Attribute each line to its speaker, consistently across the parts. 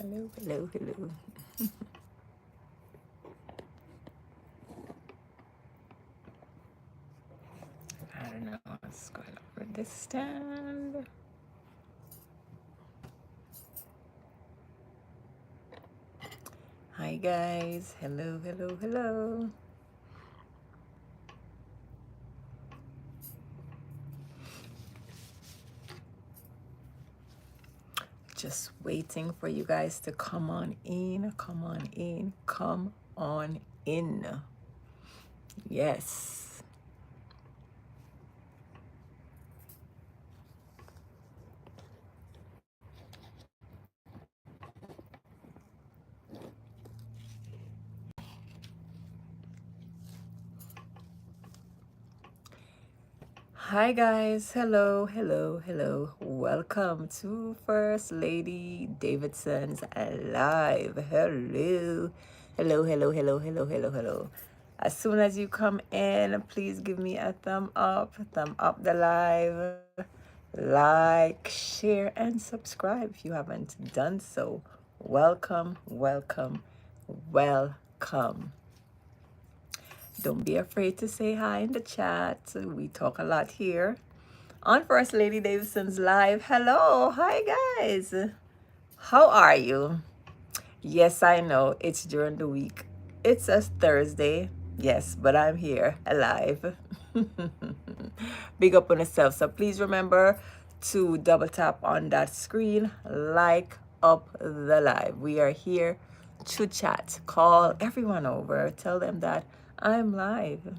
Speaker 1: Hello, hello, hello. I don't know what's going on with this stand. Hi guys. Hello, hello, hello. Just waiting for you guys to come on in. Come on in. Come on in. Yes. Hi guys, hello, hello, hello. Welcome to First Lady Davidson's Live. Hello, hello, hello, hello, hello, hello, hello. As soon as you come in, please give me a thumb up the live, like, share, and subscribe if you haven't done so. Welcome, welcome, welcome. Don't be afraid to say hi in the chat. We talk a lot here on First Lady Davidson's Live. Hello. Hi, guys. How are you? Yes, I know it's during the week. It's a Thursday. Yes, but I'm here alive. Big up on yourself. So please remember to double tap on that screen, like up the live. We are here to chat. Call everyone over. Tell them that I'm live.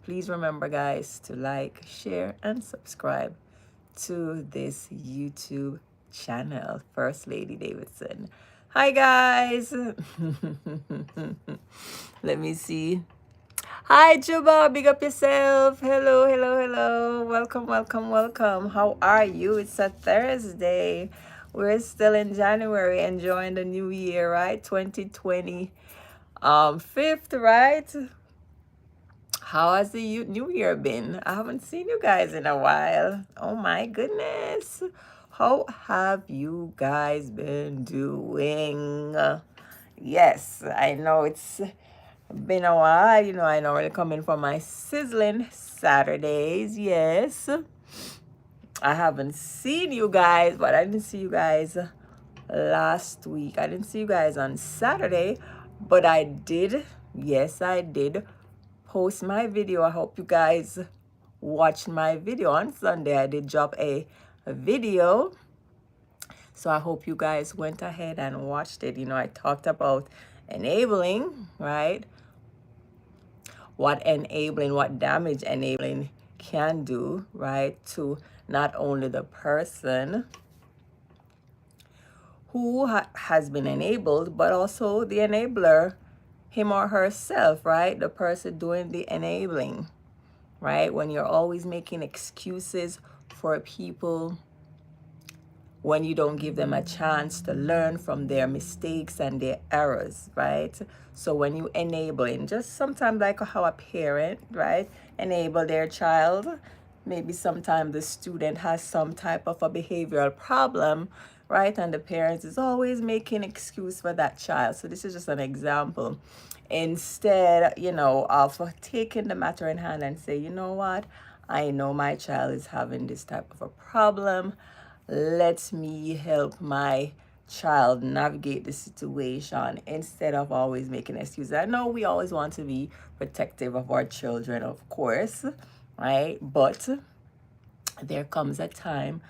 Speaker 1: Please remember, guys, to like, share, and subscribe to this YouTube channel, First Lady Davidson. Hi, guys. Let me see. Hi, Juba. Big up yourself. Hello, hello, hello. Welcome, welcome, welcome. How are you? It's a Thursday. We're still in January, enjoying the new year, right? 2020. Fifth, right? How has the new year been? I haven't seen you guys in a while. Oh my goodness. How have you guys been doing? Yes, I know it's been a while. You know, I normally come in for my sizzling Saturdays. Yes. I haven't seen you guys, but I didn't see you guys last week. I didn't see you guys on Saturday, but I did. Yes, I did post my video. I hope you guys watched my video on Sunday. I did drop a video. So I hope you guys went ahead and watched it. You know, I talked about enabling, right? What damage enabling can do, right? To not only the person who has been enabled, but also the enabler, him or herself, right? The person doing the enabling, right? When you're always making excuses for people, when you don't give them a chance to learn from their mistakes and their errors, right? So when you enabling, just sometimes like how a parent, right, enable their child, maybe sometimes the student has some type of a behavioral problem, right, and the parent is always making excuse for that child. So this is just an example. Instead, you know, of taking the matter in hand and say, you know what, I know my child is having this type of a problem. Let me help my child navigate the situation instead of always making excuses. I know we always want to be protective of our children, of course, right? But there comes a time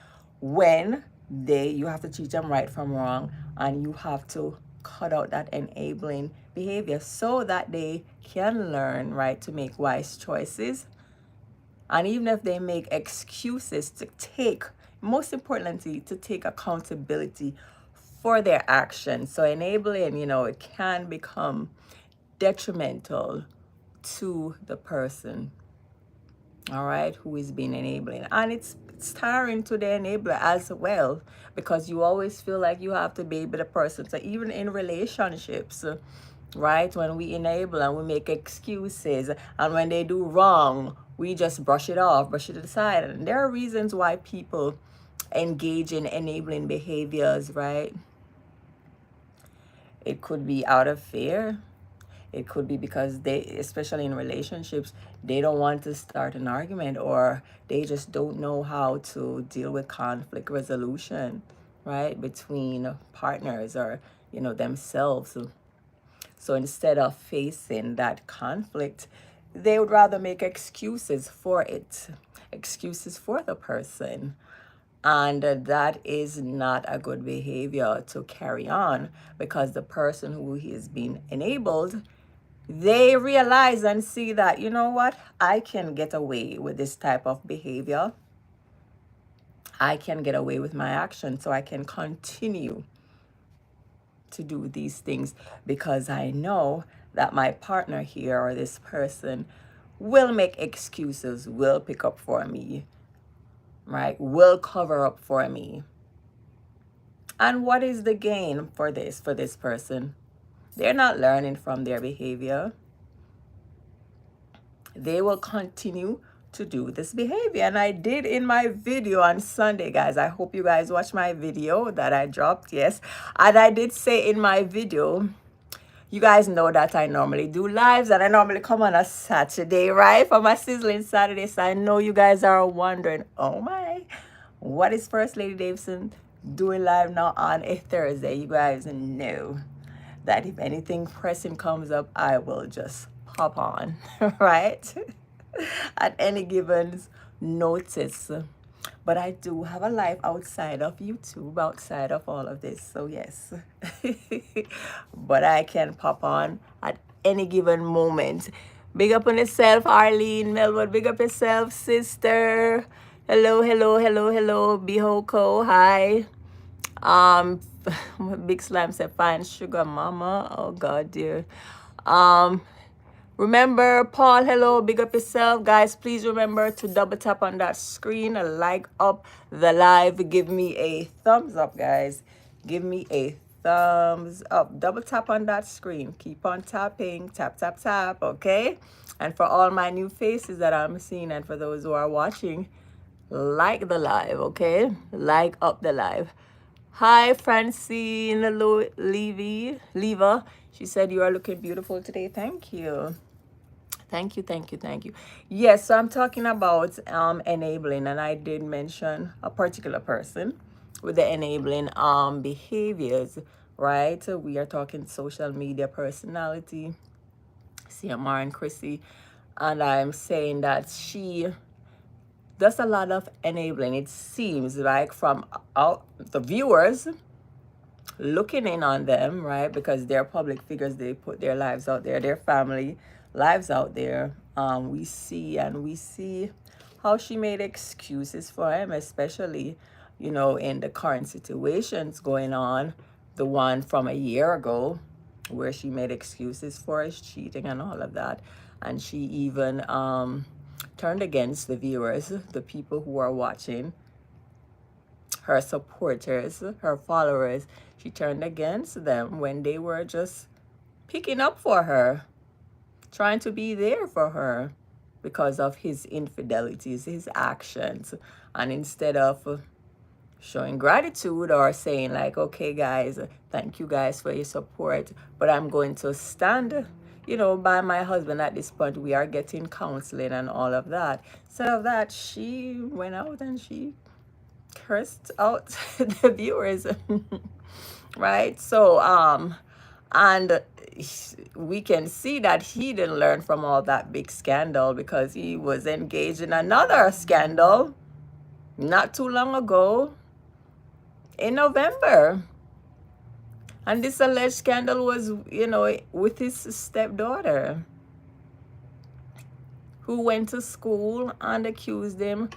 Speaker 1: when you have to teach them right from wrong, and you have to cut out that enabling behavior so that they can learn, right, to make wise choices. And even if they make excuses, to take, most importantly, to take accountability for their actions. So enabling, you know, it can become detrimental to the person, all right, who is being enabling. And it's tiring to the enabler as well, because you always feel like you have to be the person. So even in relationships, right, when we enable and we make excuses, and when they do wrong, we just brush it off, brush it aside. And there are reasons why people engage in enabling behaviors, right? It could be out of fear. It could be because they, especially in relationships, they don't want to start an argument, or they just don't know how to deal with conflict resolution, right? Between partners, or, themselves. So instead of facing that conflict, they would rather make excuses for it, excuses for the person. And that is not a good behavior to carry on, because the person who is being enabled, they realize and see that, you know what, I can get away with this type of behavior. I can get away with my action, so I can continue to do these things because I know that my partner here, or this person, will make excuses, will pick up for me, right? Will cover up for me. And what is the gain for this person? They're not learning from their behavior. They will continue to do this behavior. And I did in my video on Sunday, guys. I hope you guys watched my video that I dropped, yes. And I did say in my video, you guys know that I normally do lives, and I normally come on a Saturday, right? For my Sizzling Saturday. So I know you guys are wondering, oh my, what is First Lady Davidson doing live now on a Thursday? You guys know that if anything pressing comes up, I will just pop on, right? At any given notice. But I do have a life outside of YouTube, outside of all of this. So yes, but I can pop on at any given moment. Big up on yourself, Arlene, Melwood. Big up yourself, sister. Hello, hello, hello, hello, Bihoko. Hi. Big Slam said, fine sugar mama. Oh God, dear. Remember, Paul, hello, big up yourself. Guys, please remember to double tap on that screen, like up the live. Give me a thumbs up, guys. Give me a thumbs up. Double tap on that screen. Keep on tapping. Tap, tap, tap, okay? And for all my new faces that I'm seeing, and for those who are watching, like the live, okay? Like up the live. Hi, Francine Leva. She said, you are looking beautiful today. Thank you. Thank you, thank you, thank you. Yes, so I'm talking about enabling, and I did mention a particular person with the enabling behaviors, right? So we are talking social media personality, CMR and Chrissy, and I'm saying that she does a lot of enabling. It seems like from out the viewers looking in on them, right? Because they're public figures, they put their lives out there, their family lives out there. We see how she made excuses for him, especially, in the current situations going on. The one from a year ago, where she made excuses for his cheating and all of that. And she even turned against the viewers, the people who are watching, her supporters, her followers. She turned against them when they were just picking up for her, trying to be there for her because of his infidelities, his actions. And instead of showing gratitude or saying like, okay, guys, thank you guys for your support, but I'm going to stand, by my husband at this point. We are getting counseling and all of that. Instead of that, she went out and she cursed out the viewers. Right? So and we can see that he didn't learn from all that big scandal, because he was engaged in another scandal not too long ago in November. And this alleged scandal was, with his stepdaughter, who went to school and accused him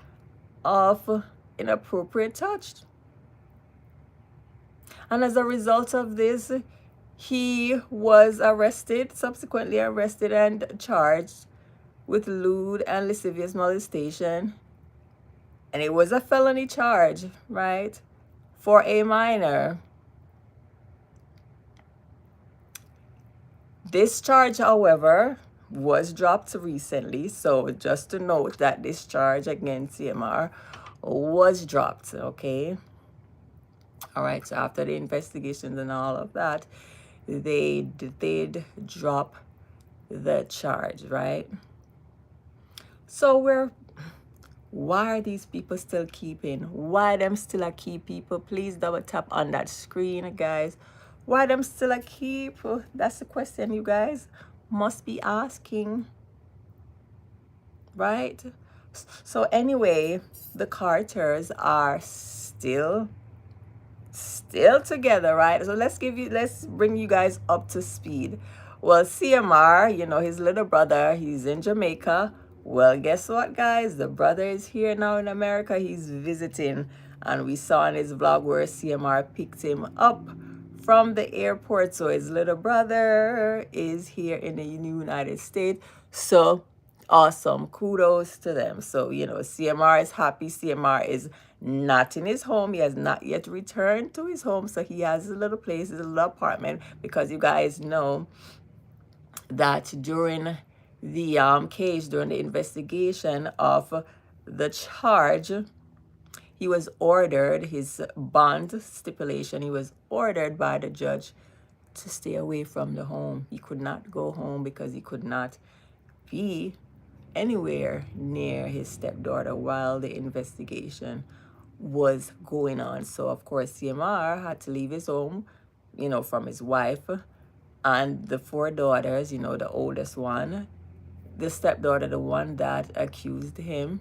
Speaker 1: of inappropriate touch. And as a result of this, he was subsequently arrested and charged with lewd and lascivious molestation. And it was a felony charge, right, for a minor. This charge, however, was dropped recently. So just to note that this charge against CMR was dropped, okay? All right, so after the investigations and all of that, they did drop the charge, right? So why are these people still keeping? Why them still a keep people? Please double tap on that screen, guys. Why them still a keep? That's the question you guys must be asking, right? So anyway, the Carters are still together, right? So let's bring you guys up to speed. Well, CMR, his little brother, he's in Jamaica. Well, guess what, guys? The brother is here now in America. He's visiting, and we saw in his vlog where CMR picked him up from the airport. So his little brother is here in the United States. So awesome, kudos to them. So CMR is happy. CMR is not in his home. He has not yet returned to his home, so he has a little place, a little apartment, because you guys know that during the case, during the investigation of the charge, he was ordered, his bond stipulation, he was ordered by the judge to stay away from the home. He could not go home because he could not be anywhere near his stepdaughter while the investigation was going on. So of course CMR had to leave his home, from his wife and the 4 daughters, the oldest one, the stepdaughter, the one that accused him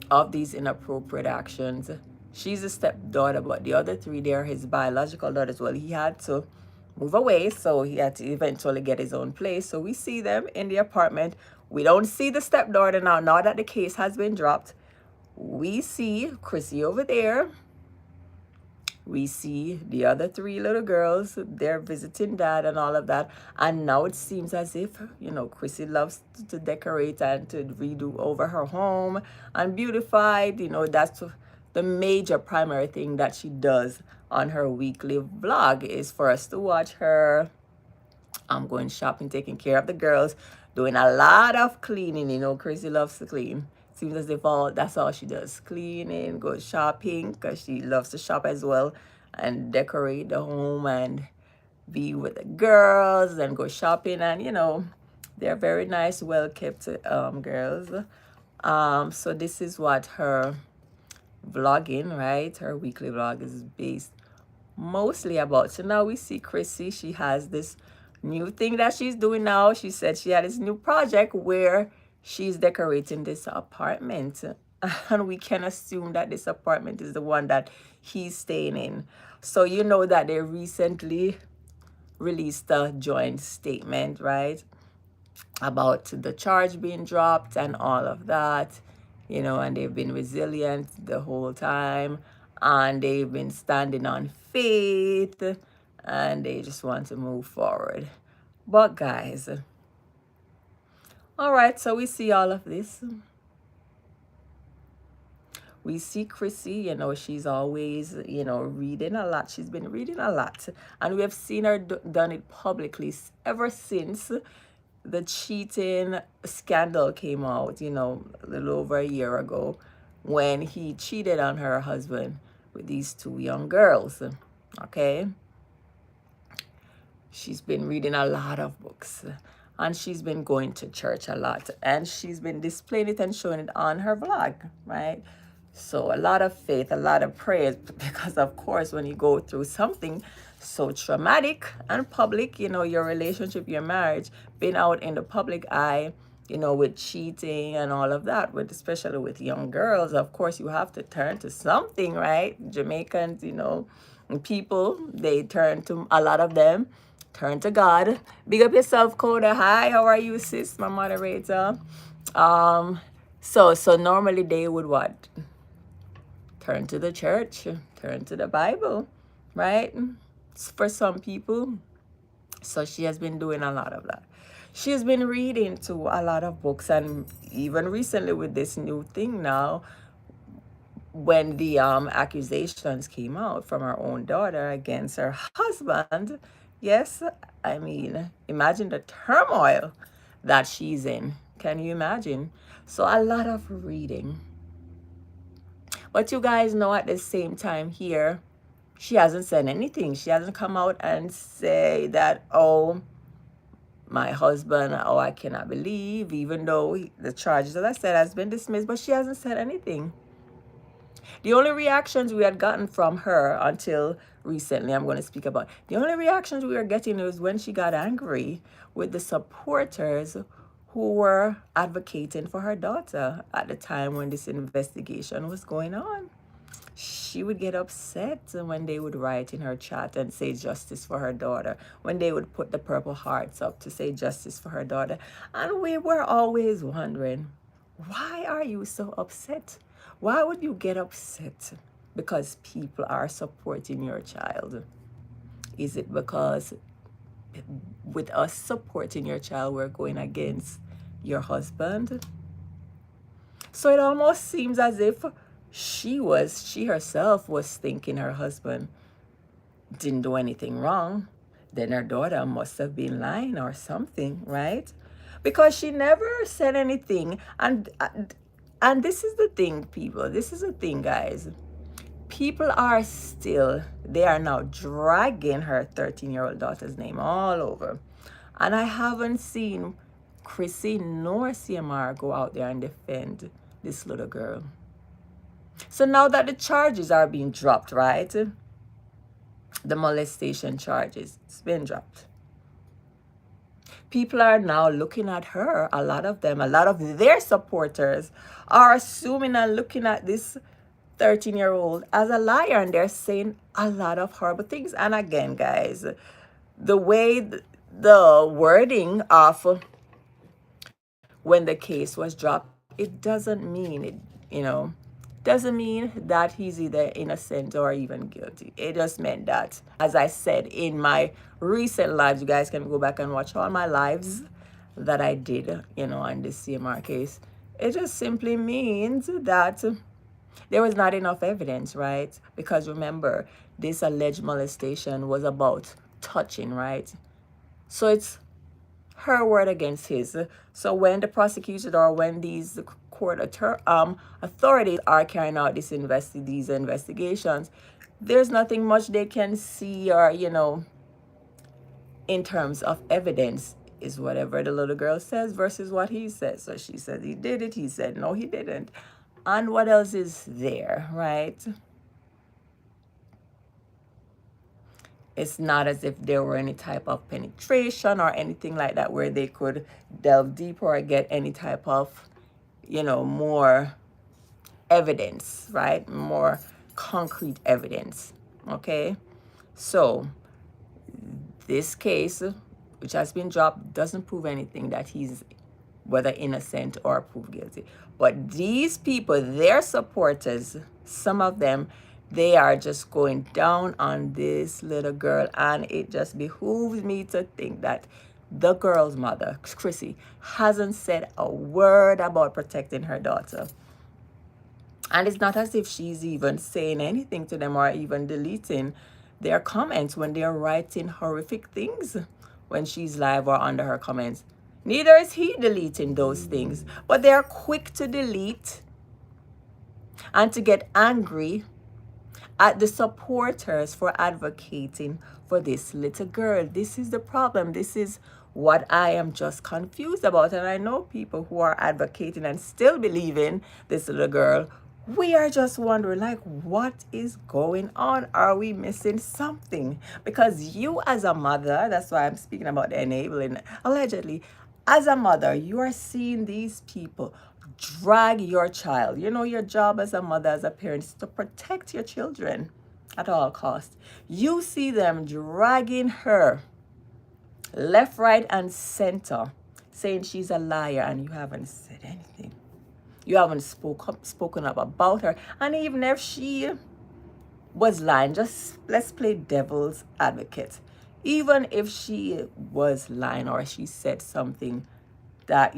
Speaker 1: of these inappropriate actions. She's a stepdaughter, but the other 3, they're his biological daughters. Well, he had to move away, so he had to eventually get his own place. So we see them in the apartment. We don't see the stepdaughter now that the case has been dropped. We see Chrissy over there. We see the other 3 little girls. They're visiting dad and all of that. And now it seems as if, Chrissy loves to decorate and to redo over her home and beautify. That's the major primary thing that she does on her weekly vlog, is for us to watch her going shopping, taking care of the girls, doing a lot of cleaning. Chrissy loves to clean. Seems as if that's all she does, cleaning, go shopping, because she loves to shop as well, and decorate the home and be with the girls and go shopping. And they're very nice, well kept girls. So this is what her vlogging, right, her weekly vlog is based mostly about. So now we see Chrissy. She has this new thing that she's doing now. She said she had this new project where she's decorating this apartment, and we can assume that this apartment is the one that he's staying in. So that they recently released a joint statement, right, about the charge being dropped and all of that, and they've been resilient the whole time, and they've been standing on faith, and they just want to move forward. But guys, all right, so we see all of this. We see Chrissy, she's always, reading a lot. She's been reading a lot. And we have seen her done it publicly ever since the cheating scandal came out, a little over a year ago, when he cheated on her husband with these 2 young girls. Okay? She's been reading a lot of books, and she's been going to church a lot, and she's been displaying it and showing it on her vlog, right? So a lot of faith, a lot of prayers, because of course when you go through something so traumatic and public, your relationship, your marriage, being out in the public eye, with cheating and all of that, especially with young girls, of course you have to turn to something, right? Jamaicans, people, they turn to, a lot of them turn to God. Big up yourself, Coda. Hi, how are you, sis, my moderator? So normally they would what? Turn to the church, turn to the Bible, right? For some people. So she has been doing a lot of that. She has been reading to a lot of books, and even recently with this new thing now, when the accusations came out from her own daughter against her husband, yes, I mean, imagine the turmoil that she's in. Can you imagine? So a lot of reading. But you guys know at the same time here, She hasn't said anything. She hasn't come out and say that, oh, my husband, oh, I cannot believe, even though the charges, as I said, has been dismissed, but she hasn't said anything. The only reactions we had gotten from her until recently, I'm going to speak about, the only reactions we were getting was when she got angry with the supporters who were advocating for her daughter at the time when this investigation was going on. She would get upset when they would write in her chat and say justice for her daughter, when they would put the purple hearts up to say justice for her daughter. And we were always wondering, why are you so upset? Why would you get upset because people are supporting your child? Is it because with us supporting your child, we're going against your husband? So it almost seems as if she herself was thinking her husband didn't do anything wrong. Then her daughter must have been lying or something, right? Because she never said anything. And this is the thing, people. This is the thing, guys. People are still, they are now dragging her 13-year-old daughter's name all over. And I haven't seen Chrissy nor CMR go out there and defend this little girl. So now that the charges are being dropped, right? The molestation charges, it's been dropped. People are now looking at her, a lot of them, a lot of their supporters are assuming and looking at this 13-year-old as a liar, and they're saying a lot of horrible things. And again, guys, the way the wording of when the case was dropped, it doesn't mean it, doesn't mean that he's either innocent or even guilty. It just meant that, as I said in my recent lives, you guys can go back and watch all my lives that I did, on this CMR case. It just simply means that there was not enough evidence, right? Because remember, this alleged molestation was about touching, right? So it's her word against his. So when the prosecutor or when these court authorities are carrying out these investigations, there's nothing much they can see or, in terms of evidence, is whatever the little girl says versus what he says. So she said he did it, he said no, he didn't. And what else is there, right? It's not as if there were any type of penetration or anything like that where they could delve deeper or get any type of, more evidence, right? More concrete evidence, okay? So this case, which has been dropped, doesn't prove anything that he's whether innocent or proved guilty. But these people, their supporters, some of them, they are just going down on this little girl, and it just behooves me to think that the girl's mother, Chrissy, hasn't said a word about protecting her daughter. And it's not as if she's even saying anything to them or even deleting their comments when they're writing horrific things when she's live or under her comments. Neither is he deleting those things, but they're quick to delete and to get angry at the supporters for advocating for this little girl. This is the problem. This is what I am just confused about. And I know people who are advocating and still believing this little girl. We are just wondering, like, what is going on? Are we missing something? Because you as a mother, that's why I'm speaking about the enabling, allegedly, as a mother, you are seeing these people drag your child. Your job as a mother, as a parent, is to protect your children at all costs. You see them dragging her left, right, and center, saying she's a liar, and you haven't said anything. You haven't spoken up about her. And even if she was lying, just let's play devil's advocate. Even if she was lying or she said something that,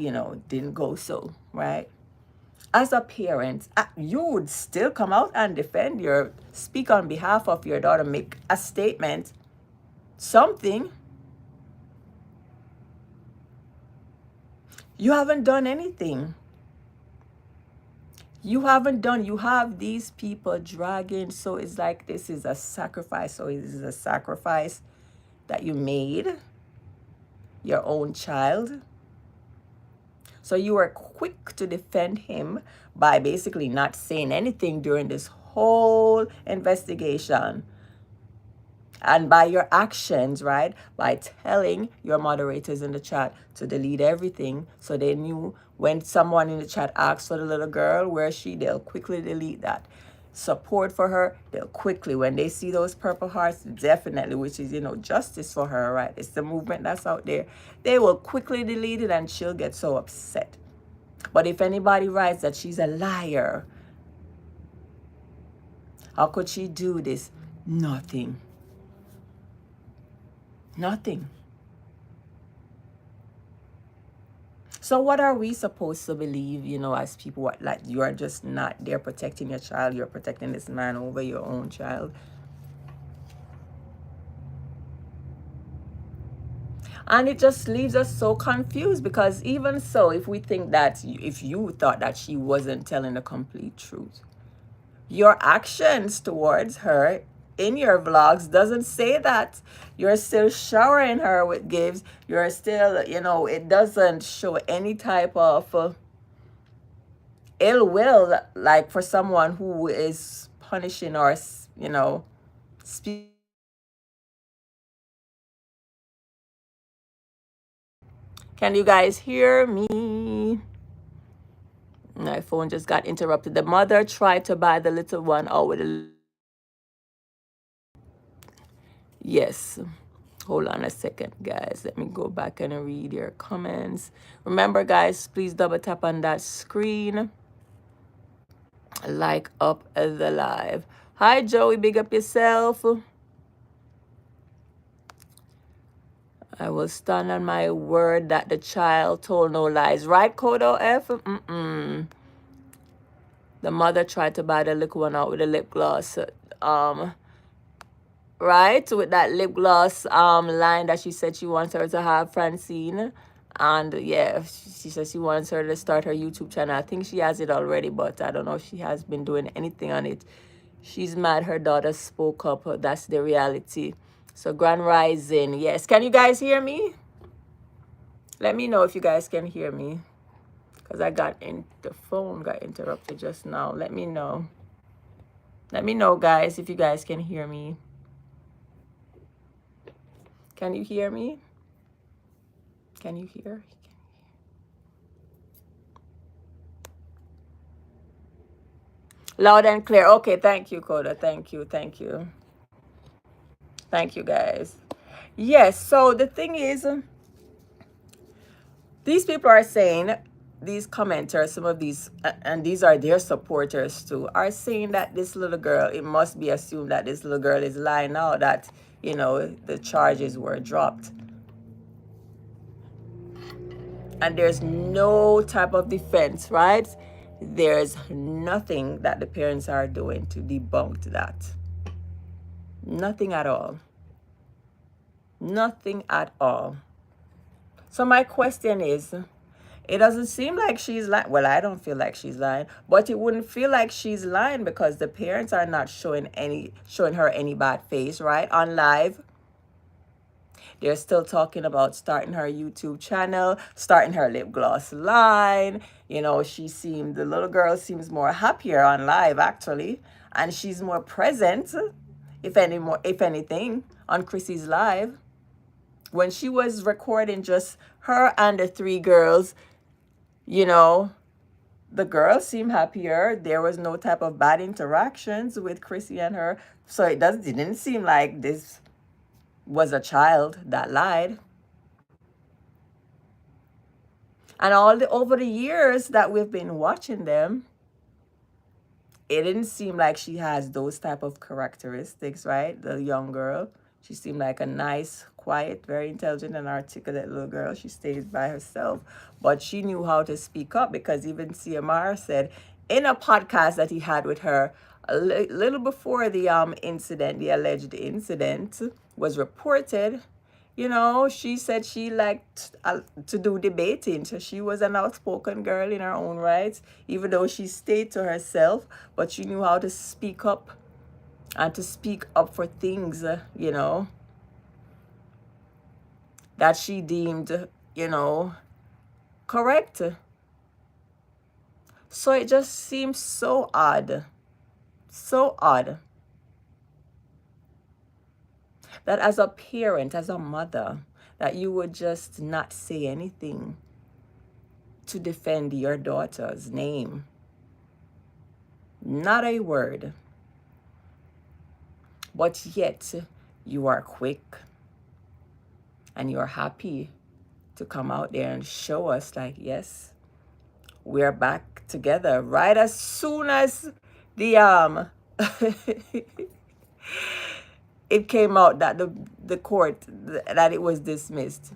Speaker 1: didn't go so, right? As a parent, you would still come out and speak on behalf of your daughter, make a statement, something. You haven't done anything. You haven't done, you have these people dragging. So it's like this is a sacrifice. So it is a sacrifice that you made your own child. So you were quick to defend him by basically not saying anything during this whole investigation. And by your actions, right? By telling your moderators in the chat to delete everything, so they knew when someone in the chat asks for the little girl, where is she? They'll quickly delete that. Support for her, they'll quickly, when they see those purple hearts, definitely, which is, justice for her, right? It's the movement that's out there. They will quickly delete it and she'll get so upset. But if anybody writes that she's a liar, how could she do this? Nothing. Nothing. So what are we supposed to believe, as people? What, like, you are just not there protecting your child, you're protecting this man over your own child? And it just leaves us so confused, because even so, if we think that, if you thought that she wasn't telling the complete truth, your actions towards her in your vlogs doesn't say that. You're still showering her with gifts. You're still, it doesn't show any type of ill will, like for someone who is punishing or, speak. Can you guys hear me? My phone just got interrupted. The mother tried to buy the little one out with a... Yes. Hold on a second, guys. Let me go back and read your comments. Remember, guys, please double tap on that screen. Like up the live. Hi, Joey. Big up yourself. I will stand on my word that the child told no lies. Right, Kodo F? The mother tried to buy the little one out with a lip gloss. Right, with that lip gloss line that she said she wants her to have, Francine. And yeah, she says she wants her to start her YouTube channel. I think she has it already, but I don't know if she has been doing anything on it. She's mad her daughter spoke up. That's the reality. So Grand Rising, yes. Can you guys hear me? Let me know if you guys can hear me, because the phone got interrupted just now. Let me know. Let me know, guys, if you guys can hear me. Can you hear me? Can you hear? Loud and clear. Okay, thank you, Coda. Thank you, thank you. Thank you, guys. Yes, so the thing is, these people are saying, these commenters, some of these, and these are their supporters too, are saying that this little girl, it must be assumed that this little girl is lying now, that, the charges were dropped. And there's no type of defense, right? There's nothing that the parents are doing to debunk that. Nothing at all. Nothing at all. So my question is, it doesn't seem like she's lying. Well, I don't feel like she's lying, but it wouldn't feel like she's lying because the parents are not showing her any bad face, right? On live. They're still talking about starting her YouTube channel, starting her lip gloss line. The little girl seems more happier on live, actually. And she's more present, if anything, on Chrissy's live. When she was recording just her and the three girls, the girls seem happier. There was no type of bad interactions with Chrissy and her. So it didn't seem like this was a child that lied. And over the years that we've been watching them, it didn't seem like she has those type of characteristics, right? The young girl. She seemed like a nice, quiet, very intelligent and articulate little girl. She stays by herself. But she knew how to speak up, because even CMR said in a podcast that he had with her a little before the incident, the alleged incident was reported, You know, she said she liked to do debating. So she was an outspoken girl in her own right, even though she stayed to herself, but she knew how to speak up and to speak up for things, you know, that she deemed, you know, correct. So it just seems so odd that as a parent, as a mother, that you would just not say anything to defend your daughter's name. Not a word. But yet, you are quick and you're happy to come out there and show us, like, yes, we're back together. Right as soon as the it came out that the court, that it was dismissed,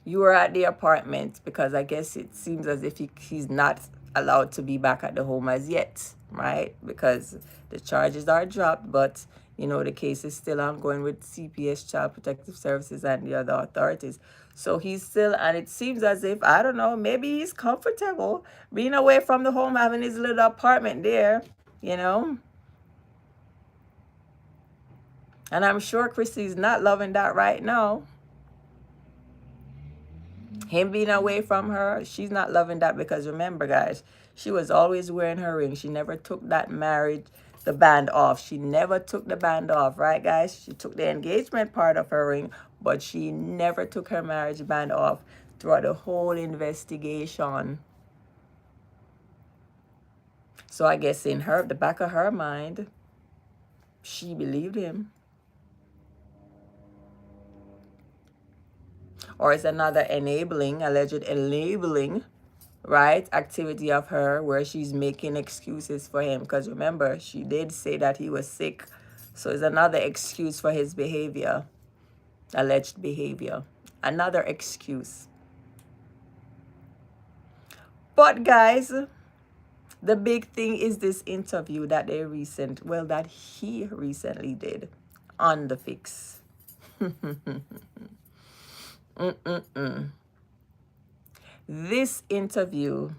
Speaker 1: you were at the apartment, because I guess it seems as if he's not allowed to be back at the home as yet, right? Because the charges are dropped, but you know the case is still ongoing with CPS, Child Protective Services, and the other authorities. So he's still, and it seems as if, I don't know, maybe he's comfortable being away from the home, having his little apartment there, you know. And I'm sure Chrissy's not loving that right now. Him being away from her, she's not loving that, because remember, guys, she was always wearing her ring. She never took that the band off. She never took the band off, right, guys? She took the engagement part of her ring, but she never took her marriage band off throughout the whole investigation. So I guess in the back of her mind, she believed him. Or it's another alleged enabling, right, activity of her, where she's making excuses for him. Because remember, she did say that he was sick. So it's another excuse for his behavior, alleged behavior. Another excuse. But guys, the big thing is this interview that that he recently did on the Fix. This interview.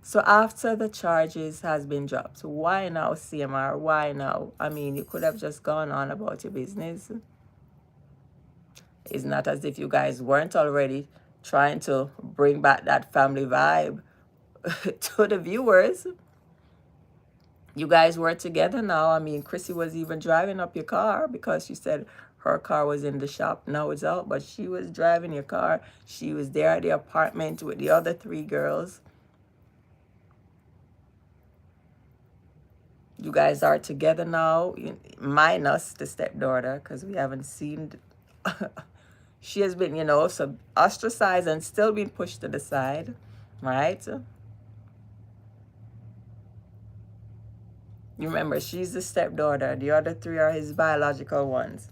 Speaker 1: So after the charges has been dropped, why now, CMR? Why now? I mean, you could have just gone on about your business. It's not as if you guys weren't already trying to bring back that family vibe to the viewers. You guys were together now. I mean, Chrissy was even driving up your car, because she said her car was in the shop. Now it's out, but she was driving your car. She was there at the apartment with the other 3 girls. You guys are together now, minus the stepdaughter, because we haven't seen. She has been, so ostracized and still being pushed to the side, right? Remember, she's the stepdaughter. The other 3 are his biological ones.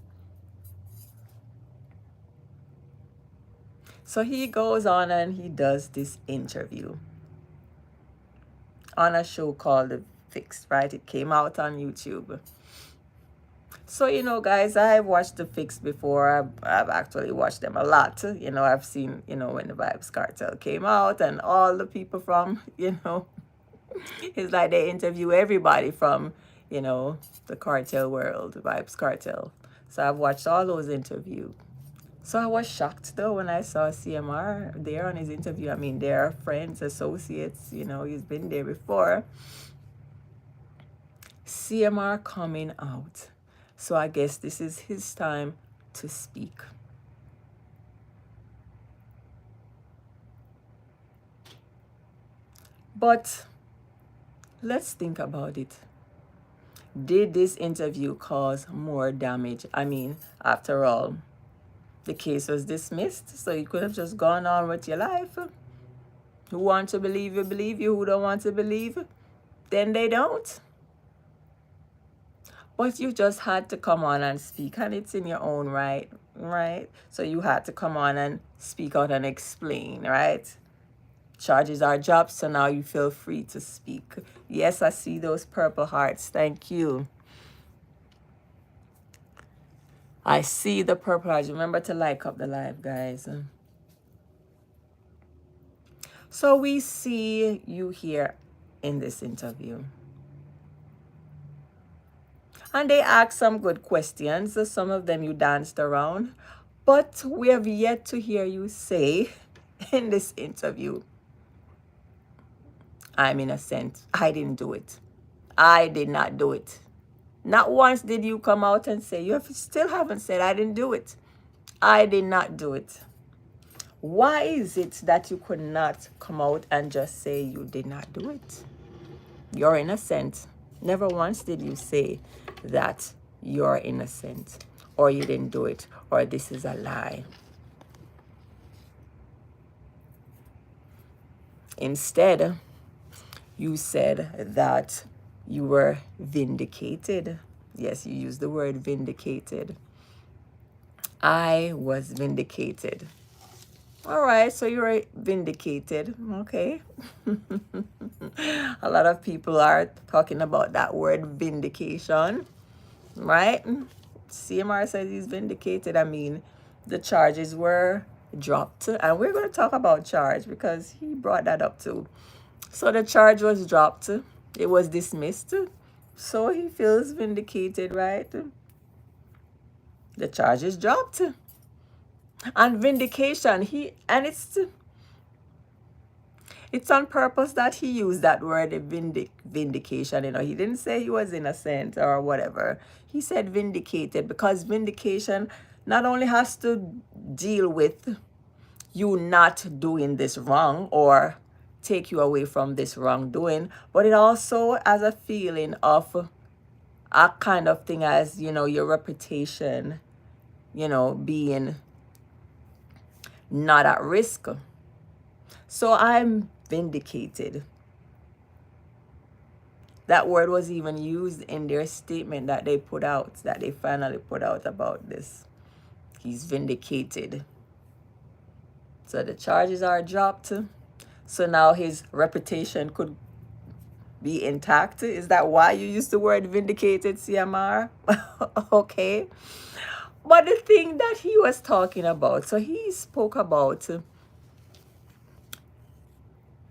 Speaker 1: So he goes on and he does this interview on a show called The Fix, right? It came out on YouTube. So, guys, I've watched The Fix before. I've actually watched them a lot. I've seen, when the Vibes Cartel came out, and all the people from, it's like they interview everybody from, the cartel world, Vibes Cartel. So I've watched all those interviews. So I was shocked, though, when I saw CMR there on his interview. I mean, they're friends, associates, he's been there before. CMR coming out. So I guess this is his time to speak. But let's think about it. Did this interview cause more damage? I mean, after all, the case was dismissed, so you could have just gone on with your life. Who want to believe you, believe you. Who don't want to believe, then they don't. But you just had to come on and speak, and it's in your own right? So you had to come on and speak out and explain, right? Charges are dropped, so now you feel free to speak. Yes, I see those purple hearts. Thank you. I see the purple hearts. Remember to like up the live, guys. So we see you here in this interview. And they asked some good questions. Some of them you danced around. But we have yet to hear you say in this interview, I'm innocent. I didn't do it. I did not do it. Not once did you come out and say, still haven't said, I didn't do it. I did not do it. Why is it that you could not come out and just say you did not do it? You're innocent. Never once did you say that you're innocent, or you didn't do it, or this is a lie. Instead, you said that you were vindicated. Yes, you used the word vindicated. I was vindicated. All right, so you're vindicated. Okay. A lot of people are talking about that word vindication, right? CMR says he's vindicated. I mean, the charges were dropped, and we're going to talk about charge because he brought that up too. So the charge was dropped. It was dismissed. So he feels vindicated, right? The charge is dropped. And vindication, it's on purpose that he used that word vindication. He didn't say he was innocent or whatever. He said vindicated, because vindication not only has to deal with you not doing this wrong or take you away from this wrongdoing, but it also has a feeling of a kind of thing as, your reputation, being not at risk. So I'm vindicated. That word was even used in their statement that they finally put out about this. He's vindicated. So the charges are dropped. So now his reputation could be intact. Is that why you used the word vindicated, CMR? Okay. But the thing that he was talking about, so he spoke about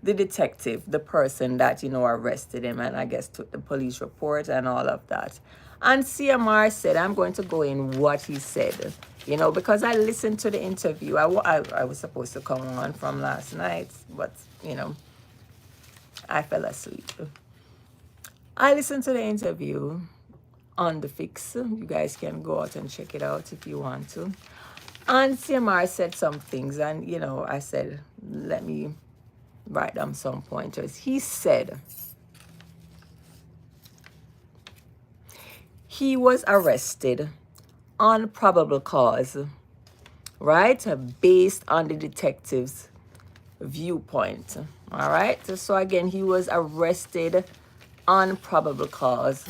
Speaker 1: the detective, the person that, arrested him and I guess took the police report and all of that. And CMR said, I'm going to go in what he said, because I listened to the interview. I was supposed to come on from last night, but, I fell asleep. I listened to the interview on the Fix. You guys can go out and check it out if you want to. And CMR said some things, and, I said, let me write down some pointers. He said he was arrested on probable cause, right? Based on the detective's viewpoint. All right. So again, he was arrested on probable cause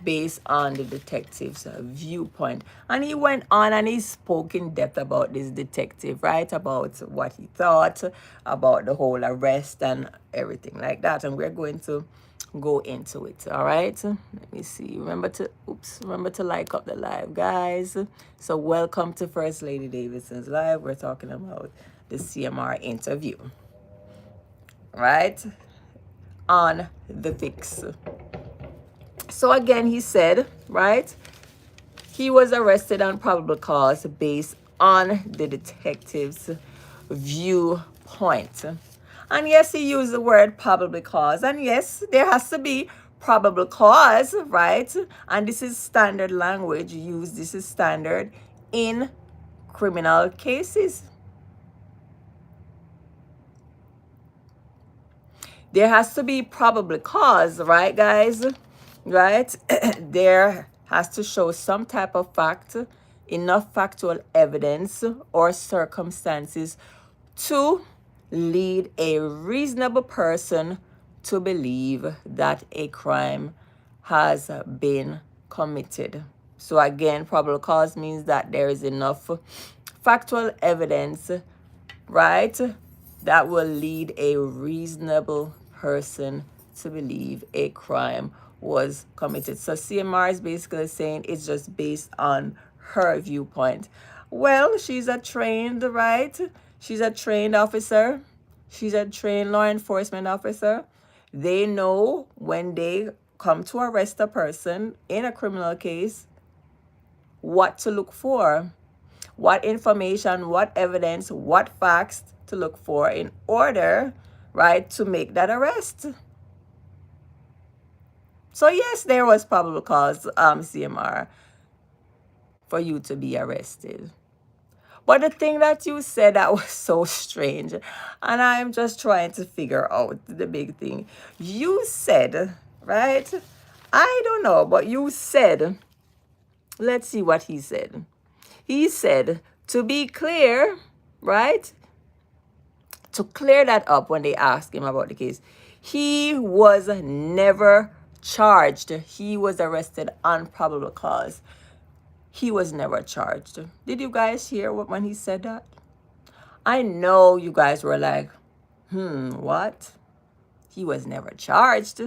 Speaker 1: based on the detective's viewpoint. And he went on and he spoke in depth about this detective, right? About what he thought about the whole arrest and everything like that. And we're going to go into it. All right. Let me see. Remember to like up the live, guys. So welcome to First Lady Davidson's live. We're talking about the CMR interview, right? On the Fix. So again, he said, right, he was arrested on probable cause based on the detective's viewpoint. And yes, he used the word probable cause. And yes, there has to be probable cause, right? And this is standard language used. This is standard in criminal cases. There has to be probable cause, right, guys? Right? There has to show some type of fact, enough factual evidence or circumstances to lead a reasonable person to believe that a crime has been committed. So again, probable cause means that there is enough factual evidence, right, that will lead a reasonable person to believe a crime was committed. So CMR is basically saying it's just based on her viewpoint. Well, she's a trained, right? She's a trained officer. She's a trained law enforcement officer. They know when they come to arrest a person in a criminal case what to look for, what information, what evidence, what facts to look for in order, right, to make that arrest. So yes, there was probable cause, CMR, for you to be arrested. But the thing that you said that was so strange, and I'm just trying to figure out the big thing. You said, right? I don't know, but you said, let's see what he said. He said, to be clear, right? To clear that up when they asked him about the case, he was never charged. He was arrested on probable cause. He was never charged. Did you guys hear when he said that? I know you guys were like, what? He was never charged.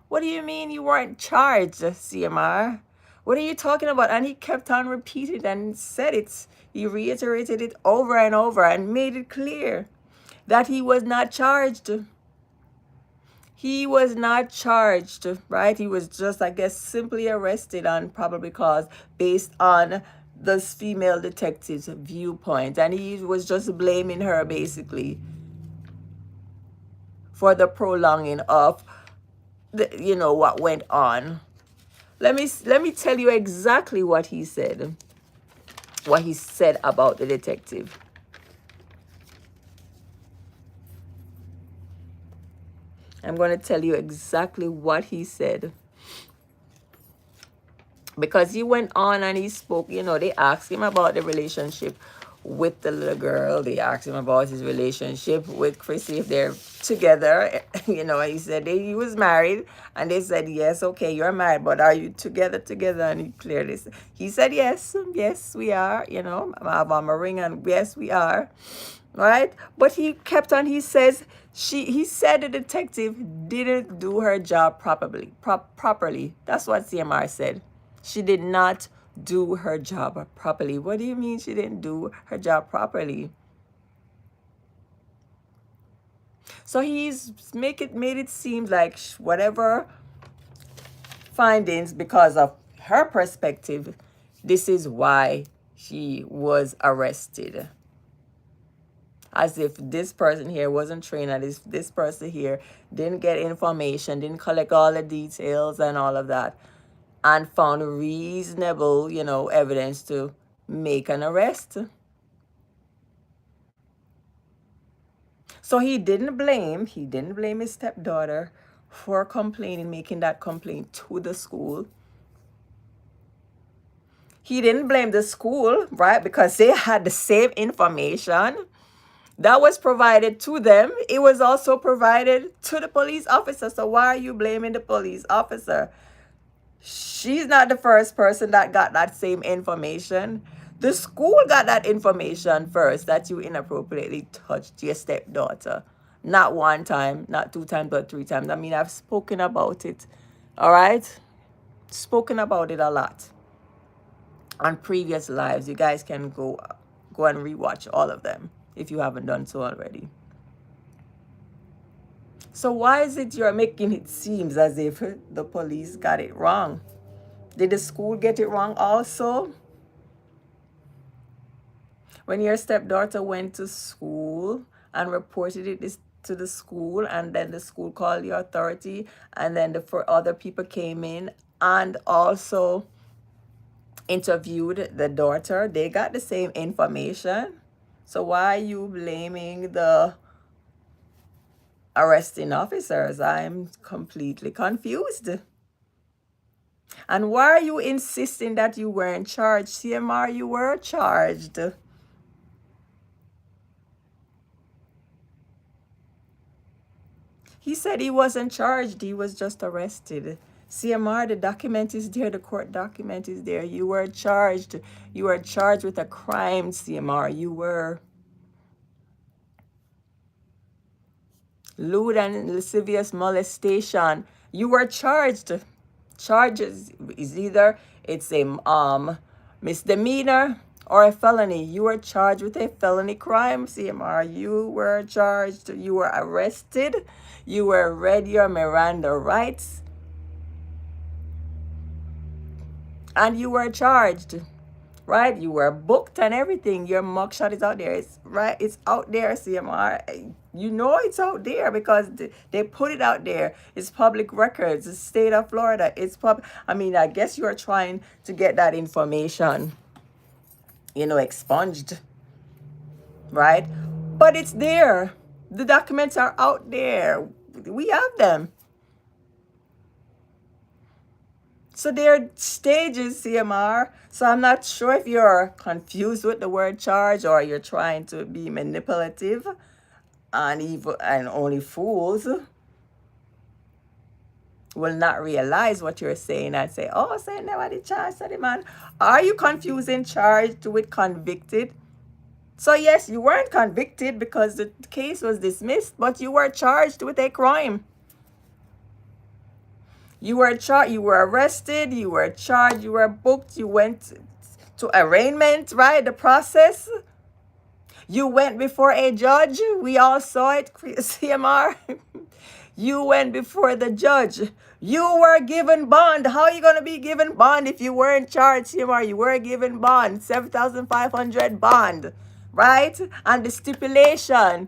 Speaker 1: What do you mean you weren't charged, CMR? What are you talking about? And he kept on repeating and said it. He reiterated it over and over and made it clear that he was not charged. He was not charged, right? He was just, I guess, simply arrested on probable cause based on this female detective's viewpoint. And he was just blaming her, basically, for the prolonging of, what went on. Let me tell you exactly what he said. What he said about the detective. I'm going to tell you exactly what he said. Because he went on and he spoke, they asked him about the relationship with the little girl. They asked him about his relationship with Chrissy, if they're together. He said he was married. And they said, yes, okay, you're married, but are you together? And he clearly said, he said, yes, we are. I have on my ring and yes, we are. Right? But he kept on, he said the detective didn't do her job properly. That's what CMR said. She did not do her job properly. What do you mean she didn't do her job properly? So he's made it seem like whatever findings, because of her perspective, this is why she was arrested. As if this person here wasn't trained, and this person here didn't get information, didn't collect all the details and all of that, and found reasonable, evidence to make an arrest. So he didn't blame his stepdaughter for complaining, making that complaint to the school. He didn't blame the school, right? Because they had the same information that was provided to them. It was also provided to the police officer. So why are you blaming the police officer? She's not the first person that got that same information. The school got that information first, that you inappropriately touched your stepdaughter. Not one time, not 2 times, but 3 times. I mean, I've spoken about it. All right? Spoken about it a lot on previous lives. You guys can go and rewatch all of them if you haven't done so already. So why is it you're making it seem as if the police got it wrong? Did the school get it wrong also? When your stepdaughter went to school and reported it to the school, and then the school called the authority, and then the other people came in and also interviewed the daughter, they got the same information. So why are you blaming the arresting officers? I'm completely confused. And why are you insisting that you weren't charged? CMR, you were charged. He said he wasn't charged. He was just arrested. CMR, the document is there. The court document is there. You were charged. You were charged with a crime, CMR. You were. Lewd and lascivious molestation. You were charged. Charges is either it's a misdemeanor or a felony. You were charged with a felony crime, CMR. You were charged, you were arrested, you were read your Miranda rights, and you were charged, right? You were booked and everything. Your mugshot is out there. It's right. It's out there, CMR. You know it's out there because they put it out there. It's public records. It's state of Florida. It's I mean, I guess you are trying to get that information, expunged, right? But it's there. The documents are out there. We have them. So there are stages, CMR. So I'm not sure if you're confused with the word charge or you're trying to be manipulative and evil, and only fools will not realize what you're saying and say, oh, say nobody charged the man. Are you confusing charged with convicted? So yes, you weren't convicted because the case was dismissed, but you were charged with a crime. You were charged, you were arrested, you were charged, you were booked, you went to arraignment, right? The process. You went before a judge. We all saw it, CMR. You went before the judge. You were given bond. How are you going to be given bond if you weren't charged, CMR? You were given bond, 7,500 bond, right? And the stipulation.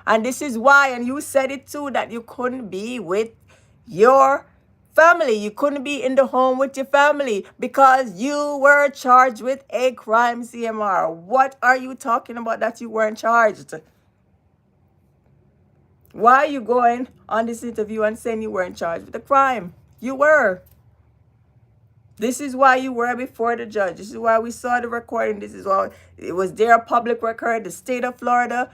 Speaker 1: And this is why, and you said it too, that you couldn't be with your family. You couldn't be in the home with your family because you were charged with a crime, CMR. What are you talking about that you weren't charged? Why are you going on this interview and saying you weren't charged with a crime? You were. This is why you were before the judge. This is why we saw the recording. This is why it was their public record, the state of Florida.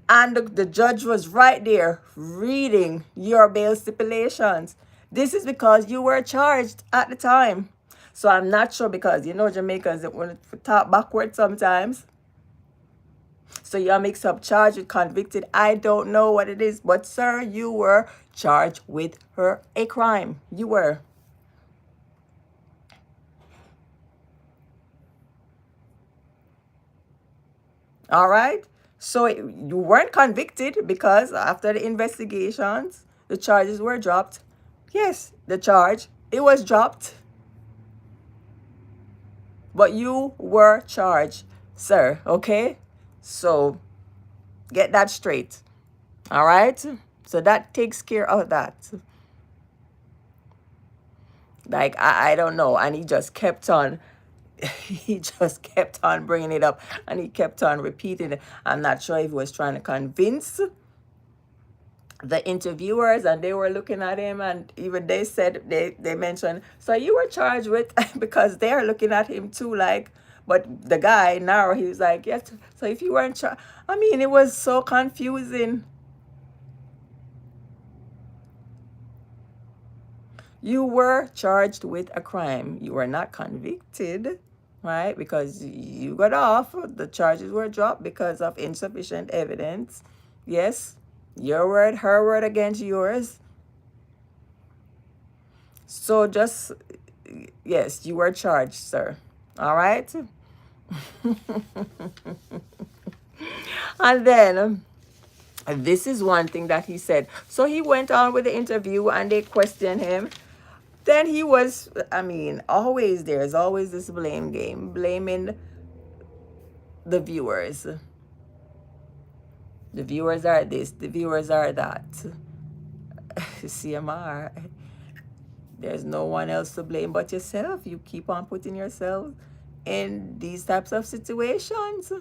Speaker 1: And the judge was right there reading your bail stipulations. This is because you were charged at the time. So I'm not sure because, Jamaicans want to talk backwards sometimes. So you mix up charged with convicted. I don't know what it is. But, sir, you were charged with a crime. You were. All right? So you weren't convicted because after the investigations, the charges were dropped. Yes, the charge, it was dropped. But you were charged, sir, okay? So get that straight. All right? So that takes care of that. Like, I don't know. And he just kept on bringing it up and he kept on repeating it. I'm not sure if he was trying to convince the interviewers and they were looking at him and even they said, they mentioned, so you were charged with, because they're looking at him too, like, but the guy now, he was like, yes, so if you weren't charged, I mean, it was so confusing. You were charged with a crime. You were not convicted, right? Because you got off. The charges were dropped because of insufficient evidence. Yes, your word, her word against yours. So just, yes, you were charged, sir. All right? And then, this is one thing that he said. So he went on with the interview and they questioned him. Then he was, I mean, always there's always this blame game, blaming the viewers. The viewers are this, the viewers are that. CMR, there's no one else to blame but yourself. You keep on putting yourself in these types of situations.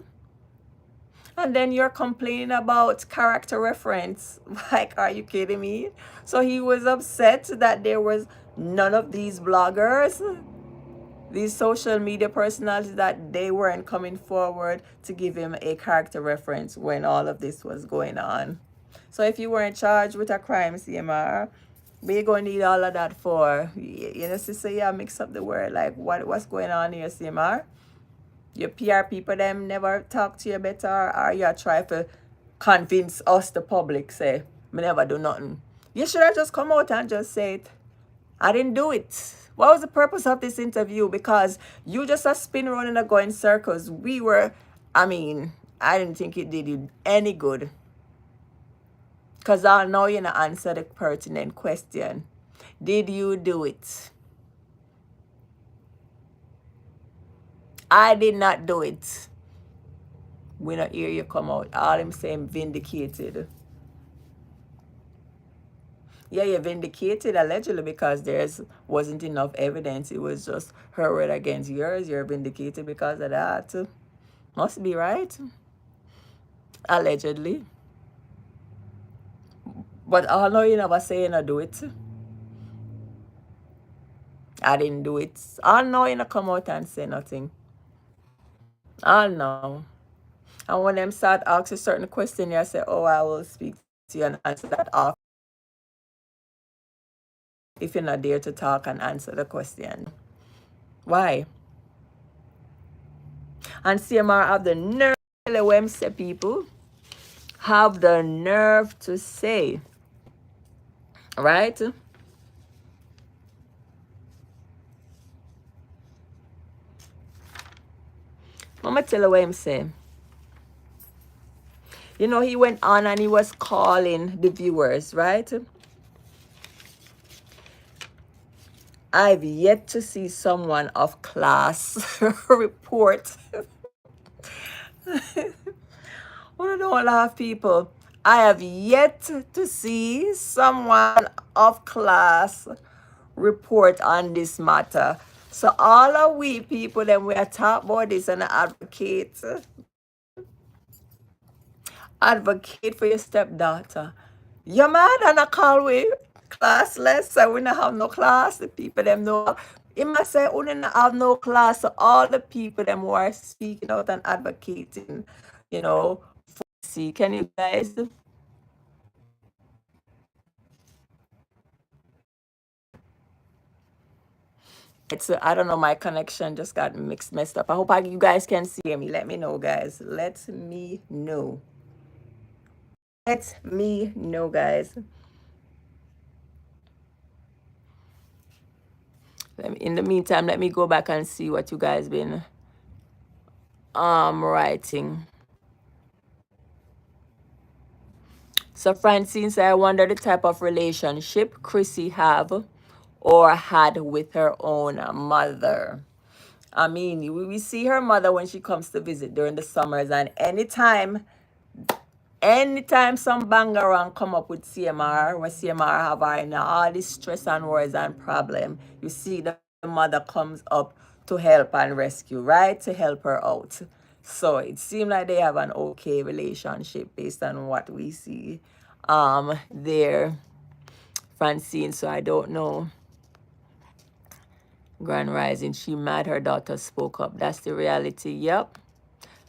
Speaker 1: And then you're complaining about character reference. Like, are you kidding me? So he was upset that there was none of these bloggers, these social media personalities, that they weren't coming forward to give him a character reference when all of this was going on. So if you weren't charged with a crime, CMR, we're going to need all of that for, sister, yeah, mix up the word. Like, what's going on here, CMR? Your PR people, them never talk to you better, or you try to convince us, the public, say, me never do nothing. You should have just come out and just say it. I didn't do it. What was the purpose of this interview? Because you just a spin around and a go in circles. I mean, I didn't think it did you any good. Because I know you not answer the pertinent question. Did you do it? I did not do it. We not hear you come out. All them saying vindicated. Yeah, you're vindicated allegedly because wasn't enough evidence. It was just her word against yours. You're vindicated because of that. Must be right. Allegedly. But I know you never say you not do it. I didn't do it. I know you not come out and say nothing. I know. And when them start asking certain questions, you say, oh, I will speak to you and answer that off. If you're not there to talk and answer the question. Why? And CMR have the nerve, when say people have the nerve to say, right? I'm going to tell you what him say. You know, he went on and he was calling the viewers, right? I've yet to see someone of class report. I don't laugh, people. I have yet to see someone of class report on this matter. So all of we people, then we are talk about this and advocate for your stepdaughter. Your mad and I call we classless, so we don't have no class. The people them know. It must say we don't have no class. So all the people them who are speaking out and advocating, you know, see, can you guys? I don't know, my connection just got messed up. I hope you guys can see me. Let me know, guys. Let me know. Let me know, guys. In the meantime, let me go back and see what you guys been writing. So Francine said, I wonder the type of relationship Chrissy have or had with her own mother. I mean, we see her mother when she comes to visit during the summers, and anytime some bangarang come up with CMR, when CMR have her in all this stress and worries and problem, you see the mother comes up to help and rescue, right? To help her out. So it seems like they have an okay relationship based on what we see there, Francine. So I don't know. Grand Rising, she mad her daughter spoke up. That's the reality. Yep.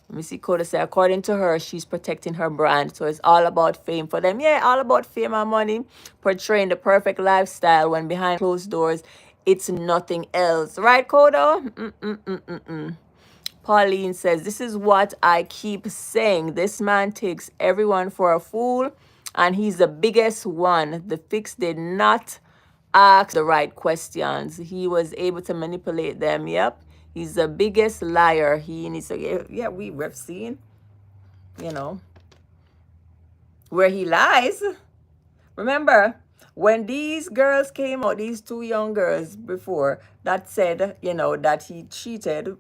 Speaker 1: Let me see Coda say, according to her, she's protecting her brand. So it's all about fame for them. Yeah, all about fame and money. Portraying the perfect lifestyle when behind closed doors, it's nothing else. Right, Coda? Pauline says, this is what I keep saying. This man takes everyone for a fool, and he's the biggest one. The fix did not ask the right questions. He was able to manipulate them. Yep. He's the biggest liar. He needs to, yeah, we've seen, you know, where he lies. Remember, when these girls came out, these two young girls before, that said, you know, that he cheated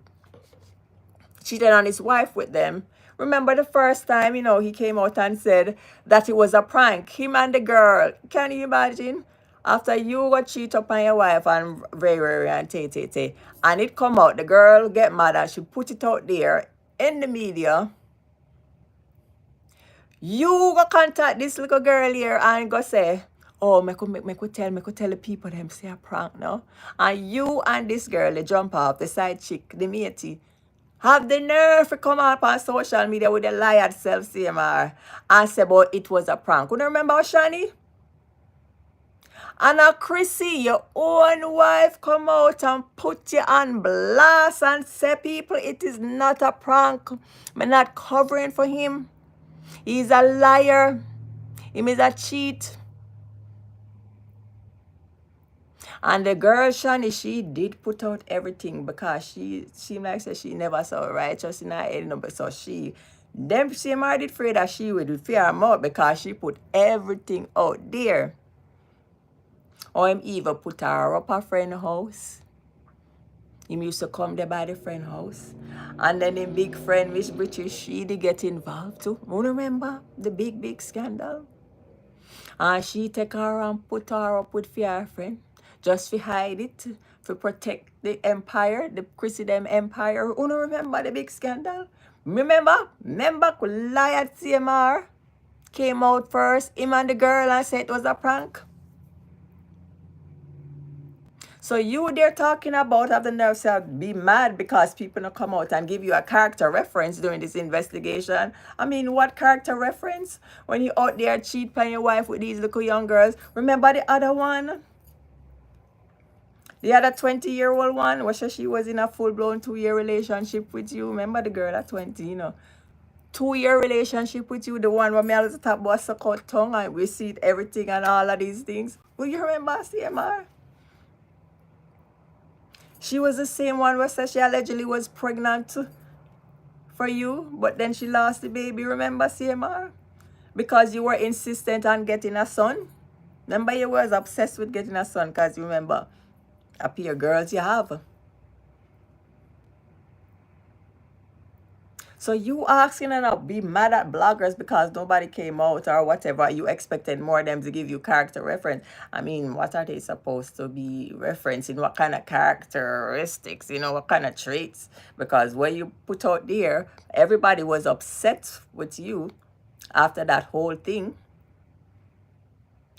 Speaker 1: on his wife with them. Remember the first time, you know, he came out and said that it was a prank. Him and the girl. Can you imagine? After you got cheat up on your wife and very and tay. And it come out, the girl get mad and she put it out there in the media. You go contact this little girl here and go say, oh, me could tell the people them say a prank now. And you and this girl, they jump off, the side chick, the matey, have the nerve to come up on social media with a liar self CMR and say, but it was a prank. You remember Shani? And now Chrissy, your own wife, come out and put you on blast and say, people, it is not a prank. I'm not covering for him. He's a liar. He is a cheat. And the girl, Shani, she did put out everything because she seemed like say she never saw righteous in her head. But so them CMR did afraid that she would fear her mouth because she put everything out there. Or him even put her up her friend's house. Him used to come there by the friend house. And then him big friend, Miss British, she did get involved too. You remember the big scandal? And she take her and put her up with her friend. Just to hide it. To protect the empire, the Christendom empire. You remember the big scandal? Remember lie at CMR came out first, him and the girl, and said it was a prank. So you there talking about have the nerve to be mad because people don't come out and give you a character reference during this investigation. I mean, what character reference? When you out there cheat on your wife with these little young girls. Remember the other one? The other 20-year-old one, where she was in a full-blown 2-year relationship with you. Remember the girl at 20, 2-year relationship with you, the one where me all the top was suck out tongue and we see everything and all of these things. Will you remember CMR? She was the same one where said she allegedly was pregnant for you, but then she lost the baby. Remember CMR? Because you were insistent on getting a son. Remember you was obsessed with getting a son because you remember a pair of girls you have. So you asking and be mad at bloggers because nobody came out or whatever. You expected more of them to give you character reference. I mean, what are they supposed to be referencing? What kind of characteristics, what kind of traits? Because when you put out there, everybody was upset with you after that whole thing.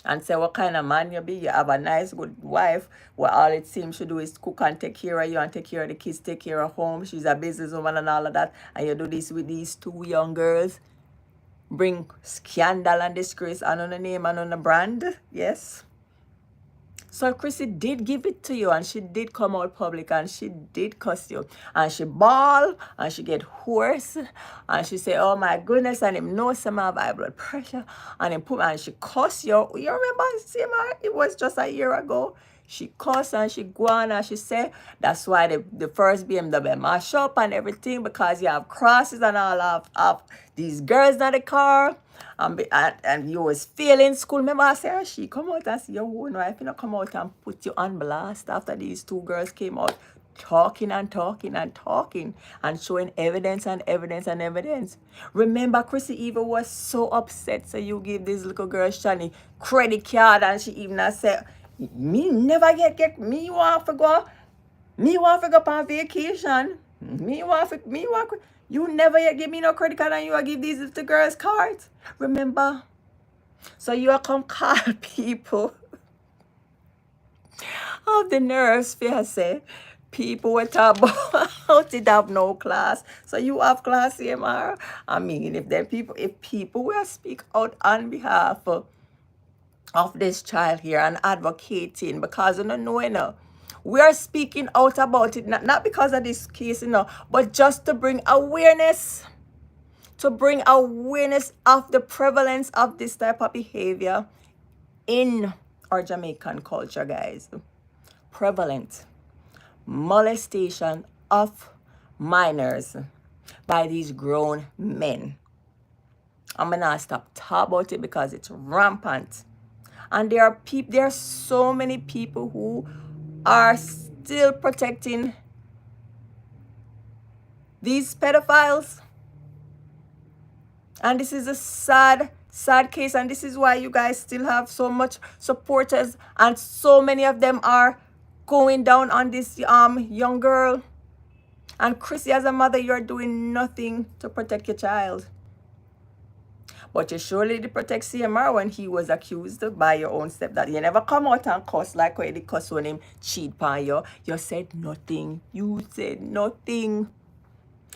Speaker 1: And say what kind of man you be. You have a nice, good wife where all it seems to do is cook and take care of you and take care of the kids, take care of home. She's a businesswoman and all of that. And you do this with these 2 young girls. Bring scandal and disgrace on the name and on the brand. Yes. So Chrissy did give it to you and she did come out public and she did cuss you. And she bawl and she get hoarse and she say, oh my goodness, and him know some of high blood pressure. And him put and she cuss you. You remember CMR? It was just a year ago. She cuss and she go on and she say, that's why the first BMW mash up and everything because you have crosses and all of these girls in the car. And you was failing school. Remember I said, she come out and see your own wife, come out and put you on blast after these 2 girls came out talking and showing evidence and evidence. Remember, Chrissy Eva was so upset, so you give this little girl Shani credit card and she even said, me never get me want to go on vacation. You never yet give me no credit card and you give these little girls cards. Remember? So you are come call people of the nerves, I say. People were talking about it have no class. So you have class, CMR. I mean, if people will speak out on behalf of this child here and advocating because you don't know, we are speaking out about it, not because of this case, but just to bring awareness. To bring awareness of the prevalence of this type of behavior in our Jamaican culture, guys. Prevalent molestation of minors by these grown men. I'm gonna stop talking about it because it's rampant. And there are so many people who are still protecting these pedophiles. And this is a sad case. And this is why you guys still have so much supporters. And so many of them are going down on this young girl. And Chrissy, as a mother, you're doing nothing to protect your child. But you surely did protect CMR when he was accused by your own stepdad. You never come out and cuss like when you cuss when him cheat on you. You said nothing. You said nothing.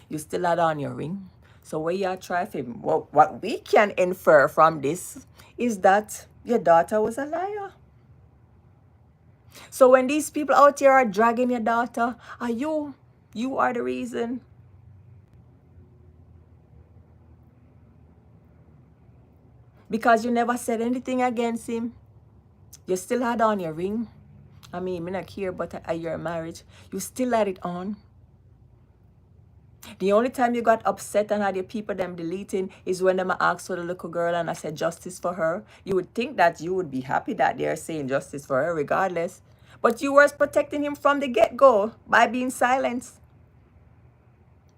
Speaker 1: You still had on your ring. So when you try for him, what we can infer from this is that your daughter was a liar. So when these people out here are dragging your daughter, you are the reason. Because you never said anything against him. You still had on your ring. I mean, me not care about a year marriage. You still let it on. The only time you got upset and had your people them deleting is when them asked for the little girl and I said justice for her. You would think that you would be happy that they're saying justice for her regardless. But you were protecting him from the get-go by being silent.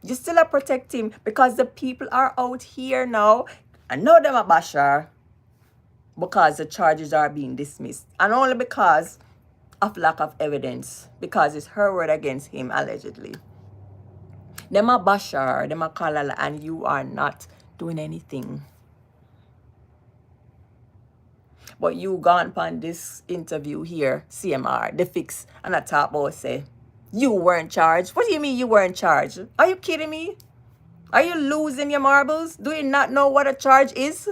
Speaker 1: You still are protecting him because the people are out here now. I know them a basher because the charges are being dismissed. And only because of lack of evidence. Because it's her word against him, allegedly. Them a basher, them a kalala, and you are not doing anything. But you gone upon this interview here, CMR, the fix, and I talk about say, you weren't charged. What do you mean you weren't charged? Are you kidding me? Are you losing your marbles? Do you not know what a charge is?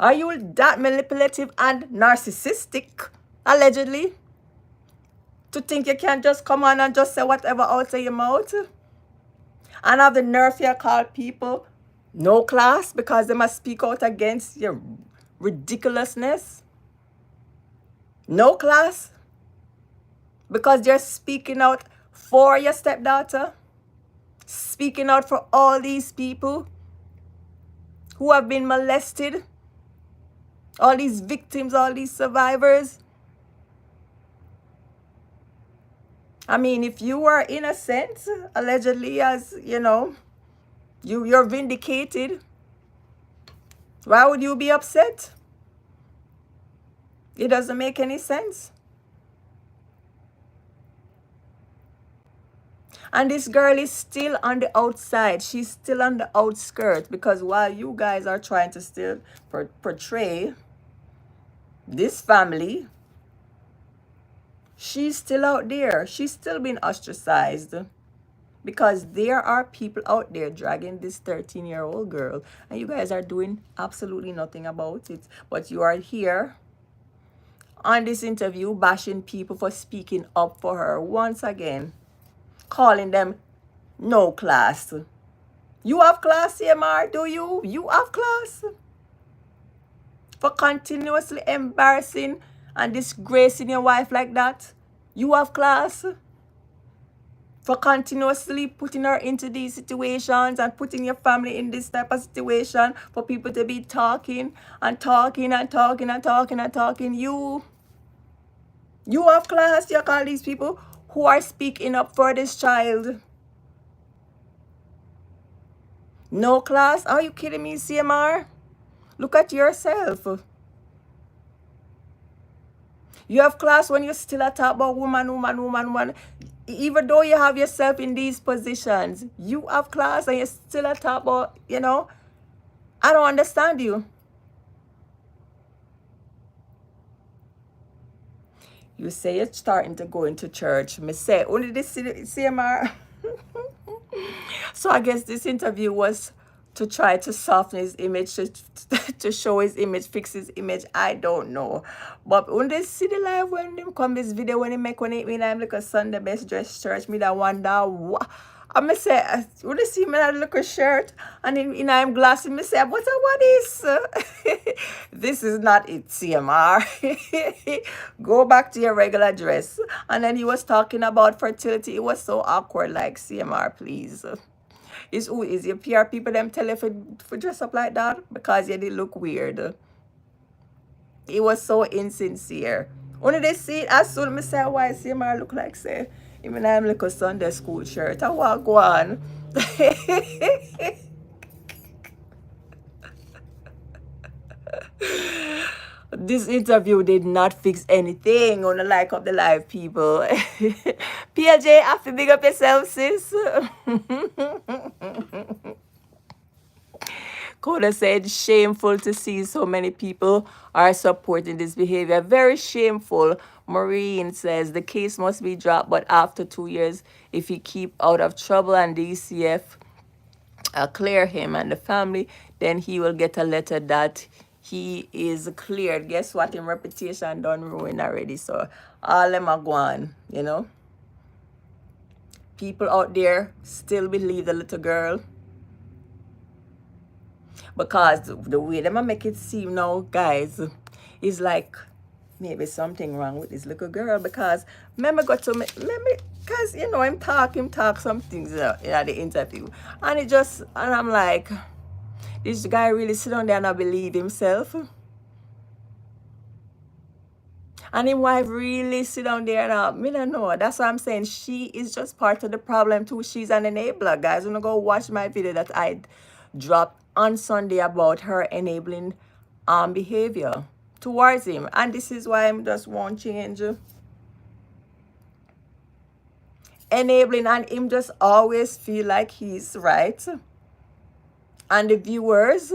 Speaker 1: Are you that manipulative and narcissistic, allegedly? To think you can just come on and just say whatever out of your mouth? And have the nerve to call people no class because they must speak out against your ridiculousness? No class? Because they're speaking out for your stepdaughter? Speaking out for all these people who have been molested? All these victims, all these survivors? I mean, if you were innocent, allegedly, as you know, you're vindicated, why would you be upset? It doesn't make any sense. And this girl is still on the outside. She's still on the outskirts because while you guys are trying to still portray this family, she's still out there. She's still being ostracized because there are people out there dragging this 13-year-old girl and you guys are doing absolutely nothing about it. But you are here on this interview bashing people for speaking up for her once again, calling them no class. You have class, CMR, do you? You have class? For continuously embarrassing and disgracing your wife like that? You have class? For continuously putting her into these situations and putting your family in this type of situation for people to be talking and talking and talking and talking and talking. You have class, you call these people who are speaking up for this child. No class? Are you kidding me, CMR? Look at yourself. You have class when you still talk about woman. Even though you have yourself in these positions, you have class and you still talk about, you know, I don't understand you. You say you're starting to go into church. Me say, only this CMR. So I guess this interview was to try to soften his image, to show his image, fix his image. I don't know. But when they see the live when them come this video, when they make when I'm like a Sunday best dress church, me that wonder what. I say, when they see me that look a shirt and in I'm glasses, me say, what is? This is not it, CMR. Go back to your regular dress. And then he was talking about fertility. It was so awkward, like CMR, please. Is your PR people them tell you for dress up like that? Because you did look weird. It was so insincere. Only they see it as soon as I say why CMR look like say, even I'm like a Sunday school shirt. I walk on. This interview did not fix anything on the like of the live people. PLJ, I have to big up yourself, sis. Coda said, shameful to see so many people are supporting this behavior. Very shameful. Maureen says, the case must be dropped, but after 2 years, if he keep out of trouble and DCF clear him and the family, then he will get a letter that he is cleared. Guess what? His reputation done ruined already. So all them are gone, you know. People out there still believe the little girl. Because the way them make it seem now, guys, It's like maybe something wrong with this little girl, because remember got to me, because you know him talk some things in the interview, and I'm like, this guy really sit down there and not believe himself, and his wife really sit down there and me don't know. That's what I'm saying. She is just part of the problem too. She's an enabler, guys. Wanna go watch my video that I dropped on Sunday about her enabling behavior towards him, and this is why I'm just won't change. Enabling, and him just always feel like he's right, and the viewers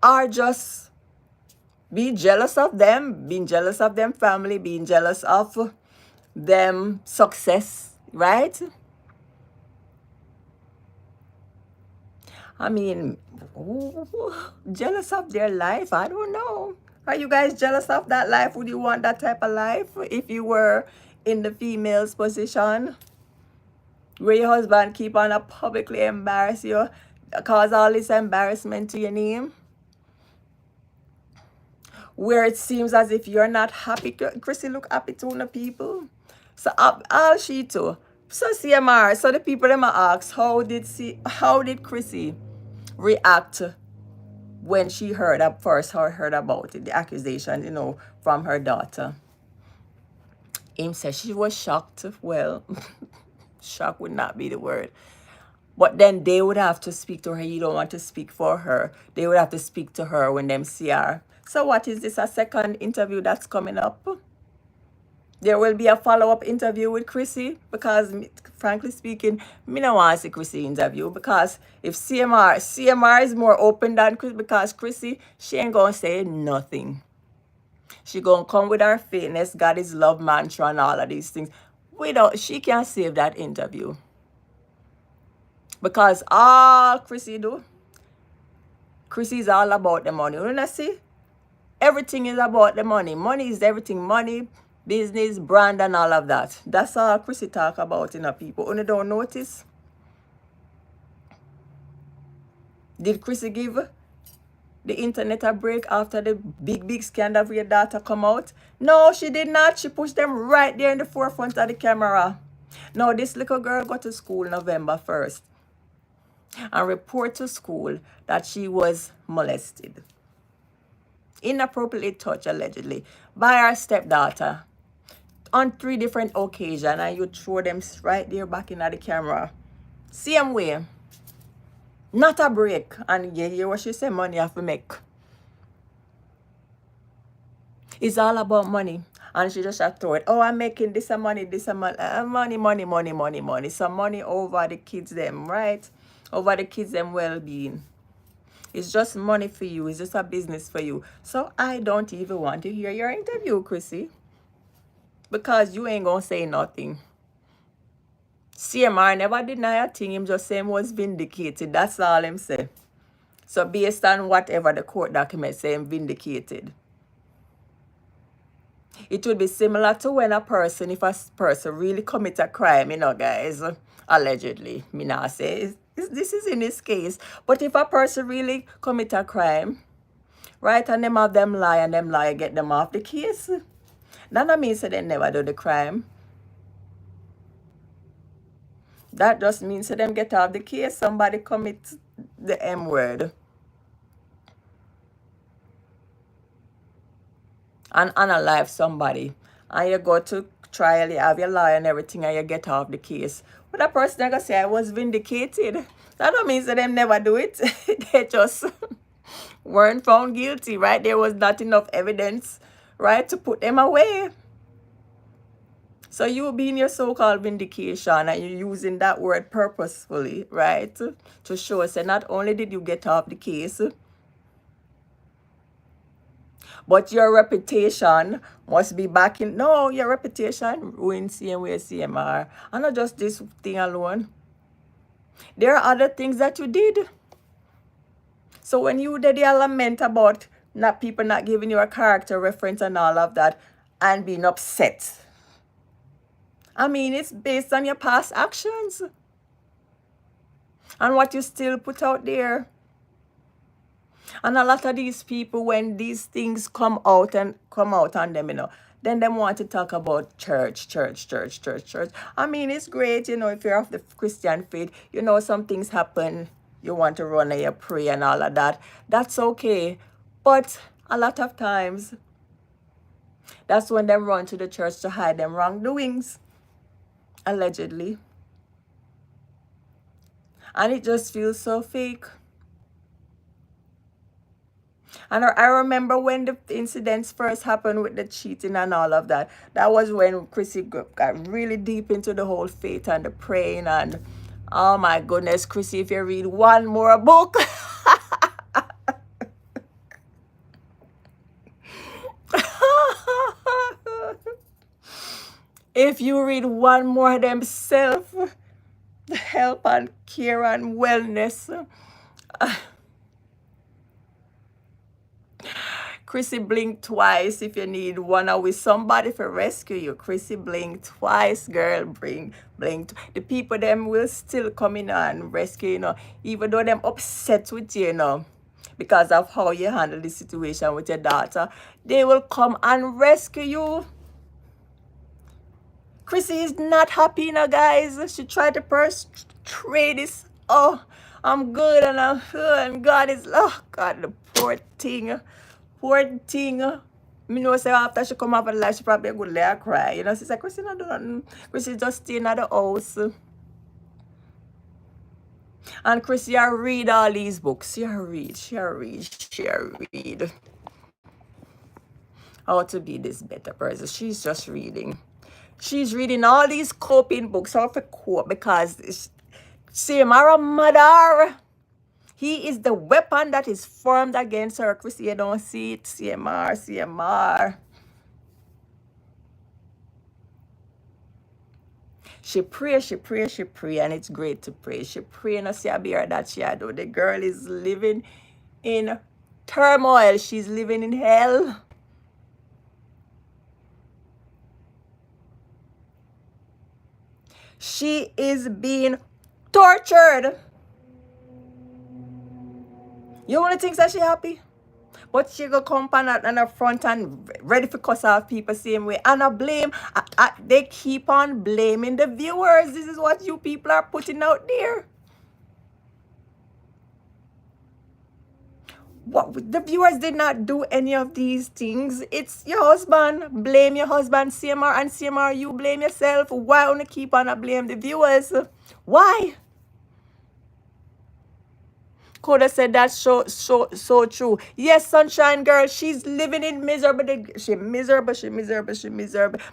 Speaker 1: are just being jealous of them, being jealous of them family, being jealous of them success, right? I mean, jealous of their life? I don't know. Are you guys jealous of that life? Would you want that type of life if you were in the female's position, where your husband keep on publicly embarrass you, cause all this embarrassment to your name, where it seems as if you're not happy? Chrissy look happy to the people. So all she too. So CMR, so the people them ask, how did Chrissy react when she heard heard about it, the accusation, from her daughter? Him said she was shocked. Well, shock would not be the word. But then they would have to speak to her. You don't want to speak for her. They would have to speak to her when them see her. So what is this, a second interview that's coming up? There will be a follow-up interview with Chrissy, because frankly speaking, me don't want to see Chrissy interview, because if CMR is more open than Chrissy, because Chrissy, she ain't gonna say nothing. She gonna come with her fitness, God is love mantra and all of these things. She can't save that interview. Because all Chrissy is all about the money. You know, see? Everything is about the money. Money is everything. Money, business, brand, and all of that. That's all Chrissy talk about, people. You don't notice? Did Chrissy give the internet a break after the big scandal for your daughter come out? No, she did not. She pushed them right there in the forefront of the camera. No, this little girl got to school November 1st and report to school that she was molested, inappropriately touched, allegedly, by her stepdaughter on 3 different occasions, and you throw them right there back in the camera. Same way. Not a break. And you hear what she said, money have to make. It's all about money. And she just had to throw it. Oh, I'm making this money, money. Some money over the kids them, right? Over the kids them well-being. It's just money for you. It's just a business for you. So I don't even want to hear your interview, Chrissy, because you ain't gonna say nothing. CMR never deny a thing. Him just say him was vindicated. That's all him say. So based on whatever the court document say, him vindicated. It would be similar to when if a person really commit a crime, guys, allegedly. Me not say this is in this case. But if a person really commit a crime, right, and them have them lie, and them lie get them off the case, that don't mean they never do the crime. That just means them get off the case. Somebody commit the M word and unalive somebody, and you go to trial, you have your lawyer and everything, and you get off the case. But that person gonna say I was vindicated. That don't mean that them never do it. They just weren't found guilty, right? There was not enough evidence, right, to put them away. So you being your so-called vindication, and you're using that word purposefully, right, to show us that not only did you get off the case, but your reputation must be back in. No, your reputation ruined same way CMR. And not just this thing alone. There are other things that you did. So when you did the lament about people not giving you a character reference and all of that, and being upset, I mean, it's based on your past actions and what you still put out there. And a lot of these people, when these things come out on them, then them want to talk about church, church, church, church, church. I mean, it's great, if you're of the Christian faith, some things happen. You want to run and you pray and all of that. That's okay. But a lot of times, that's when they run to the church to hide them wrongdoings, allegedly. And it just feels so fake. And I remember when the incidents first happened with the cheating and all of that. That was when Chrissy got really deep into the whole faith and the praying. And oh my goodness, Chrissy, if you read one more book. If you read one more of them self-help and care and wellness. Chrissy, blink twice if you need one or with somebody for rescue you. Chrissy, blink twice, girl. Blink. The people them will still come in and rescue, even though them upset with you, because of how you handle the situation with your daughter. They will come and rescue you. Chrissy is not happy now, guys. She tried to portray this. Oh, I'm good and God is, oh God, the poor thing. Poor thing. Me know say after she come up with life, she probably go let her cry. She said, Chrissy not do nothing. Chrissy just staying at the house. And Chrissy, I read all these books. She read. How to be this better person. She's just reading. She's reading all these coping books, how to cope, because CMR mother. He is the weapon that is formed against her. Chrissy, you don't see it. CMR. She pray, and it's great to pray. She pray and see a beer that she do. The girl is living in turmoil. She's living in hell. She is being tortured. You want to think that she happy? But she go come on the front and ready for cuss off people same way. And I blame, they keep on blaming the viewers. This is what you people are putting out there. What, the viewers did not do any of these things. It's your husband. Blame your husband, CMR, and CMR, you blame yourself. Why only keep on blame the viewers? Why? Coda said that's so true. Yes, sunshine girl, she's living in miserable. She miserable.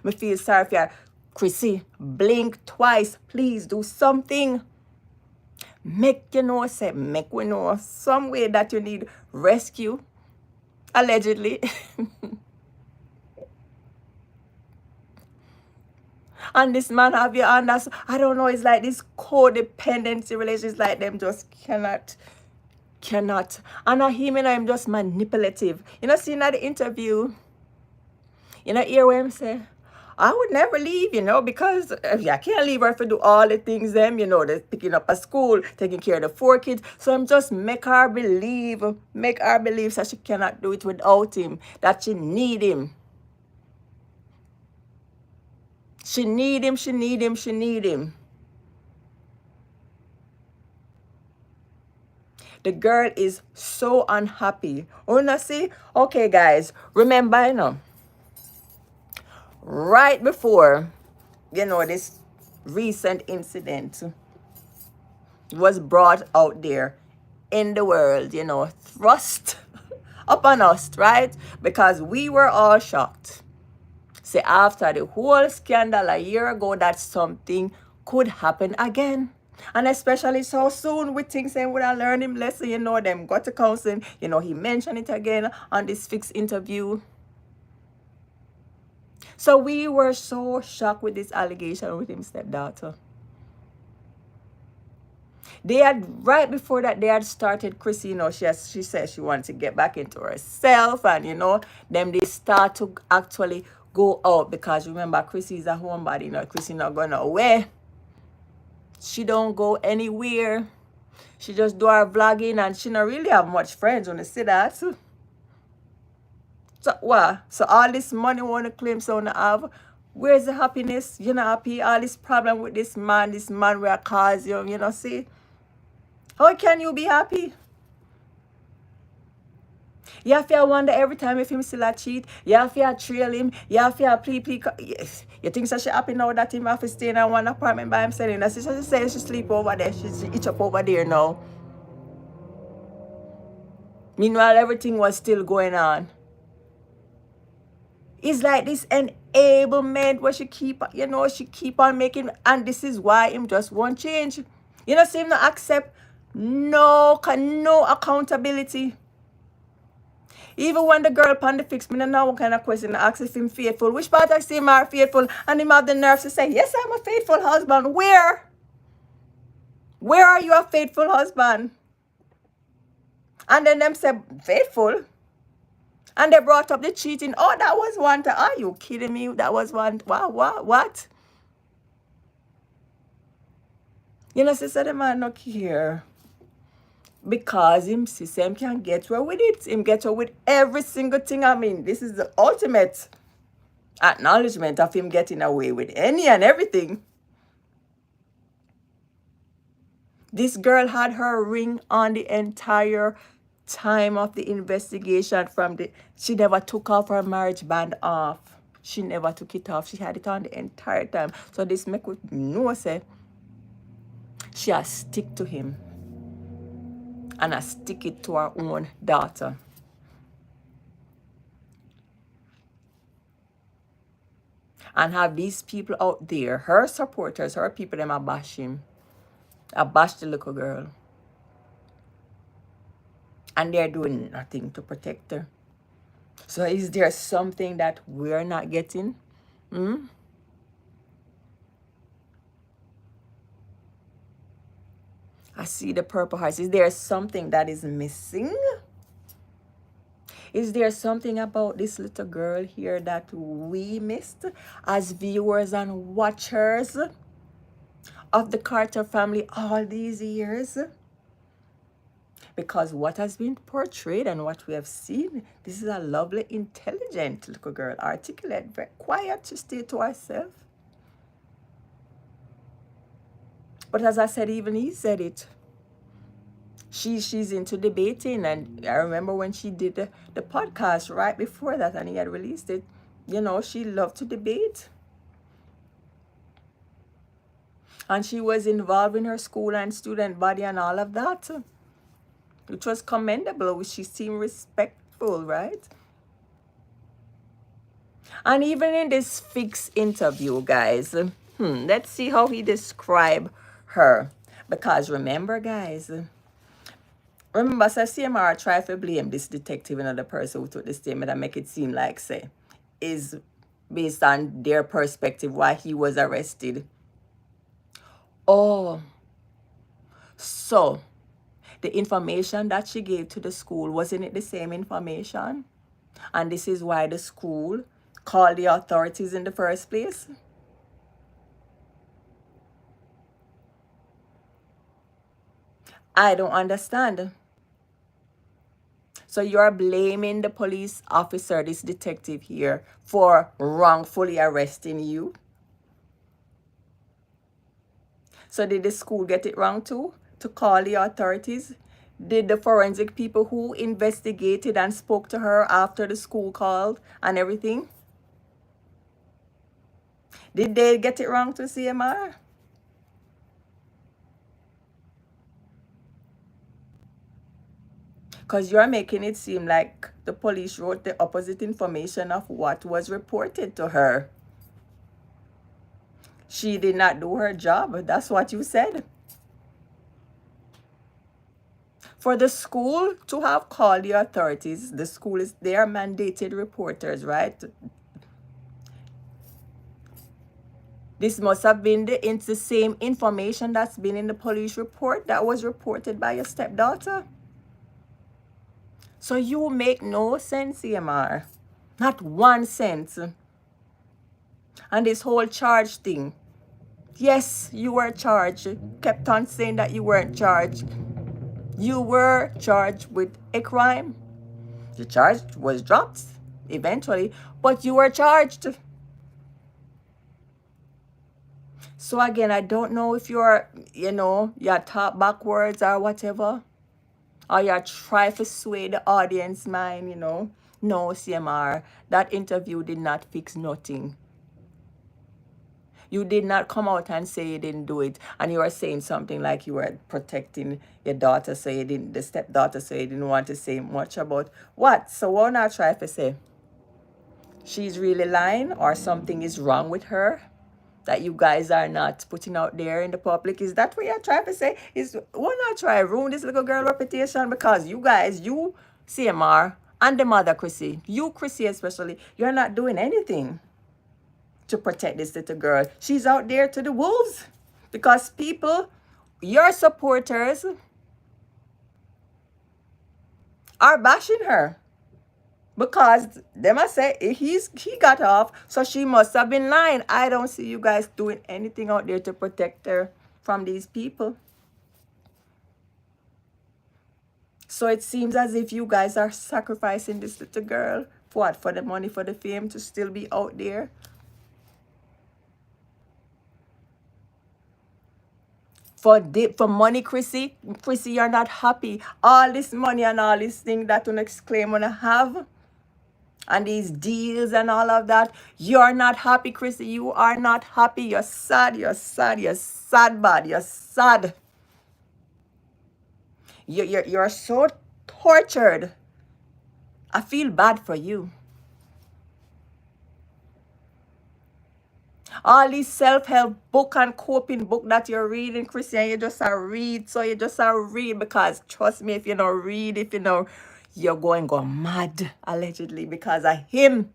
Speaker 1: Me feel sorry for her. Chrissy, blink twice. Please do something. Make we know some way that you need rescue. Allegedly. And this man have you on that's, I don't know, it's like this codependency relations, like them just cannot. And him and I'm just manipulative. See in the interview, hear what I'm saying? I would never leave, because I can't leave her to do all the things them, they're picking up a school, taking care of the 4 kids. So I'm just make her believe that she cannot do it without him, that she need him. She need him. The girl is so unhappy. See? Okay, guys, remember, right before, this recent incident was brought out there in the world, thrust upon us, right? Because we were all shocked. Say after the whole scandal a year ago that something could happen again. And especially so soon with things saying we are learning lesson, them got to counseling, he mentioned it again on this fixed interview. So we were so shocked with this allegation with his stepdaughter. They had, right before that, they had started Chrissy, she said she wanted to get back into herself, and them they start to actually go out, because remember, Chrissy is a homebody, Chrissy not going away. She don't go anywhere. She just do her vlogging and she not really have much friends when you see that. So what? So all this money wanna claim so wanna have. Where's the happiness? You're not happy. All this problem with this man will cause you, see? How can you be happy? You have to wonder every time if him still a cheat. You have to trail him. You have to please. Yes. You think so she happy now that him have to stay in one apartment by himself? And she says she sleep over there. She itch up over there now. Meanwhile, everything was still going on. It's like this enablement where she keep on making, and this is why him just won't change. See him not accept no accountability. Even when the girl pan the fix, me don't know what kind of question I ask if him faithful. Which part I CMR faithful? And him have the nerve to say, yes, I'm a faithful husband. Where? Where are you a faithful husband? And then them say, faithful? And they brought up the cheating. Oh, that was one time. Are you kidding me? That was one. Wow, what? Sister, the man not here. Because him system can get away with it. Him get away with every single thing. I mean, this is the ultimate acknowledgement of him getting away with any and everything. This girl had her ring on the entire time of the investigation. She never took off her marriage band off. She never took it off. She had it on the entire time. So this make with no say she has stick to him. And I stick it to her own daughter. And have these people out there, her supporters, her people, them a bash him. A bash the little girl. And they're doing nothing to protect her. So is there something that we're not getting? I see the purple hearts. Is there something that is missing? Is there something about this little girl here that we missed as viewers and watchers of the Carter family all these years? Because what has been portrayed and what we have seen, this is a lovely, intelligent little girl, articulate, very quiet, to stay to herself. But as I said, even he said it. She's into debating, and I remember when she did the podcast right before that and he had released it, she loved to debate. And she was involved in her school and student body and all of that, which was commendable, which she seemed respectful, right? And even in this fixed interview, guys, let's see how he described her. Because remember, guys, remember, so CMR tried to blame this detective and the person who took the statement and make it seem like, say, is based on their perspective why he was arrested. Oh, so the information that she gave to the school, wasn't it the same information? And this is why the school called the authorities in the first place? I don't understand. So you're blaming the police officer, this detective here, for wrongfully arresting you? So did the school get it wrong too, to call the authorities? Did the forensic people who investigated and spoke to her after the school called and everything, did they get it wrong to CMR? Because you're making it seem like the police wrote the opposite information of what was reported to her. She did not do her job. That's what you said. For the school to have called the authorities, the school they are mandated reporters, right? This must have been it's the same information that's been in the police report that was reported by your stepdaughter. So you make no sense, CMR. Not 1 cent. And this whole charge thing. Yes, you were charged. Kept on saying that you weren't charged. You were charged with a crime. The charge was dropped eventually, but you were charged. So again, I don't know if you're, you're taught backwards or whatever, or you're trying to sway the audience mind, No, CMR, that interview did not fix nothing. You did not come out and say you didn't do it, and you were saying something like you were protecting your daughter, so you didn't, the stepdaughter, so you didn't want to say much about what. So what not try to say? She's really lying, or something is wrong with her that you guys are not putting out there in the public? Is that what you're trying to say? Is why not try ruin this little girl reputation? Because you guys, you CMR and the mother Chrissy, you Chrissy especially, you're not doing anything to protect this little girl. She's out there to the wolves because people, your supporters, are bashing her. Because they must say he got off, so she must have been lying. I don't see you guys doing anything out there to protect her from these people. So it seems as if you guys are sacrificing this little girl for what? For the money, for the fame, to still be out there. For money, Chrissy, you're not happy. All this money and all this thing that you claim to have, and these deals and all of that, you're not happy, Chrissy. You are not happy. You're sad. You're sad. You're sad, bad. You're sad. You're so tortured. I feel bad for you. All these self-help book and coping book that you're reading, Christian, you just read. So you just read, because trust me, if you don't read, if you know, you're going to go mad, allegedly, because of him.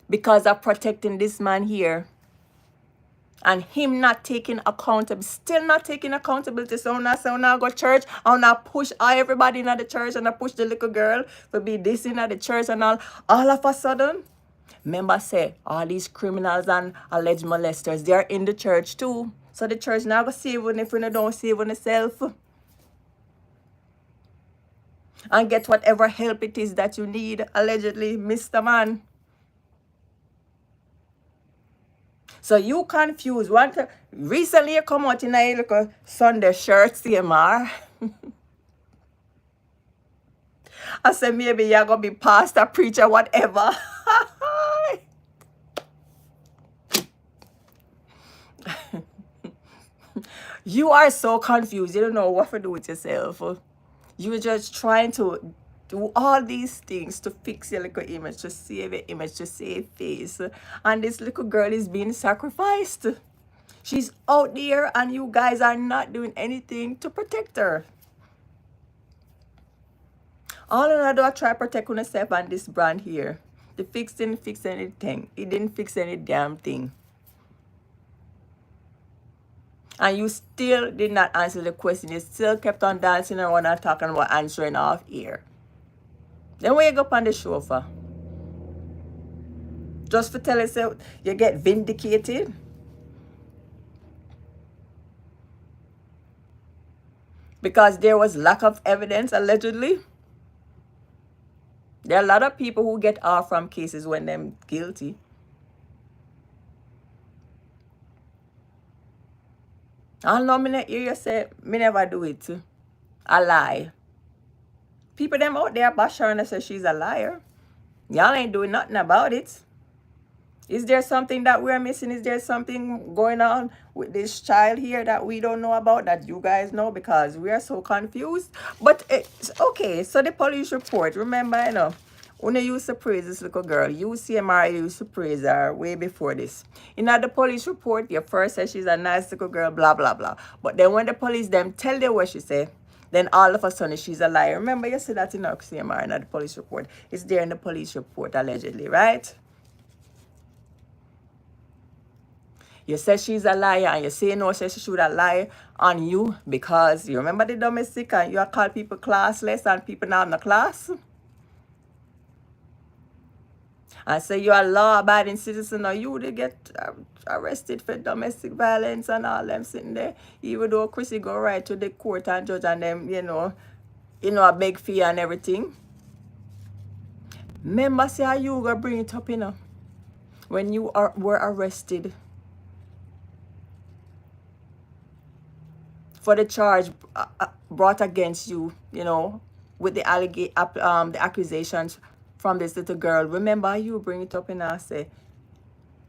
Speaker 1: Because of protecting this man here. And him not taking accountability, still not taking accountability. So now go church, and now push everybody in the church, and I push the little girl to be this in the church and all of a sudden. Remember, say, all these criminals and alleged molesters, they are in the church too. So the church now go save one if we don't save one itself. And get whatever help it is that you need, allegedly, Mr. Man. So you confused. Recently you come out in a little Sunday shirt, CMR. I said maybe you're going to be pastor, preacher, whatever. You are so confused. You don't know what to do with yourself. You're just trying to do all these things to fix your little image, to save your image, to save face. And this little girl is being sacrificed. She's out there and you guys are not doing anything to protect her. All I do, I try to protect myself and this brand here. The fix didn't fix anything. It didn't fix any damn thing. And you still did not answer the question. You still kept on dancing around and talking about answering off here. Then when you go up on the show for? Just to tell yourself you get vindicated? Because there was lack of evidence, allegedly? There are a lot of people who get off from cases when they're guilty. I don't know, me hear you say, me never do it. I lie. People them out there bash her and say she's a liar. Y'all ain't doing nothing about it. Is there something that we're missing? Is there something going on with this child here that we don't know about, that you guys know? Because we are so confused. But it's okay. So the police report, remember, when they used to praise this little girl, you CMR used to praise her way before this. In the police report, you first said she's a nice little girl, blah, blah, blah. But then when the police them tell them what she say, then all of a sudden she's a liar. Remember, you said that in our CMR, in the police report. It's there in the police report, allegedly, right? You said she's a liar, and you say no, she should have lied on you because you remember the domestic and you call people classless and people not in the class. And say you're a law-abiding citizen, or you would get arrested for domestic violence and all them sitting there. Even though Chrissy go right to the court and judge and them, a big fee and everything. Remember, say how you gonna bring it up, when you were arrested for the charge brought against you, with the the accusations from this little girl. Remember, you bring it up and I say,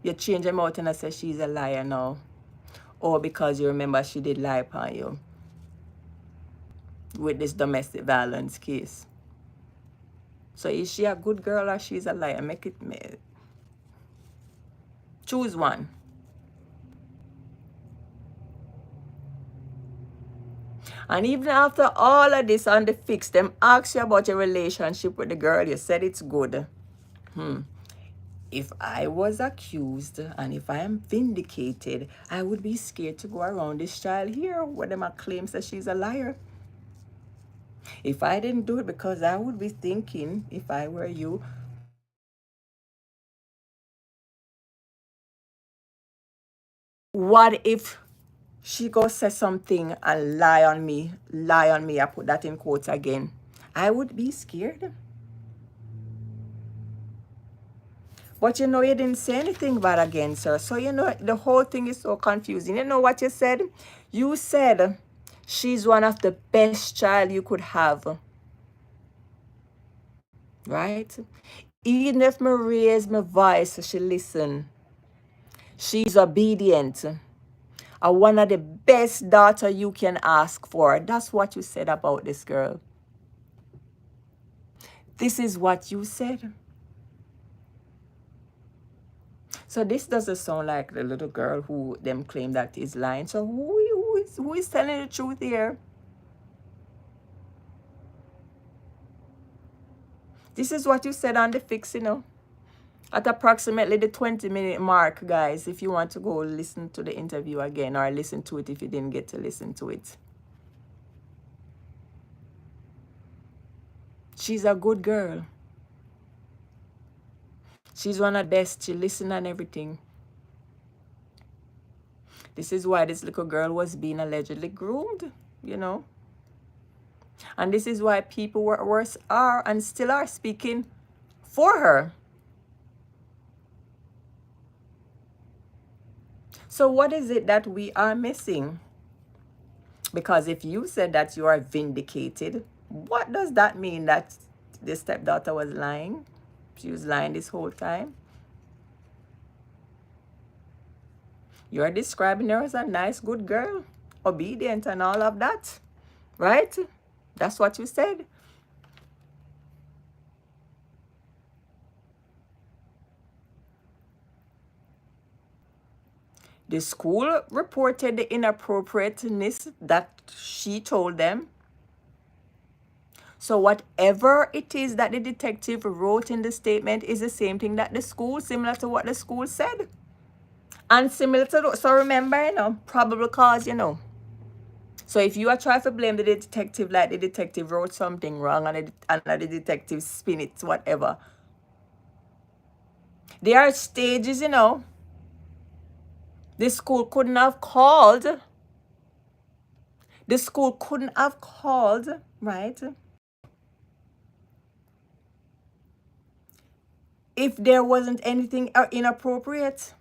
Speaker 1: you change them out and I say she's a liar now. Or because you remember she did lie upon you with this domestic violence case. So is she a good girl or she's a liar? Choose one. And even after all of this on the fix, them ask you about your relationship with the girl. You said it's good. If I was accused and if I am vindicated, I would be scared to go around this child here where them claims that she's a liar. If I didn't do it, because I would be thinking, if I were you, what if she go say something and lie on me, I put that in quotes again. I would be scared. But you didn't say anything bad against her. So the whole thing is so confusing. You know what you said? You said she's one of the best child you could have. Right? Even if me raise my voice, she listen. She's obedient. One of the best daughter you can ask for. That's what you said about this girl. This is what you said. So this doesn't sound like the little girl who them claim that is lying. So who is telling the truth here? This is what you said on the fix, at approximately the 20-minute mark, guys, if you want to go listen to the interview again or listen to it if you didn't get to listen to it. She's a good girl. She's one of the best. She listens and everything. This is why this little girl was being allegedly groomed, And this is why people are and still are speaking for her. So what is it that we are missing? Because if you said that you are vindicated, what does that mean? That the stepdaughter was lying? She was lying this whole time? You're describing her as a nice, good girl, obedient and all of that, right? That's what you said. The school reported the inappropriateness that she told them. So whatever it is that the detective wrote in the statement is the same thing that the school, similar to what the school said. And similar to, so remember, probable cause, So if you are trying to blame the detective like the detective wrote something wrong and the detective spin it, whatever. There are stages, The school couldn't have called. The school couldn't have called, right? If there wasn't anything inappropriate.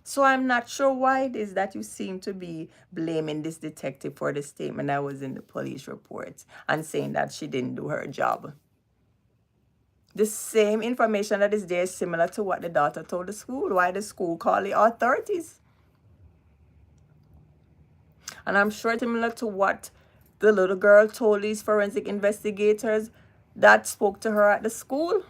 Speaker 1: So I'm not sure why it is that you seem to be blaming this detective for the statement that was in the police report and saying that she didn't do her job. The same information that is there is similar to what the daughter told the school. Why the school called the authorities? And I'm sure similar to what the little girl told these forensic investigators that spoke to her at the school.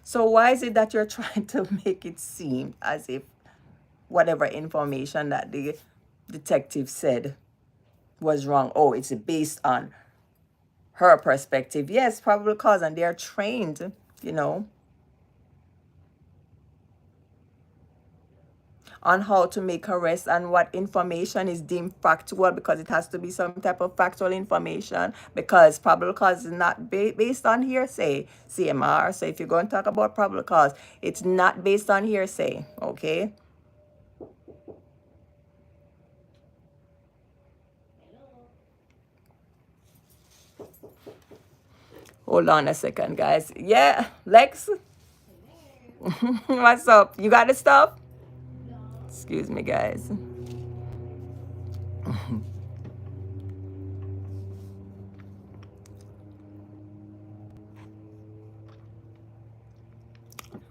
Speaker 1: So why is it that you're trying to make it seem as if whatever information that the detective said was wrong? Oh, it's based on her perspective. Yes, probable cause, and they're trained, on how to make arrests and what information is deemed factual, because it has to be some type of factual information, because probable cause is not based on hearsay, CMR. So if you're going to talk about probable cause, it's not based on hearsay, okay? Hold on a second, guys. Yeah, Lex, what's up? You got the stuff? Excuse me, guys.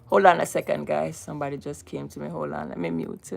Speaker 1: Hold on a second, guys. Somebody just came to me. Hold on. Let me mute.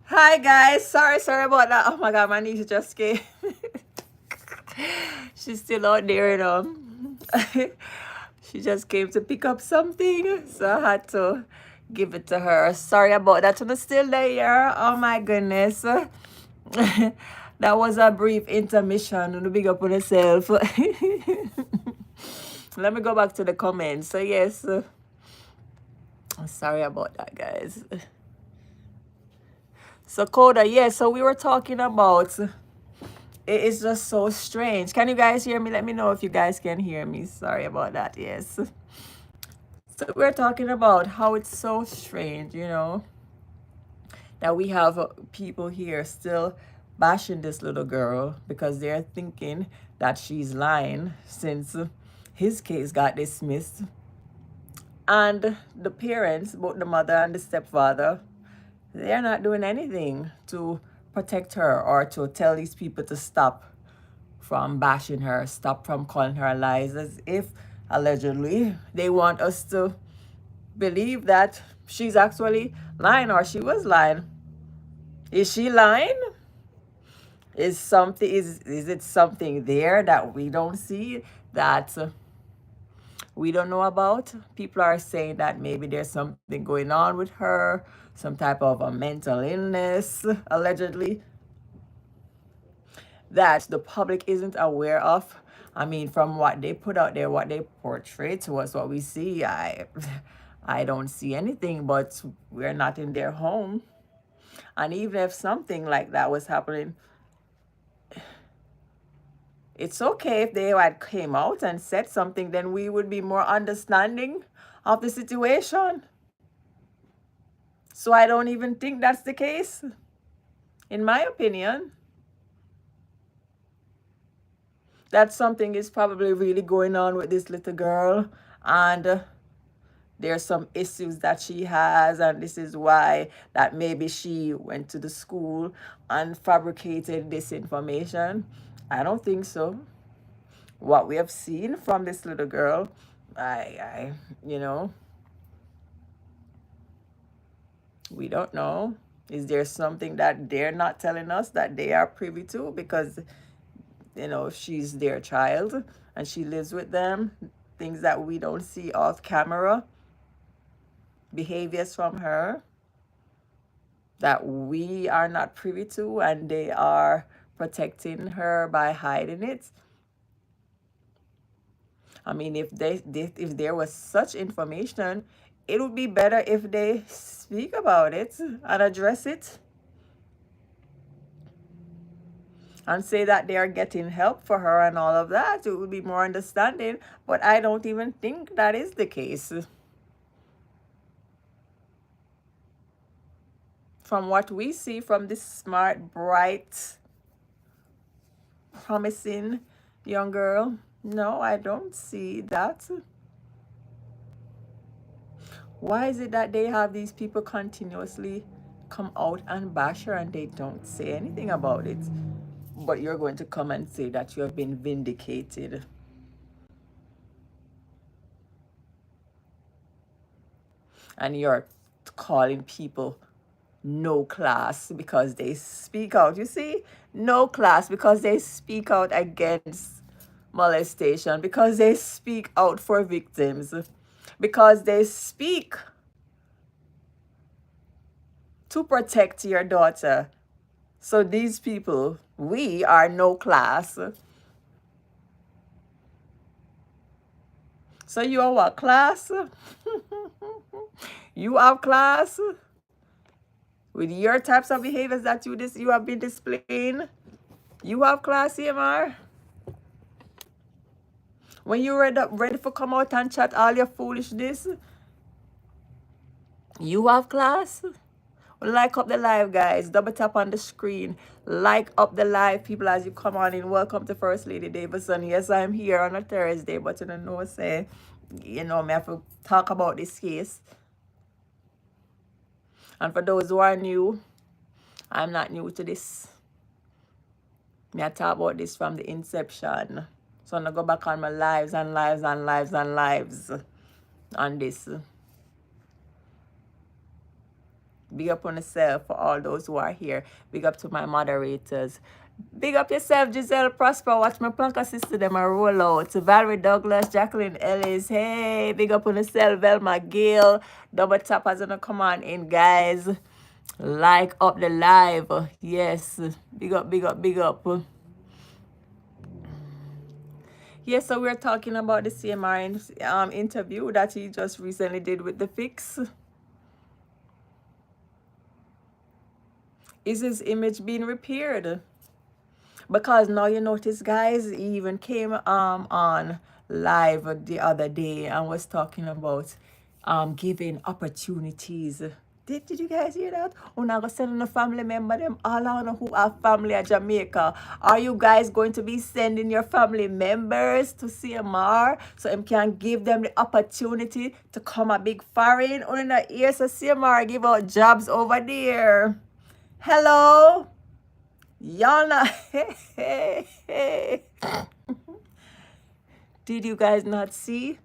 Speaker 1: Hi guys, sorry about that. Oh my god, my niece just came. She's still out there, you know. She just came to pick up something, so I had to give it to her. Sorry about that. I'm still there. Oh my goodness. That was a brief intermission. Big up on yourself. Let me go back to the comments. So yes, sorry about that, guys. So Coda, yes, so we were talking about, it's just so strange. Can you guys hear me? Let me know if you guys can hear me. Sorry about that, yes. So we're talking about how it's so strange, you know, that we have people here still bashing this little girl because they're thinking that she's lying since his case got dismissed. And the parents, both the mother and the stepfather, they're not doing anything to protect her or to tell these people to stop from bashing her, stop from calling her lies, as if allegedly they want us to believe that she's actually lying or she was lying. Is she lying? Is it something there that we don't see, that we don't know about? People are saying that maybe there's something going on with her, some type of a mental illness, allegedly, that the public isn't aware of. I mean, from what they put out there, what they portray to us, what we see, I don't see anything, but we're not in their home. And even if something like that was happening, it's okay if they had came out and said something, then we would be more understanding of the situation. So I don't even think that's the case, in my opinion. That something is probably really going on with this little girl, and there's some issues that she has, and this is why that maybe she went to the school and fabricated this information. I don't think so. What we have seen from this little girl, I you know, we don't know. Is there something that they're not telling us that they are privy to? Because, you know, she's their child and she lives with them. Things that we don't see off camera, behaviors from her that we are not privy to, and they are protecting her by hiding it. I mean, if there was such information, it would be better if they speak about it and address it and say that they are getting help for her and all of that. It would be more understanding, but I don't even think that is the case. From what we see from this smart, bright, promising young girl, no, I don't see that. Why is it that they have these people continuously come out and bash her and they don't say anything about it? But you're going to come and say that you have been vindicated. And you're calling people no class because they speak out. You see? No class because they speak out against molestation, because they speak out for victims, because they speak to protect your daughter. So these people, we are no class. So you are what, class? You have class with your types of behaviors that you have been displaying. You have class, CMR. When you're ready for come out and chat all your foolishness, you have class. Like up the live, guys. Double tap on the screen. Like up the live, people, as you come on in. Welcome to First Lady Davidson. Yes, I'm here on a Thursday, but you don't know, say, you know, me have to talk about this case. And for those who are new, I'm not new to this. Me I talk about this from the inception. So I'm going to go back on my lives and lives and lives and lives on this. Big up on yourself for all those who are here. Big up to my moderators. Big up yourself, Giselle Prosper. Watch my plank sister them a roll out. Valerie Douglas, Jacqueline Ellis. Hey, big up on yourself, Velma Gill. Double tap as gonna come on in, guys. Like up the live. Yes. Big up, big up, big up. Yes, so we're talking about the CMR interview that he just recently did with the Fix. Is his image being repaired? Because now you notice, guys, he even came on live the other day and was talking about giving opportunities. Did you guys hear that? Oh, now go sending a family member them all on who have family at Jamaica. Are you guys going to be sending your family members to CMR so you can give them the opportunity to come a big foreign? On in the ears of CMR give out jobs over there. Hello? Y'all not. Did you guys not see?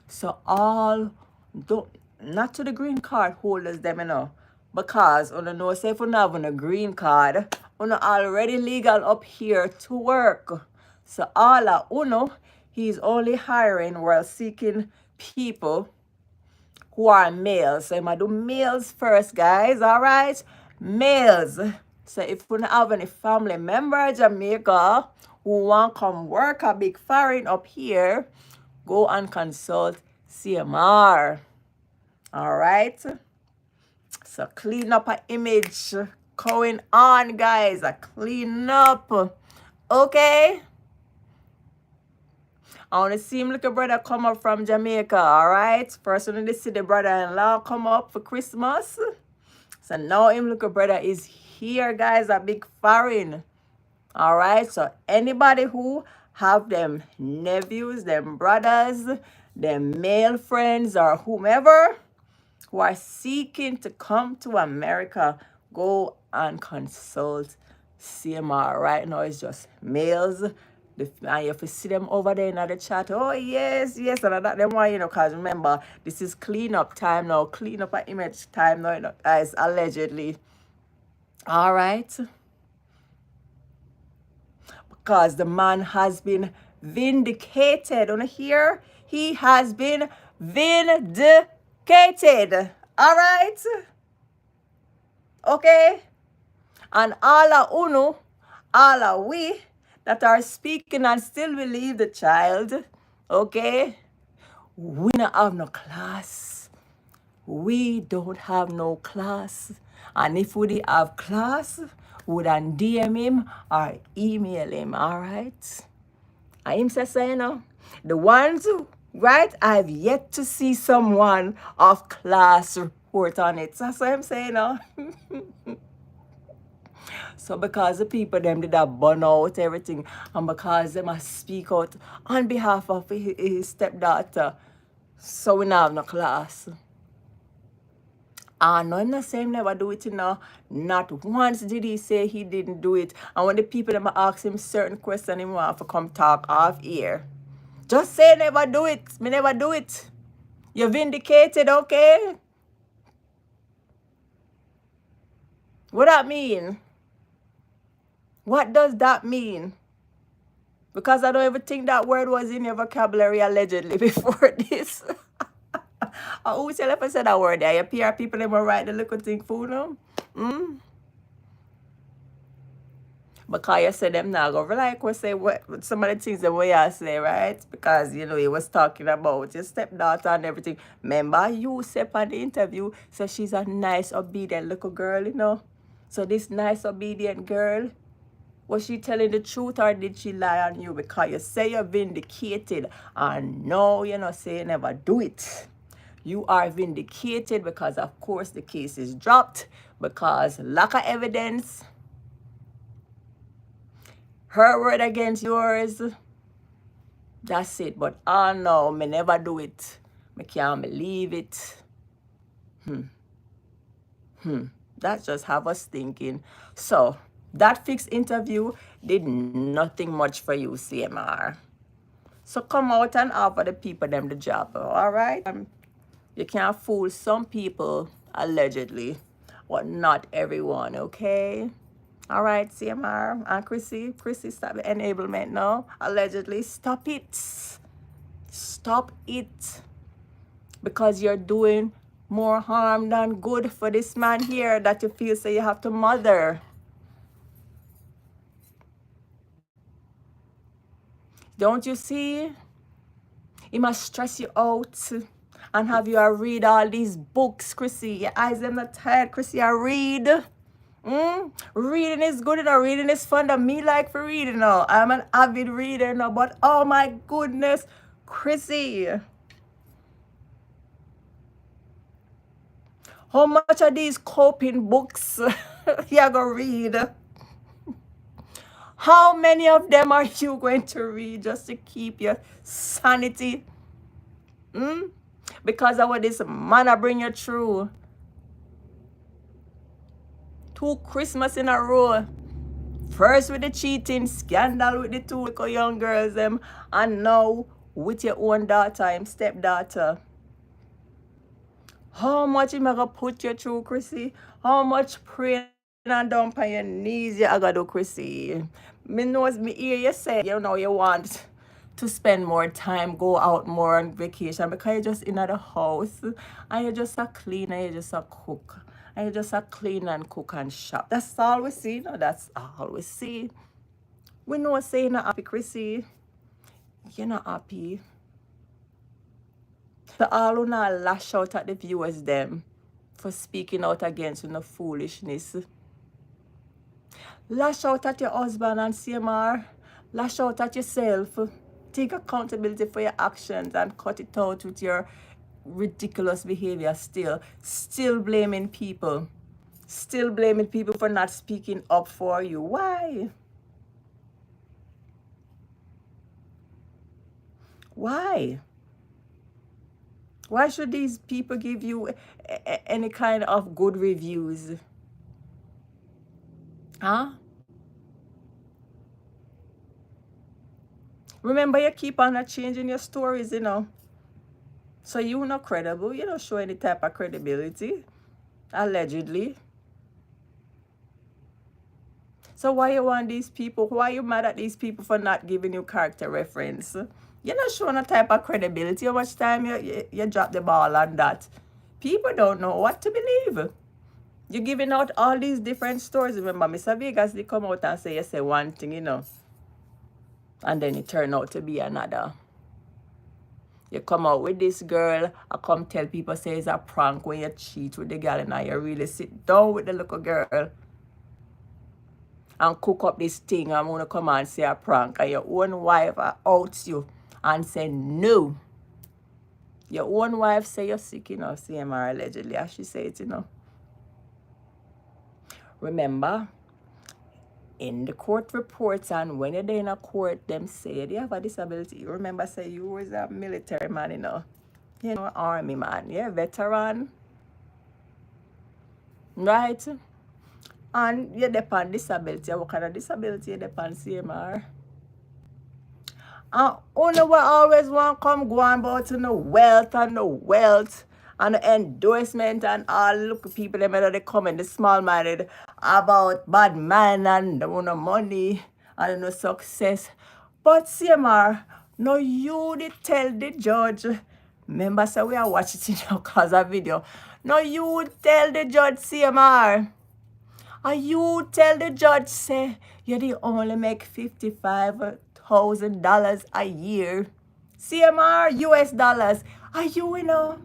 Speaker 1: So all don't not to the green card holders them, you know, because on the no say if you have on a green card, uno already legal up here to work. So all of uno, he's only hiring while seeking people who are males. So I'm gonna do males first, guys. All right, males. So if you don't have any family member in Jamaica who want come work a big foreign up here, go and consult CMR. All right. So clean up an image going on, guys. A clean up. Okay. I want to see him little brother come up from Jamaica. All right. First when they see the brother-in-law come up for Christmas. So now him little brother is here, guys. A big foreign. All right. So anybody who have them nephews, them brothers, them male friends or whomever who are seeking to come to America, go and consult CMR. Right now it's just males. And you have to see them over there in the chat. Oh, yes, yes. And that them one, you know, because remember, this is clean up time now. Clean up an image time now, you know, guys, allegedly. All right. Because the man has been vindicated. On here, he has been vindicated. All right. Okay. And all of uno, all of we that are speaking and still believe the child, okay, we don't have no class. We don't have no class. And if we have class, we would DM him or email him, all right? And him says, you know, the ones, right, I've yet to see someone of class report on it. So that's what I'm saying, no? So because the people them did that burn out everything, and because they must speak out on behalf of his stepdaughter, so we now have no class. No, I'm not saying never do it, you know. Not once did he say he didn't do it. And when the people them ask him certain questions, he want to come talk off here. Just say never do it. Me never do it. You're vindicated, okay? What that mean? What does that mean? Because I don't even think that word was in your vocabulary allegedly before this. Who tell if I said that word there? Your PR people them will write the little thing for them. Because you said them now go like we say what some of the things that we are say, right? Because you know he was talking about your stepdaughter and everything. Remember you said on the interview, so she's a nice, obedient little girl, you know. So this nice, obedient girl, was she telling the truth or did she lie on you? Because you say you're vindicated and no, you know, say you never do it. You are vindicated because, of course, the case is dropped because lack of evidence. Her word against yours. That's it. But oh no, me never do it. Me can't believe it. That just have us thinking. So that fixed interview did nothing much for you, CMR. So come out and offer the people them the job. All right. You can't fool some people, allegedly. but not everyone, okay? All right, CMR and Chrissy, stop the enablement now. Allegedly, stop it. Stop it. Because you're doing more harm than good for this man here that you feel so you have to mother. Don't you see? It must stress you out and have you read all these books, Chrissy. Your eyes are not tired, Chrissy. I read. Reading is good, you know. Reading is fun. That me like for reading now. I'm an avid reader now, but oh my goodness, Chrissy. How much of these coping books you're going to read? How many of them are you going to read just to keep your sanity? Because of what this man I bring you through. 2 Christmas in a row. First with the cheating scandal with the 2 little young girls them, and now with your own daughter and stepdaughter. How much am I gonna put you through, Chrissy? How much praying and down on your knees you gotta do, Chrissy? Me knows me hear you say, you know, you want to spend more time, go out more on vacation because you're just in the house and you're just a clean and you're just a cook. And you just a clean and cook and shop. That's all we see, no? That's all we see. We know say you're not happy, Chrissy. You're not happy. So all who not lash out at the viewers them for speaking out against you, no foolishness. Lash out at your husband and CMR. Lash out at yourself. Take accountability for your actions and cut it out with your ridiculous behavior still. Still blaming people. Still blaming people for not speaking up for you. Why? Why? Why should these people give you any kind of good reviews? Huh? Remember, you keep on changing your stories, you know. So you're not credible. You don't show any type of credibility. Allegedly. So why you want these people? Why you mad at these people for not giving you character reference? You're not showing a type of credibility. How much time you drop the ball on that? People don't know what to believe. You're giving out all these different stories. Remember, Mr. Vegas, they come out and say, you say one thing, you know. And then it turn out to be another. You come out with this girl, I come tell people say it's a prank when you cheat with the girl and now you really sit down with the little girl and cook up this thing. I'm going to come and say a prank and your own wife outs you and say no. Your own wife say you're sick, you know, CMR allegedly, as she said it, you know. Remember, in the court reports and when you're in a court, them say you have a disability. Remember, say you was a military man, you know. You know, army man, yeah, veteran. Right? And you depend disability. What kind of disability you depend CMR? And only we always want to come go on about the wealth and the wealth and the endorsement and all look people them that they come in the small minded about bad man and the money and no success. But CMR, no you did tell the judge. Remember so we are watching it now cause a video. No you tell the judge CMR. And you tell the judge say you the only make $55,000 a year. CMR US dollars. Are you know?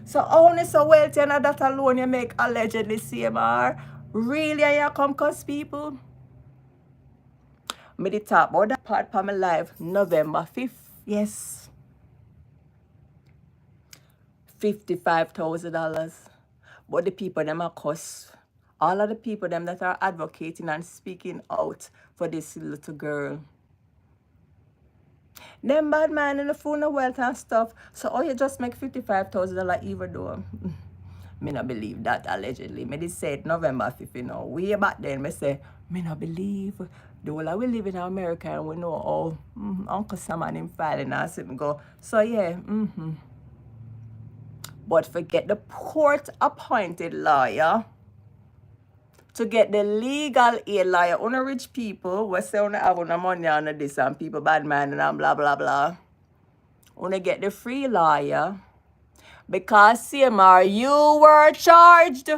Speaker 1: So only so wealthy and that alone you make allegedly CMR. Really are you come cause people? Me the talk about that part for my life November 5th. Yes. $55,000. But the people them are cuss. All of the people them that are advocating and speaking out for this little girl. Them bad man in the phone of wealth and stuff. So you just make $55,000 even though me not believe that allegedly. Me did say it November 5th, you know. Way back then me say, me not believe the whole we live in America and we know how Uncle Sam and him filing and something go. So yeah, But forget the court appointed lawyer. to get the legal aid lawyer. Una rich people, we say una have una money on this and people bad man and blah blah blah. Una get the free lawyer because CMR, you were charged.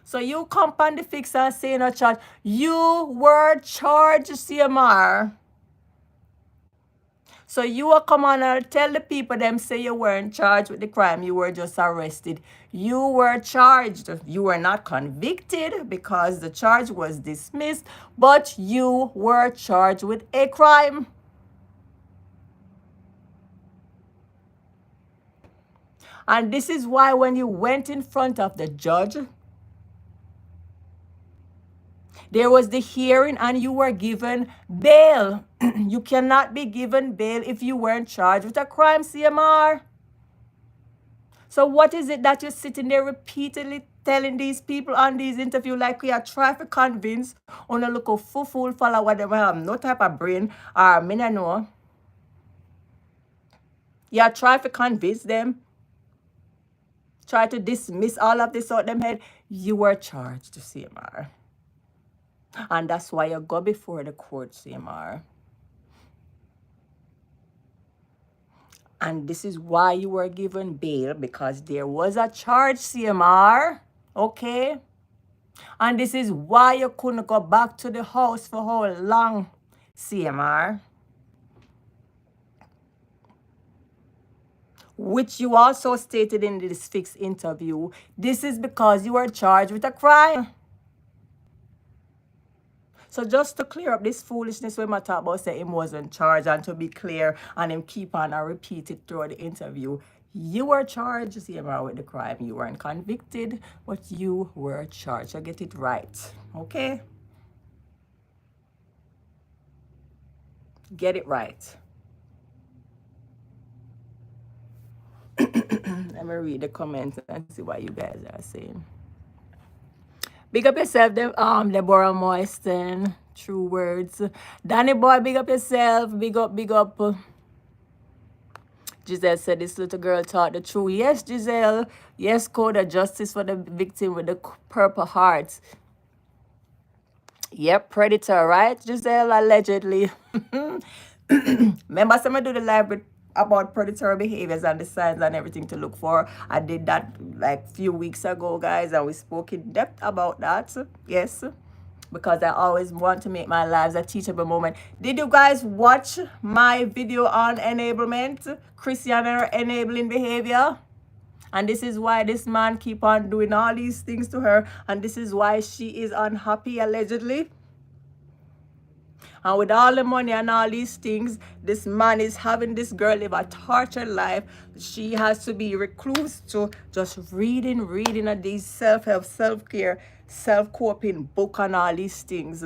Speaker 1: So you come on the fix and say no charge. You were charged, CMR. So you will come on and tell the people them say you weren't charged with the crime. You were just arrested. You were charged. You were not convicted because the charge was dismissed, but you were charged with a crime. And this is why when you went in front of the judge, there was the hearing and you were given bail. You cannot be given bail if you weren't charged with a crime, CMR. So what is it that you're sitting there repeatedly telling these people on these interviews like we are trying to convince on a local fool follow what they have no type of brain or me no know. You are trying to convince them, try to dismiss all of this out them head. You were charged to CMR. And that's why you go before the court, CMR. And this is why you were given bail, because there was a charge, CMR. Okay? And this is why you couldn't go back to the house for how long, CMR. Which you also stated in this fixed interview. This is because you were charged with a crime. So just to clear up this foolishness when I talk about say him wasn't charged, and to be clear and him keep on and repeat it throughout the interview, you were charged, CMR, with the crime. You weren't convicted, but you were charged. So get it right, okay? Get it right. Let me read the comments and see what you guys are saying. Big up yourself, Deborah Moisten. True words. Danny boy, big up yourself. Big up, big up. Giselle said this little girl taught the truth. Yes, Giselle. Yes, Coda, justice for the victim with the purple hearts. Yep, predator, right, Giselle? Allegedly. Remember, some do the live with about predatory behaviors and the signs and everything to look for. I did that like few weeks ago, guys, and we spoke in depth about that. Yes, because I always want to make my lives a teachable moment. Did you guys watch my video on enablement, Christiana enabling behavior? And this is why this man keep on doing all these things to her, and this is why she is unhappy, allegedly. And with all the money and all these things, this man is having this girl live a tortured life. She has to be recluse to just reading of these self-help, self-care, self-coping book and all these things.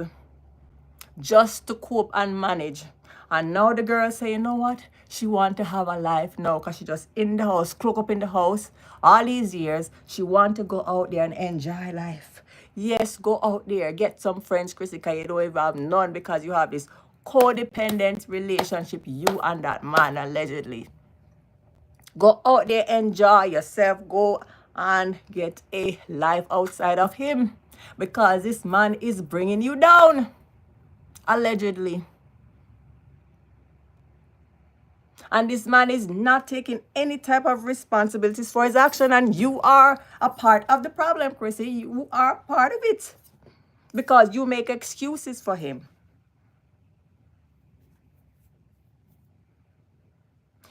Speaker 1: Just to cope and manage. And now the girl say, you know what? She want to have a life now because she just in the house, cloak up in the house. All these years, she want to go out there and enjoy life. Yes, go out there, get some friends, Chrissy, because you don't even have none because you have this codependent relationship, you and that man, allegedly. Go out there, enjoy yourself, go and get a life outside of him because this man is bringing you down, allegedly. And this man is not taking any type of responsibilities for his action. And you are a part of the problem, Chrissy. You are part of it. Because you make excuses for him.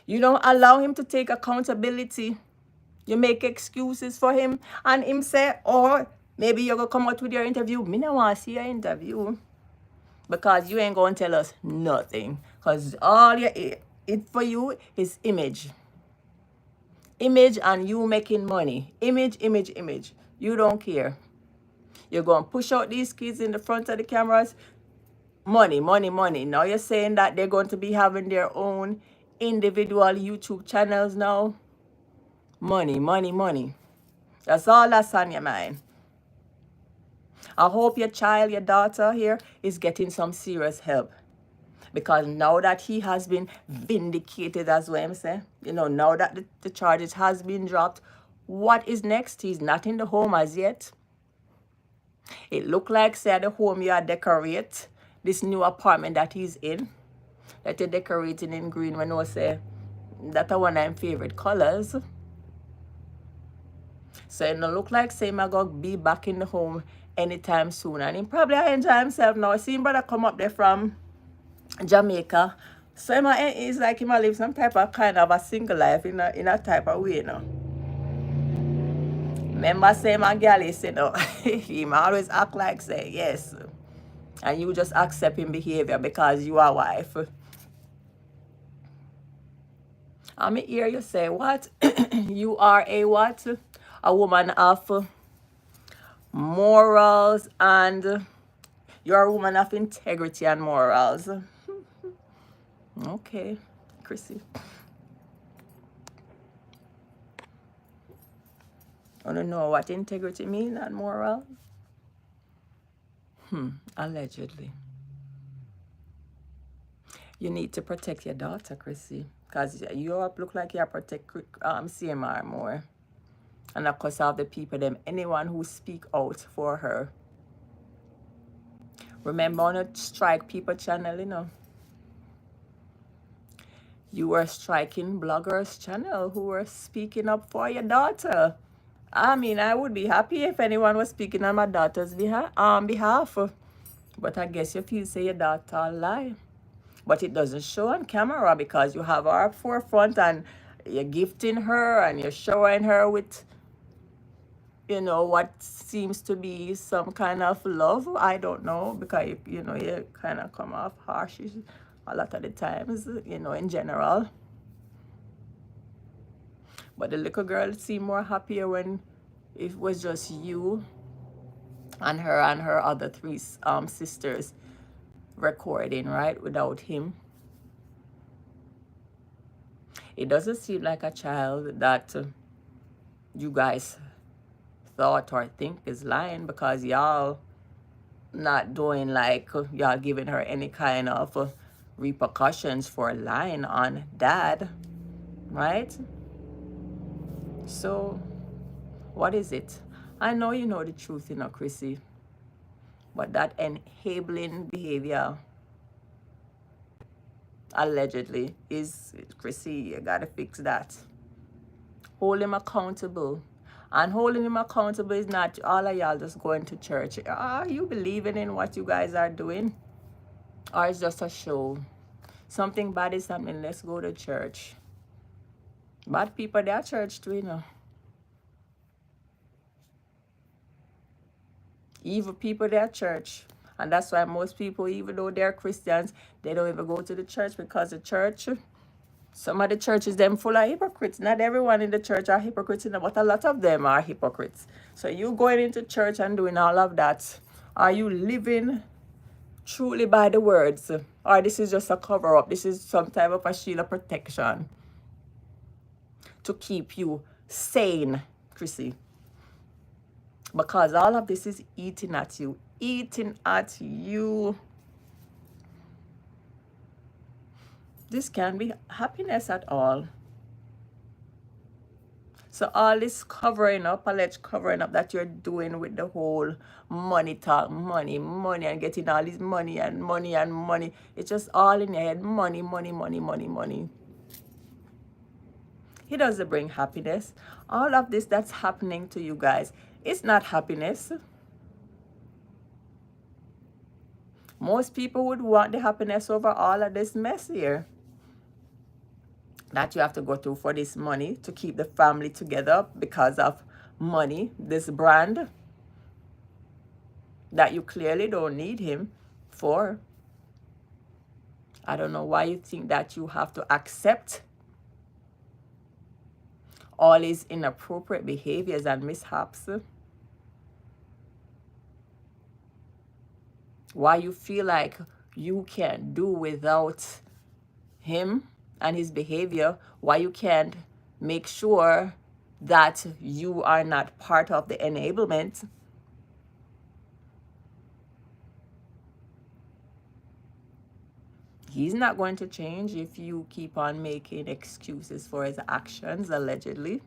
Speaker 1: You don't allow him to take accountability. You make excuses for him. And him say, or maybe you're going to come out with your interview. Me don't want to see your interview. Because you ain't going to tell us nothing. Because all it for you is image. Image and you making money. Image. You don't care. You're going to push out these kids in the front of the cameras. Money. Now you're saying that they're going to be having their own individual YouTube channels now. Money. That's all that's on your mind. I hope your child, your daughter here is getting some serious help. Because now that he has been vindicated, as well, say, now that the charges has been dropped, what is next? He's not in the home as yet. It look like, say, at the home you are decorate this new apartment that he's in, that you're decorating in green, when I say that one of my favorite colors. So it don't look like, say, I'm going to be back in the home anytime soon. And he probably enjoy himself now. See him brother come up there from Jamaica. So it's like him live some type of kind of a single life in a type of way, you know. Remember say my galley said no. He always act like say yes. And you just accept him behavior because you are wife. I may hear you say what? You are a what? A woman of morals, and you're a woman of integrity and morals. Okay, Chrissy. I don't know what integrity means and moral. Allegedly. You need to protect your daughter, Chrissy, because you look like you protect CMR more. And of course, all the people, anyone who speak out for her. Remember on a Strike People channel, you know. You were striking bloggers channel who were speaking up for your daughter. I mean, I would be happy if anyone was speaking on my daughter's behalf. But I guess you feel say your daughter lie. But it doesn't show on camera because you have her up forefront and you're gifting her and you're showing her with, you know, what seems to be some kind of love. I don't know, because, you know, you kind of come off harsh a lot of the times, you know, in general. But the little girl seemed more happier when it was just you and her other three sisters recording, right, without him. It doesn't seem like a child that you guys thought or think is lying, because y'all not doing like y'all giving her any kind of repercussions for lying on dad, right? So what is it? I know you know the truth, you know, Chrissy, but that enabling behavior allegedly is, Chrissy, you gotta fix that. Hold him accountable. And holding him accountable is not all of y'all just going to church. Are you believing in what you guys are doing? Or it's just a show? Something bad is happening, let's go to church. Bad people, they are church too, you know. Evil people, they are church. And that's why most people, even though they're Christians, they don't even go to the church, because the church, some of the churches, them full of hypocrites. Not everyone in the church are hypocrites, you know, but a lot of them are hypocrites. So you going into church and doing all of that, are you living truly by the words? Or this is just a cover-up? This is some type of a shield of protection to keep you sane, Chrissy? Because all of this is eating at you. Eating at you. This can't be happiness at all. So all this covering up, alleged covering up that you're doing with the whole money talk, money, and getting all this money and money and money. It's just all in your head. Money, money, money, money, money. It doesn't bring happiness. All of this that's happening to you guys, it's not happiness. Most people would want the happiness over all of this mess here that you have to go through for this money to keep the family together, because of money, this brand that you clearly don't need him for. I don't know why you think that you have to accept all his inappropriate behaviors and mishaps. Why you feel like you can't do without him and his behavior. Why you can't make sure that you are not part of the enablement. He's not going to change if you keep on making excuses for his actions, allegedly.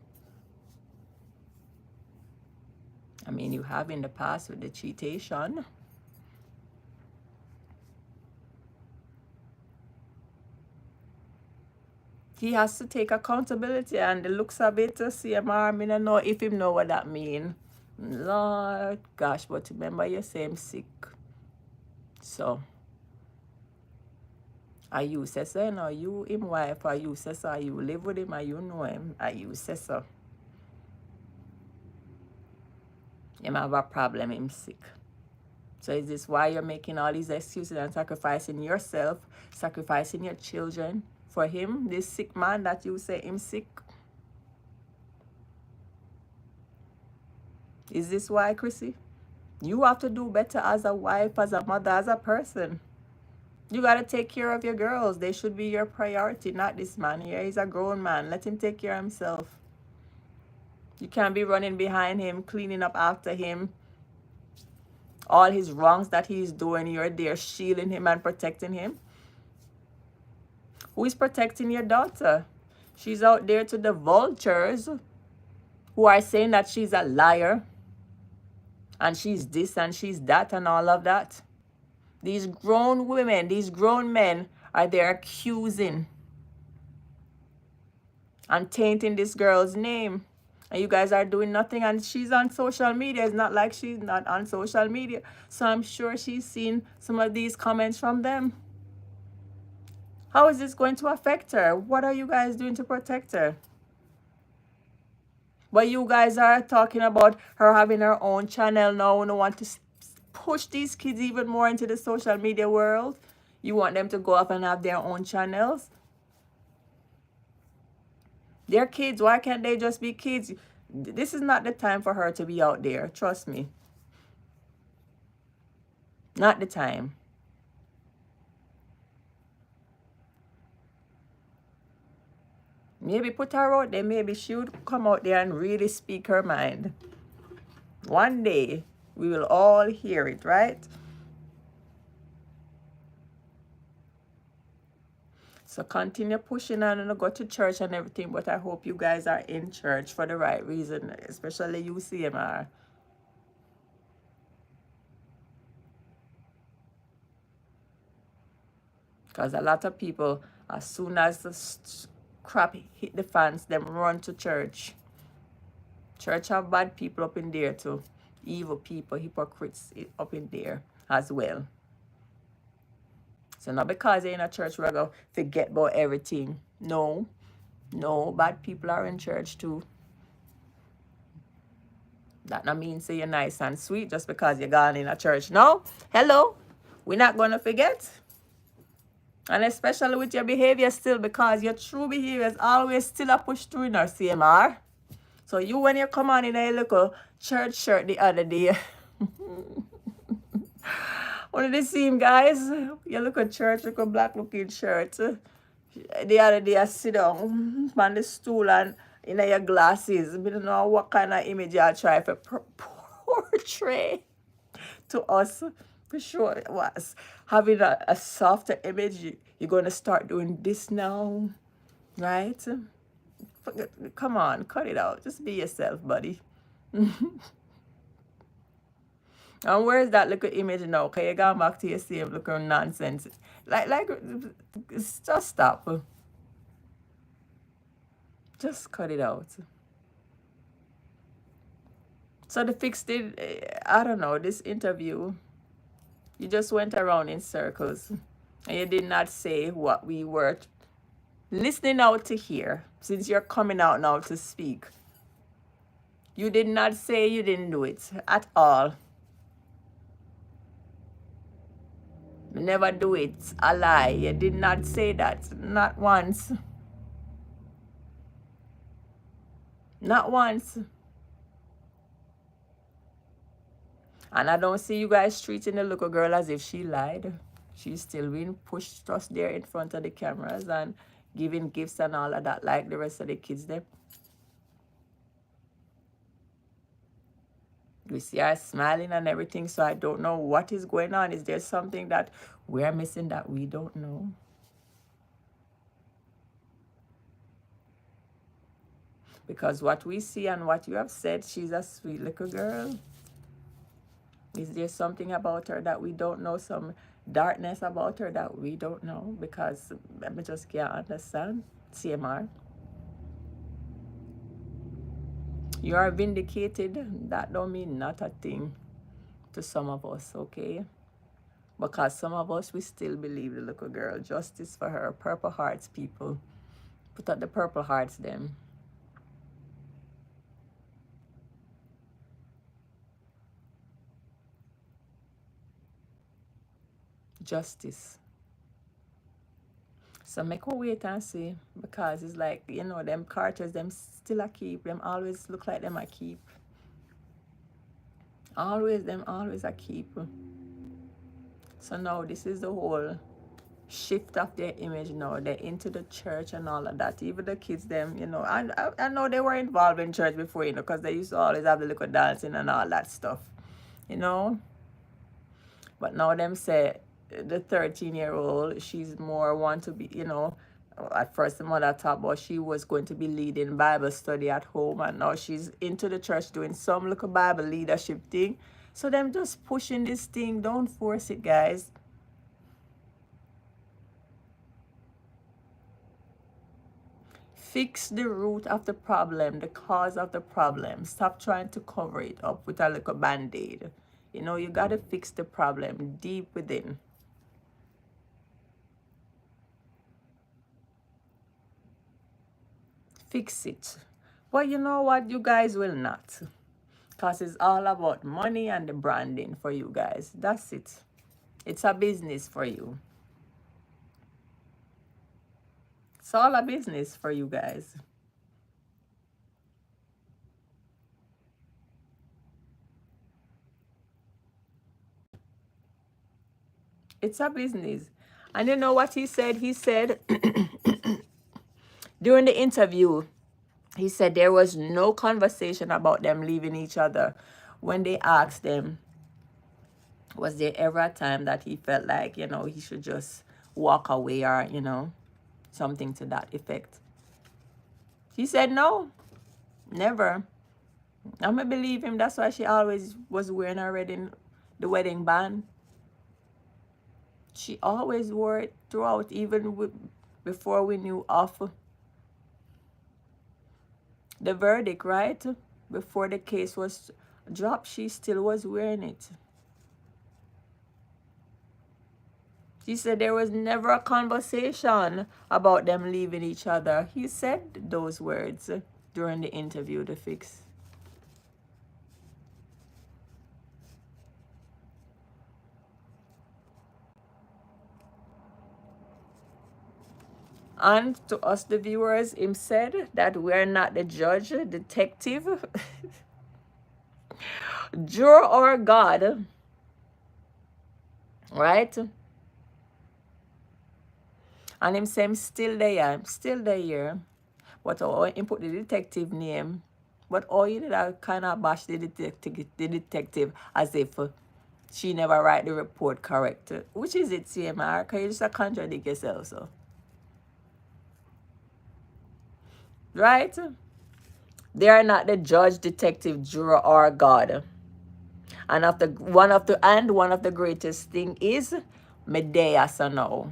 Speaker 1: I mean, you have in the past with the cheatation. He has to take accountability, and the looks of it, CMR, I don't know if him know what that mean. Lord gosh, but remember you say him sick. So, are you say so? Are you him wife? Are you say so? Are you live with him? Are you know him? Are you say so? Him have a problem, him sick. So is this why you're making all these excuses and sacrificing yourself, sacrificing your children for him, this sick man that you say him sick? Is this why, Chrissy? You have to do better as a wife, as a mother, as a person. You got to take care of your girls. They should be your priority, not this man here. He's a grown man. Let him take care of himself. You can't be running behind him, cleaning up after him. All his wrongs that he's doing, you're there shielding him and protecting him. Who is protecting your daughter? She's out there to the vultures who are saying that she's a liar and she's this and she's that and all of that. These grown women, these grown men are there accusing and tainting this girl's name. And you guys are doing nothing, and she's on social media. It's not like she's not on social media. So I'm sure she's seen some of these comments from them. How is this going to affect her? What are you guys doing to protect her? But you guys are talking about her having her own channel now. You want to push these kids even more into the social media world. You want them to go off and have their own channels. They're kids. Why can't they just be kids? This is not the time for her to be out there. Trust me. Not the time. Maybe put her out there. Maybe she would come out there and really speak her mind. One day, we will all hear it, right? So continue pushing on and go to church and everything, but I hope you guys are in church for the right reason, especially you, CMR. Because a lot of people, as soon as the crap hit the fans, them run to church. Church have bad people up in there too. Evil people, hypocrites up in there as well. So not because you're in a church we're going to forget about everything. No. No, bad people are in church too. That not mean say you're nice and sweet just because you're gone in a church. No. Hello. We're not going to forget. And especially with your behavior still, because your true behavior is always still a push through in our CMR. So you, when you come on in a little church shirt the other day, one of the same guys, you look at church, look at black looking shirt. The other day I sit down on the stool and in your glasses. I don't know what kind of image I try to portray to us. For sure it was. Having a softer image, you're going to start doing this now, right? Come on, cut it out. Just be yourself, buddy. And where's that little image now? Okay, you gone back to your same little nonsense. Like, just stop. Just cut it out. So the fix did, I don't know, this interview, you just went around in circles. And you did not say what we were listening out to hear, since you're coming out now to speak. You did not say you didn't do it at all. Never do it. A lie. You did not say that. Not once. Not once. And I don't see you guys treating the little girl as if she lied. She's still being pushed just there in front of the cameras and giving gifts and all of that like the rest of the kids there. We see her smiling and everything, so I don't know what is going on. Is there something that we're missing that we don't know? Because what we see and what you have said, she's a sweet little girl. Is there something about her that we don't know? Some darkness about her that we don't know? Because I just can't understand. CMR, you are vindicated. That don't mean not a thing to some of us, okay? Because some of us, we still believe the little girl. Justice for her. Purple hearts, people. Put up the purple hearts, them. Justice. So make we wait and see. Because it's like, you know, them Carters, them still a keep. Them always look like them a keep. Always, them always a keep. So now this is the whole shift of their image now. They're into the church and all of that. Even the kids, them, you know, I know they were involved in church before, you know, because they used to always have the little dancing and all that stuff, you know. But now them say the 13-year-old, she's more want to be, you know, at first the mother thought about she was going to be leading Bible study at home, and now she's into the church doing some little Bible leadership thing. So them just pushing this thing. Don't force it, guys. Fix the root of the problem, the cause of the problem. Stop trying to cover it up with a little band-aid. You know, you got to fix the problem deep within. Fix it. But you know what? You guys will not. Because it's all about money and the branding for you guys. That's it. It's a business for you. It's all a business for you guys. It's a business. And you know what he said? He said during the interview, he said there was no conversation about them leaving each other. When they asked them, was there ever a time that he felt like, you know, he should just walk away or, you know, something to that effect? He said no, never. I'm going to believe him. That's why she always was wearing the wedding band. She always wore it throughout, even before we knew of the verdict, right? Before the case was dropped, she still was wearing it. She said there was never a conversation about them leaving each other. He said those words during the interview, the fix. And to us, the viewers, him said that we're not the judge, detective, juror, or God, right? And him say, I'm still there, I'm still there. But he put the detective name. But all you did, I kind of bash the detective as if she never write the report correct. Which is it, CMR? Can you just contradict yourself, so? Right? They are not the judge, detective, juror, or God. And one of the greatest thing is Medea, so no.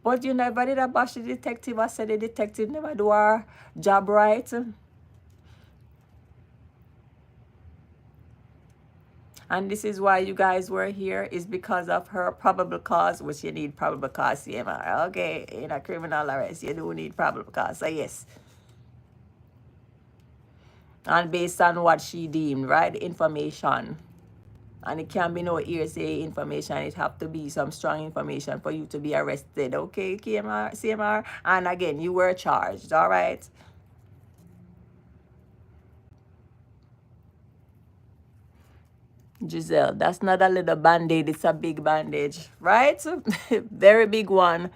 Speaker 1: But you never did a bash the detective. I said the detective never do her job right. And this is why you guys were here, is because of her probable cause, which you need probable cause, CMR. Okay, in a criminal arrest, you do need probable cause. So yes. And based on what she deemed, right? Information. And it can't be no hearsay information. It have to be some strong information for you to be arrested. Okay, CMR? And again, you were charged, all right? Giselle, that's not a little band-aid, it's a big bandage, right? Very big one.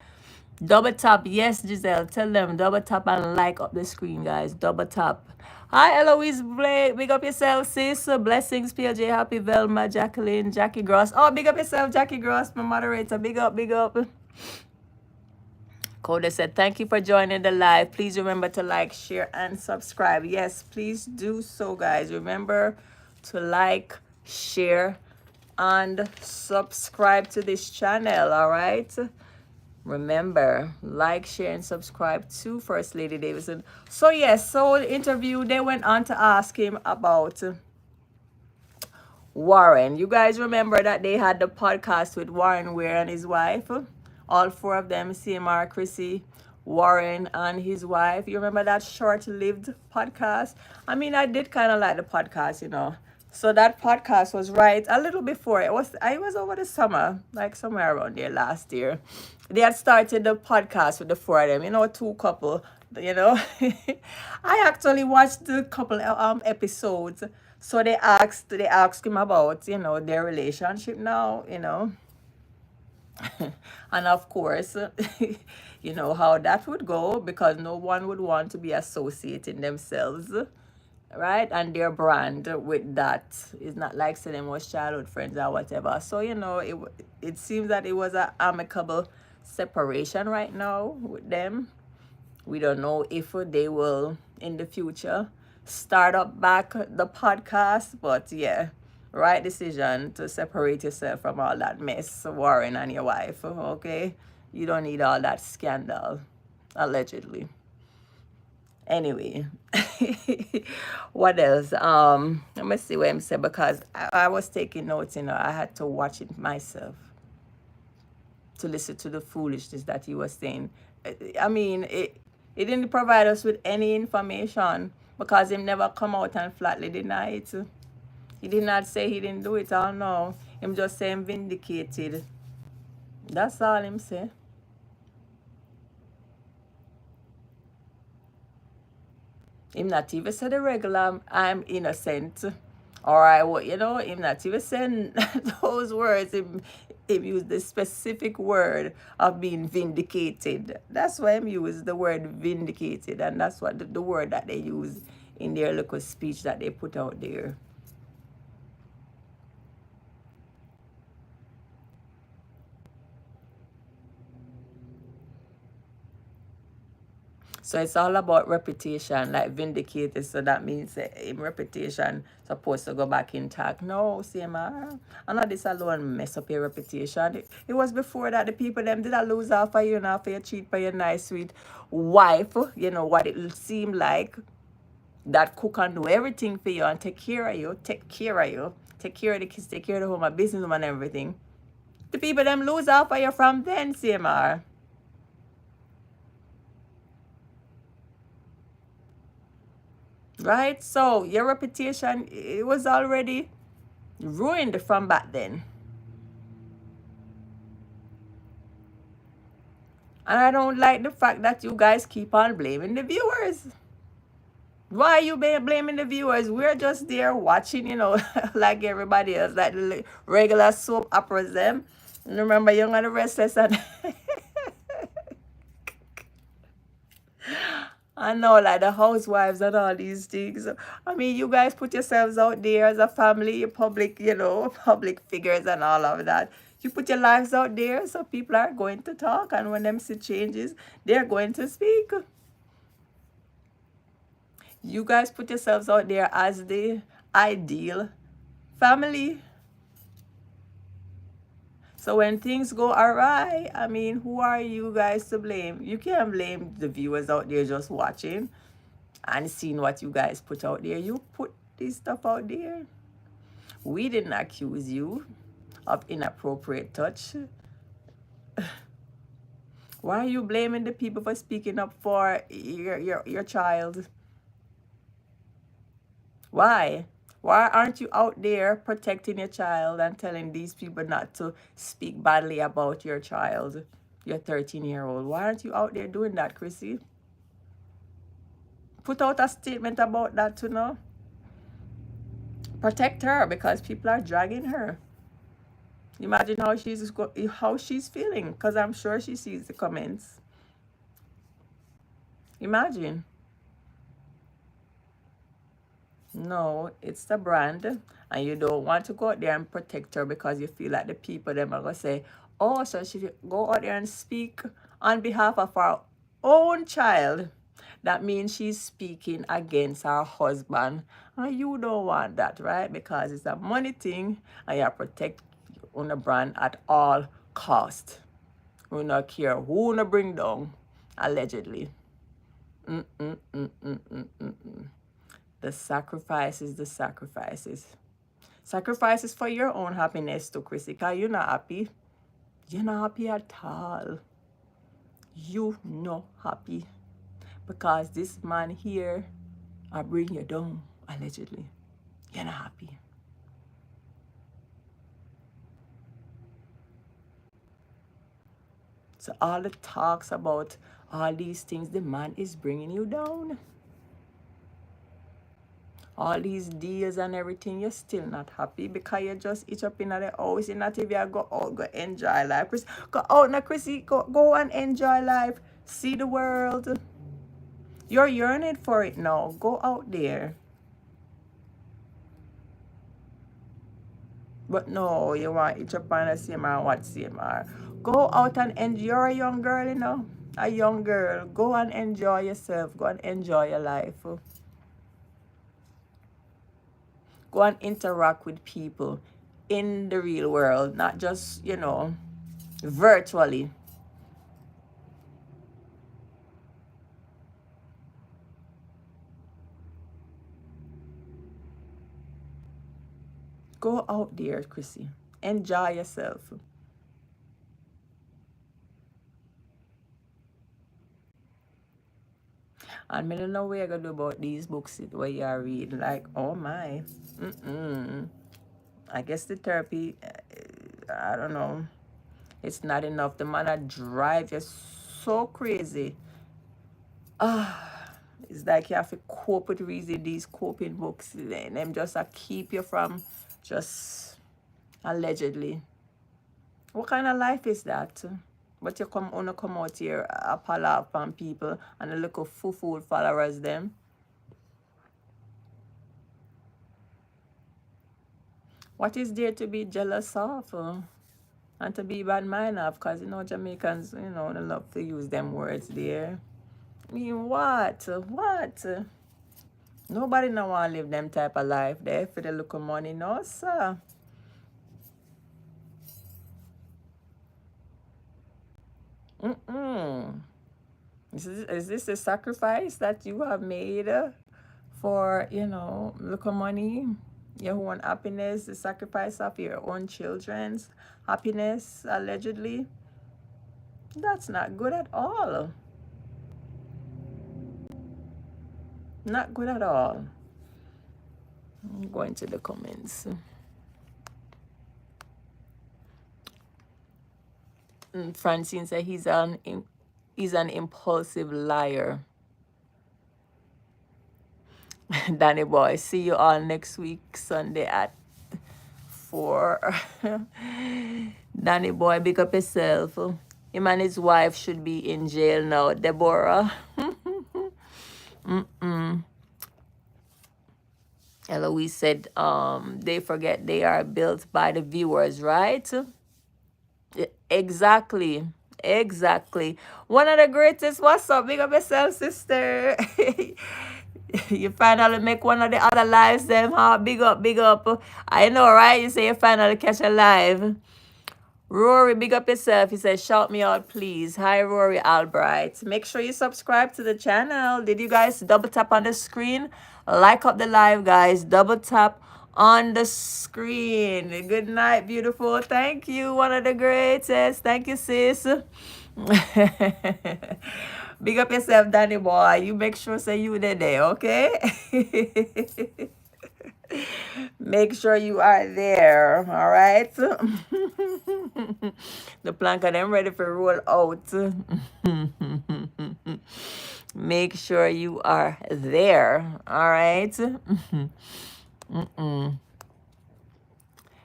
Speaker 1: Double tap, yes, Giselle, tell them double tap and like up the screen, guys. Double tap. Hi, Eloise Blake, big up yourself, sis. Blessings, PLJ, Happy Velma, Jacqueline, Jackie Gross. Oh, big up yourself, Jackie Gross, my moderator. Big up, big up. Coda said, thank you for joining the live. Please remember to like, share, and subscribe. Yes, please do so, guys. Remember to like, share, and subscribe to this channel, all right? Remember, like, share, and subscribe to First Lady Davidson. So yes, so the interview, they went on to ask him about Warren. You guys remember that they had the podcast with Warren Ware and his wife? All four of them, CMR, Chrissy, Warren, and his wife. You remember that short-lived podcast? I mean, I did kind of like the podcast, you know. So that podcast was right a little before. I was over the summer, like somewhere around there last year. They had started the podcast with the four of them, you know, two couple, you know. I actually watched the couple episodes. So they asked him about, you know, their relationship now, you know. And of course, you know how that would go, because no one would want to be associating themselves, right, and their brand with that. It's not like say them was childhood friends or whatever. So you know, it seems that it was an amicable separation right now with them. We don't know if they will in the future start up back the podcast, but yeah, right decision to separate yourself from all that mess, Warren and your wife. Okay, you don't need all that scandal, allegedly. Anyway, what else? Let me see what I'm saying, because I was taking notes, you know. I had to watch it myself to listen to the foolishness that he was saying. I mean, it didn't provide us with any information, because him never come out and flatly deny it. He did not say he didn't do it. I don't know. Him just saying vindicated. That's all him say. Him not even say the regular I'm innocent. Or you know, him not even saying those words. Him used the specific word of being vindicated. That's why him use the word vindicated. And that's what the word that they use in their little speech that they put out there. So it's all about reputation, like vindicated. So that means reputation supposed to go back intact. No, CMR. And not this alone mess up your reputation. It was before that the people them did lose off of you and after you cheat by your nice sweet wife. You know what it seemed like. That cook and do everything for you and take care of you. Take care of the kids, take care of the home, and business and everything. The people them lose off of you from then, CMR. Right? So your reputation, it was already ruined from back then. And I don't like the fact that you guys keep on blaming the viewers. Why are you blaming the viewers? We're just there watching, you know, like everybody else, like the regular soap operas them. And remember Young and the Restless and I know, like the housewives and all these things. I mean, you guys put yourselves out there as a family, public, you know, public figures and all of that. You put your lives out there, so people are going to talk. And when them see changes, they're going to speak. You guys put yourselves out there as the ideal family. So when things go awry, I mean, who are you guys to blame? You can't blame the viewers out there just watching and seeing what you guys put out there. You put this stuff out there. We didn't accuse you of inappropriate touch. Why are you blaming the people for speaking up for your child? Why? Why aren't you out there protecting your child and telling these people not to speak badly about your child, your 13-year-old? Why aren't you out there doing that, Chrissy? Put out a statement about that to know. Protect her, because people are dragging her. Imagine how she's feeling, because I'm sure she sees the comments. Imagine. No, it's the brand, and you don't want to go out there and protect her because you feel like the people them are gonna say, oh, so she go out there and speak on behalf of our own child. that means she's speaking against her husband. And you don't want that, right? Because it's a money thing and you protect on a brand at all cost. We not care who no bring down, allegedly. The sacrifices, the sacrifices. Sacrifices for your own happiness too, Chrissy, because you're not happy. You're not happy at all. You not happy. Because this man here I bring you down, allegedly. You're not happy. So all the talks about all these things, the man is bringing you down. All these deals and everything, you're still not happy because you just itch up in the house. You're not even go out, go enjoy life. Chris, go out now, Chrissy. Go and enjoy life. See the world. You're yearning for it now. Go out there. But no, you want itch up on the CMR and what CMR. Go out and enjoy. You're a young girl, you know. A young girl. Go and enjoy yourself. Go and enjoy your life. Go and interact with people in the real world, not just, you know, virtually. Go out there, Chrissy. Enjoy yourself. And I don't know what you're going to do about these books where you are reading. Like, oh my. I guess the therapy, I don't know. It's not enough. The man that drive you so crazy. It's like you have to cope with reading these coping books. And them just keep you from just allegedly. What kind of life is that? But you come out here, a pile up on people and a little foo-foo followers them. What is there to be jealous of? And to be bad mind of? Because, you know, Jamaicans, you know, they love to use them words there. I mean, what? What? Nobody no want to live them type of life there for the little money, no, sir. Is this a sacrifice that you have made for, you know, little money, your own happiness, the sacrifice of your own children's happiness, allegedly? That's not good at all. Not good at all. I'm going to the comments. Francine said he's an impulsive liar. Danny boy, see you all next week Sunday at 4. Danny boy, big up yourself. Him and his wife should be in jail now. Deborah. Eloise said they forget they are built by the viewers, right? Exactly. One of the greatest. What's up? Big up yourself, sister. You finally make one of the other lives them, huh? Big up. I know, right? You say you finally catch a live. Rory, big up yourself. He says, shout me out, please. Hi, Rory Albright. Make sure you subscribe to the channel. Did you guys double tap on the screen? Like up the live, guys. Double tap on the screen. Good night, beautiful. Thank you. One of the greatest. Thank you, sis. Big up yourself, Danny boy. You make sure say you there, okay? Make sure you are there, all right? The plank of them ready for roll out. Make sure you are there, all right?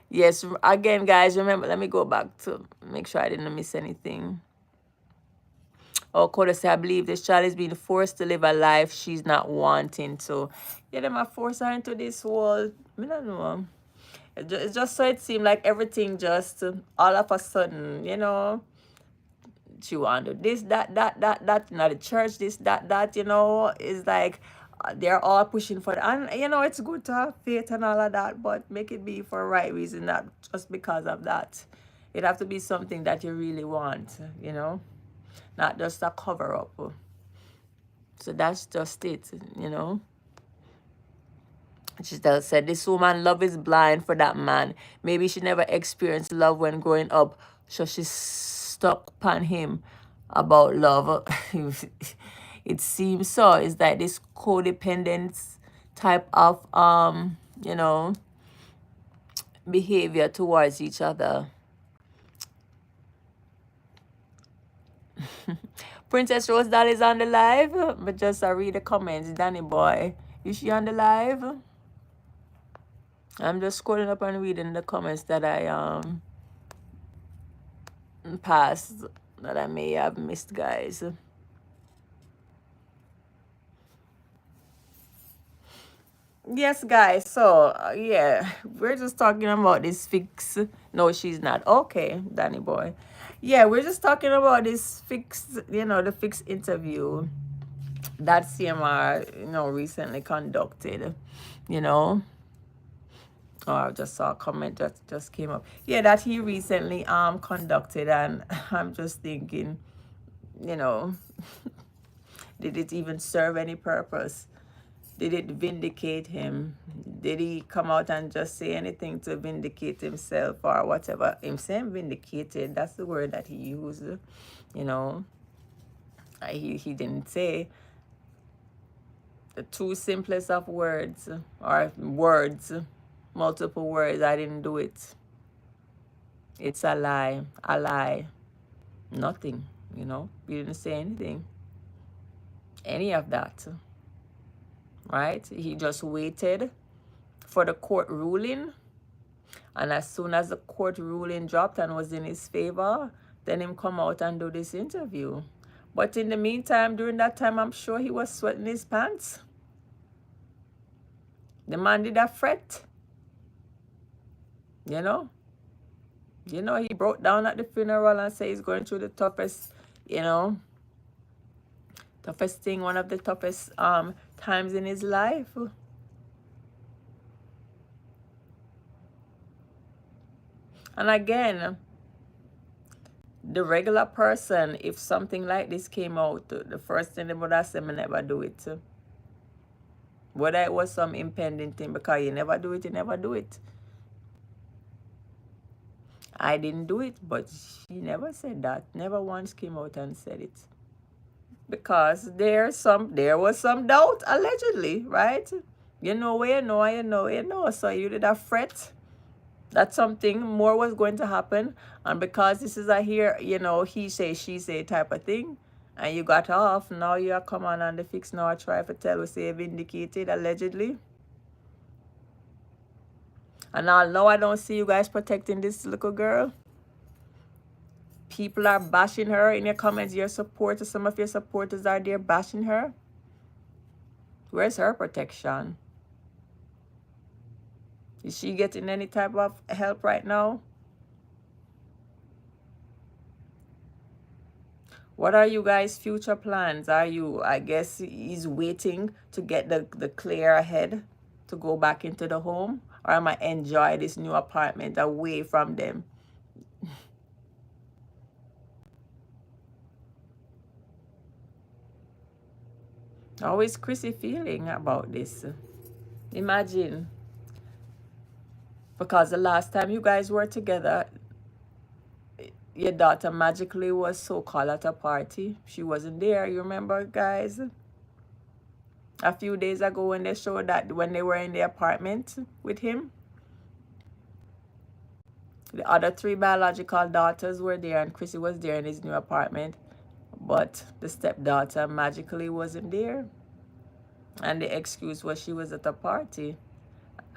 Speaker 1: Yes, again, guys, remember, let me go back to make sure I didn't miss anything. Oh, Coda said, I believe this child is being forced to live a life she's not wanting to. Yeah, them are forced her into this world. I don't know. It's just so it seemed like everything just all of a sudden, you know, she want to do this, that, not the church, this, that, you know, is like they're all pushing for it. And you know, it's good to have faith and all of that, but make it be for a right reason, not just because of that. It have to be something that you really want, you know, not just a cover up. So that's just it, you know. She still said, this woman love is blind for that man. Maybe she never experienced love when growing up, so she's stuck upon him about love. It seems so. It's like this codependence type of you know, behavior towards each other. Princess Rose Doll is on the live, but just read the comments. Danny boy, is she on the live? I'm just scrolling up and reading the comments that I passed that I may have missed, guys. Yes, guys. So yeah, we're just talking about this fix. No, she's not. Okay, Danny boy. Yeah, we're just talking about this fix. You know, the fixed interview that CMR, you know, recently conducted. You know. Oh, I just saw a comment that just came up. Yeah, that he recently conducted, and I'm just thinking, you know, did it even serve any purpose? Did it vindicate him? Did he come out and just say anything to vindicate himself or whatever? Him saying vindicated, that's the word that he used, you know. He didn't say the two simplest of words, or words, multiple words, I didn't do it. It's a lie, a lie. Nothing, you know. He didn't say anything, any of that, right? He just waited for the court ruling, and as soon as the court ruling dropped and was in his favor, then him come out and do this interview. But in the meantime, during that time, I'm sure he was sweating his pants. The man did a fret, you know. You know, he broke down at the funeral and said he's going through the toughest, you know, toughest thing, one of the toughest times in his life. And again, the regular person, if something like this came out, the first thing they would have said, I never do it. Whether it was some impending thing, because you never do it, you never do it. I didn't do it, but she never said that. Never once came out and said it. Because there was some doubt, allegedly, right? You know where you know, you know, you know. So you did a fret that something more was going to happen. And because this is a here, you know, he say, she say type of thing, and you got off, now you are come on the fix now, I try to tell, we say vindicated, allegedly. And now I don't see you guys protecting this little girl. People are bashing her in your comments. Your supporters, some of your supporters are there bashing her. Where's her protection? Is she getting any type of help right now? What are you guys' future plans? Are you, I guess he's waiting to get the clear ahead to go back into the home? Or am I enjoy this new apartment away from them? How is Chrissy feeling about this? Imagine. Because the last time you guys were together, your daughter magically was so-called at a party. She wasn't there, you remember, guys? A few days ago when they showed that when they were in the apartment with him, the other three biological daughters were there and Chrissy was there in his new apartment. But the stepdaughter magically wasn't there. And the excuse was she was at a party.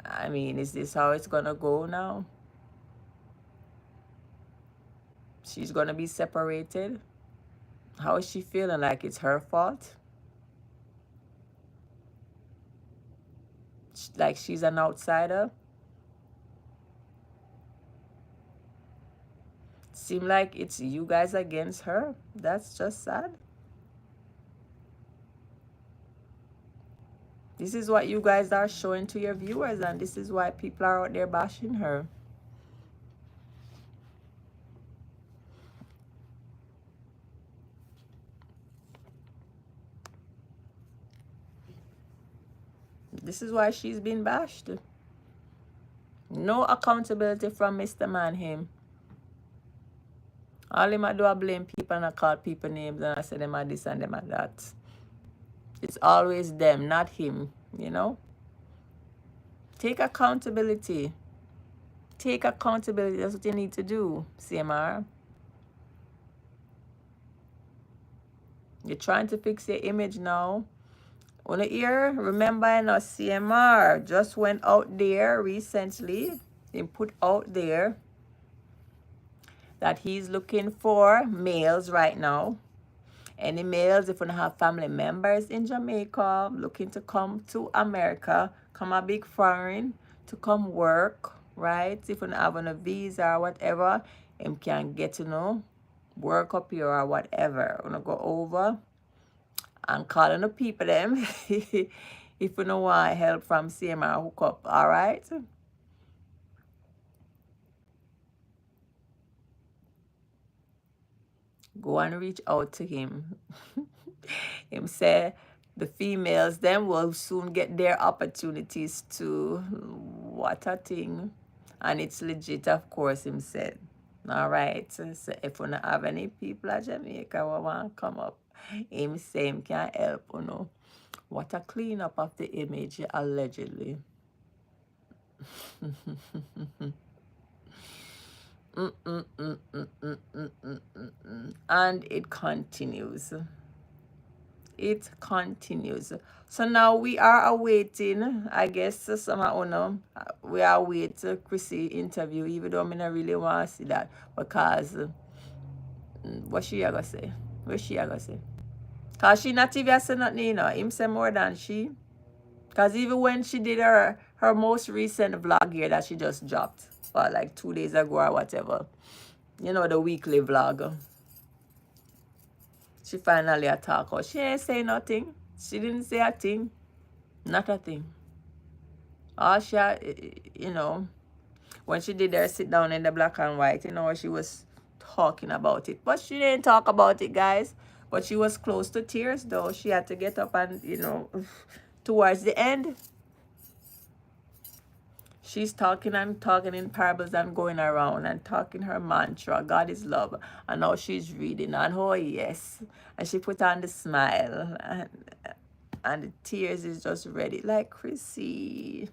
Speaker 1: I mean, is this how it's gonna go now? She's gonna be separated. How is she feeling? Like it's her fault? Like she's an outsider? Seem like it's you guys against her. That's just sad. This is what you guys are showing to your viewers, and this is why people are out there bashing her. This is why she's been bashed. No accountability from Mr. Man him. All him I do I blame people and I call people names and I say them are this and them are that. It's always them, not him, you know? Take accountability. Take accountability. That's what you need to do, CMR. You're trying to fix your image now. On the ear, remember, CMR just went out there recently and put out there that he's looking for males right now. Any males, if you don't have family members in Jamaica looking to come to America, come a big foreign to come work, right? If you don't have a visa or whatever, him can get work up here or whatever. Wanna go over and calling the people them if you don't want help from CMR hook up, all right? Go and reach out to him. Him say the females them will soon get their opportunities too. What a thing. And it's legit, of course, him said. All right. So if you don't have any people at Jamaica who want to come up, him say him can help, What a cleanup of the image, allegedly. And it continues. It continues. So now we are awaiting, I guess, we are awaiting Chrissy interview, even though I don't really want to see that, because what she gonna say? What she gonna say? Because she not even say nothing, him say more than she. Because even when she did her most recent vlog here that she just dropped, like 2 days ago or whatever, the weekly vlog, she finally attacked her. She ain't say nothing. She didn't say a thing. Not a thing. All she had, when she did her sit down in the black and white, she was talking about it. But she didn't talk about it, guys. But she was close to tears, though. She had to get up and, towards the end, she's talking and talking in parables and going around and talking her mantra, God is love. And now she's reading, and oh yes. And she put on the smile, and the tears is just ready. Like Chrissy.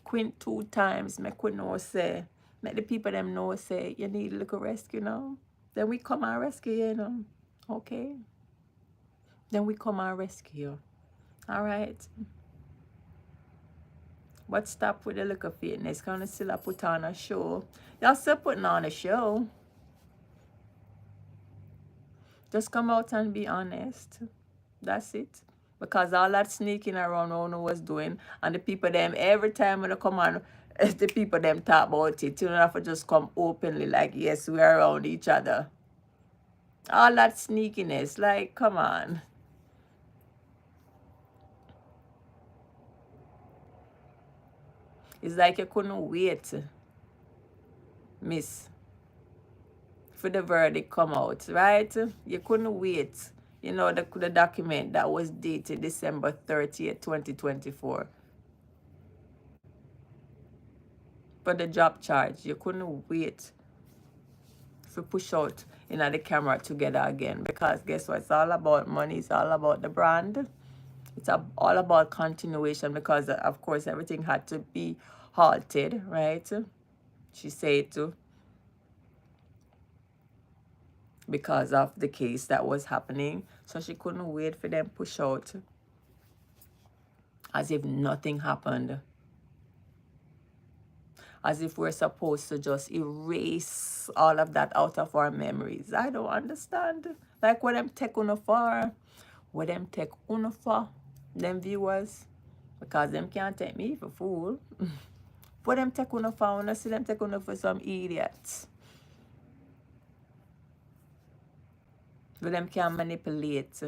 Speaker 1: Quint 2 times, make we know say. Make the people them know say, you need a little rescue now. Then we come and rescue you, Okay? Then we come and rescue you. Alright? But stop with the little fakeness. Gonna still put on a show. Y'all still putting on a show. Just come out and be honest. That's it. Because all that sneaking around no was doing, and the people them every time when they come on, the people them talk about it. You don't have to just come openly like, yes, we're around each other. All that sneakiness, like, come on. It's like you couldn't wait, miss, for the verdict come out, right? You couldn't wait. The document that was dated December 30th, 2024. For the job charge, you couldn't wait to push out the camera together again, because guess what? It's all about money. It's all about the brand. It's all about continuation, because of course everything had to be halted, right? She said too, because of the case that was happening. So she couldn't wait for them push out as if nothing happened. As if we're supposed to just erase all of that out of our memories. I don't understand. Like, what them take on for? What them take on for? Them viewers? Because them can't take me for fool. What them take on for? I see them take on for some idiots. But them can manipulate.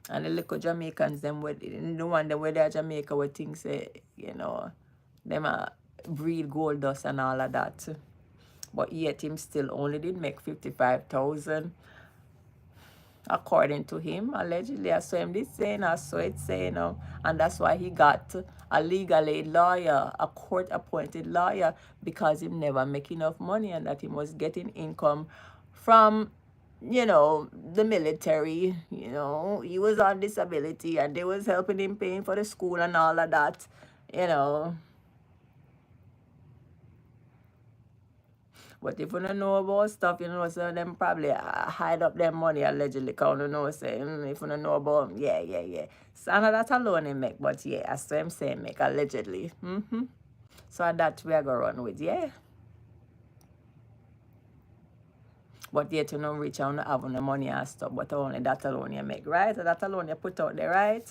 Speaker 1: And the little Jamaicans, them with the one them where they're Jamaica where things say, you know, them breed gold dust and all of that. But yet him still only did make 55,000. According to him, allegedly. I saw him this saying, I saw it saying, and that's why he got a legal aid lawyer, a court-appointed lawyer, because he never make enough money and that he was getting income from, you know, the military. You know, he was on disability and they was helping him paying for the school and all of that, you know. But if you don't know about stuff, you know, so them probably hide up their money allegedly. Cause you know, say, if you don't know about, yeah. So not that alone they make, but yeah, as I'm saying, make allegedly. So that we are gonna run with, yeah. But yet you know, rich and have no money and stuff, but only that alone you make, right? So that alone you put out there, right?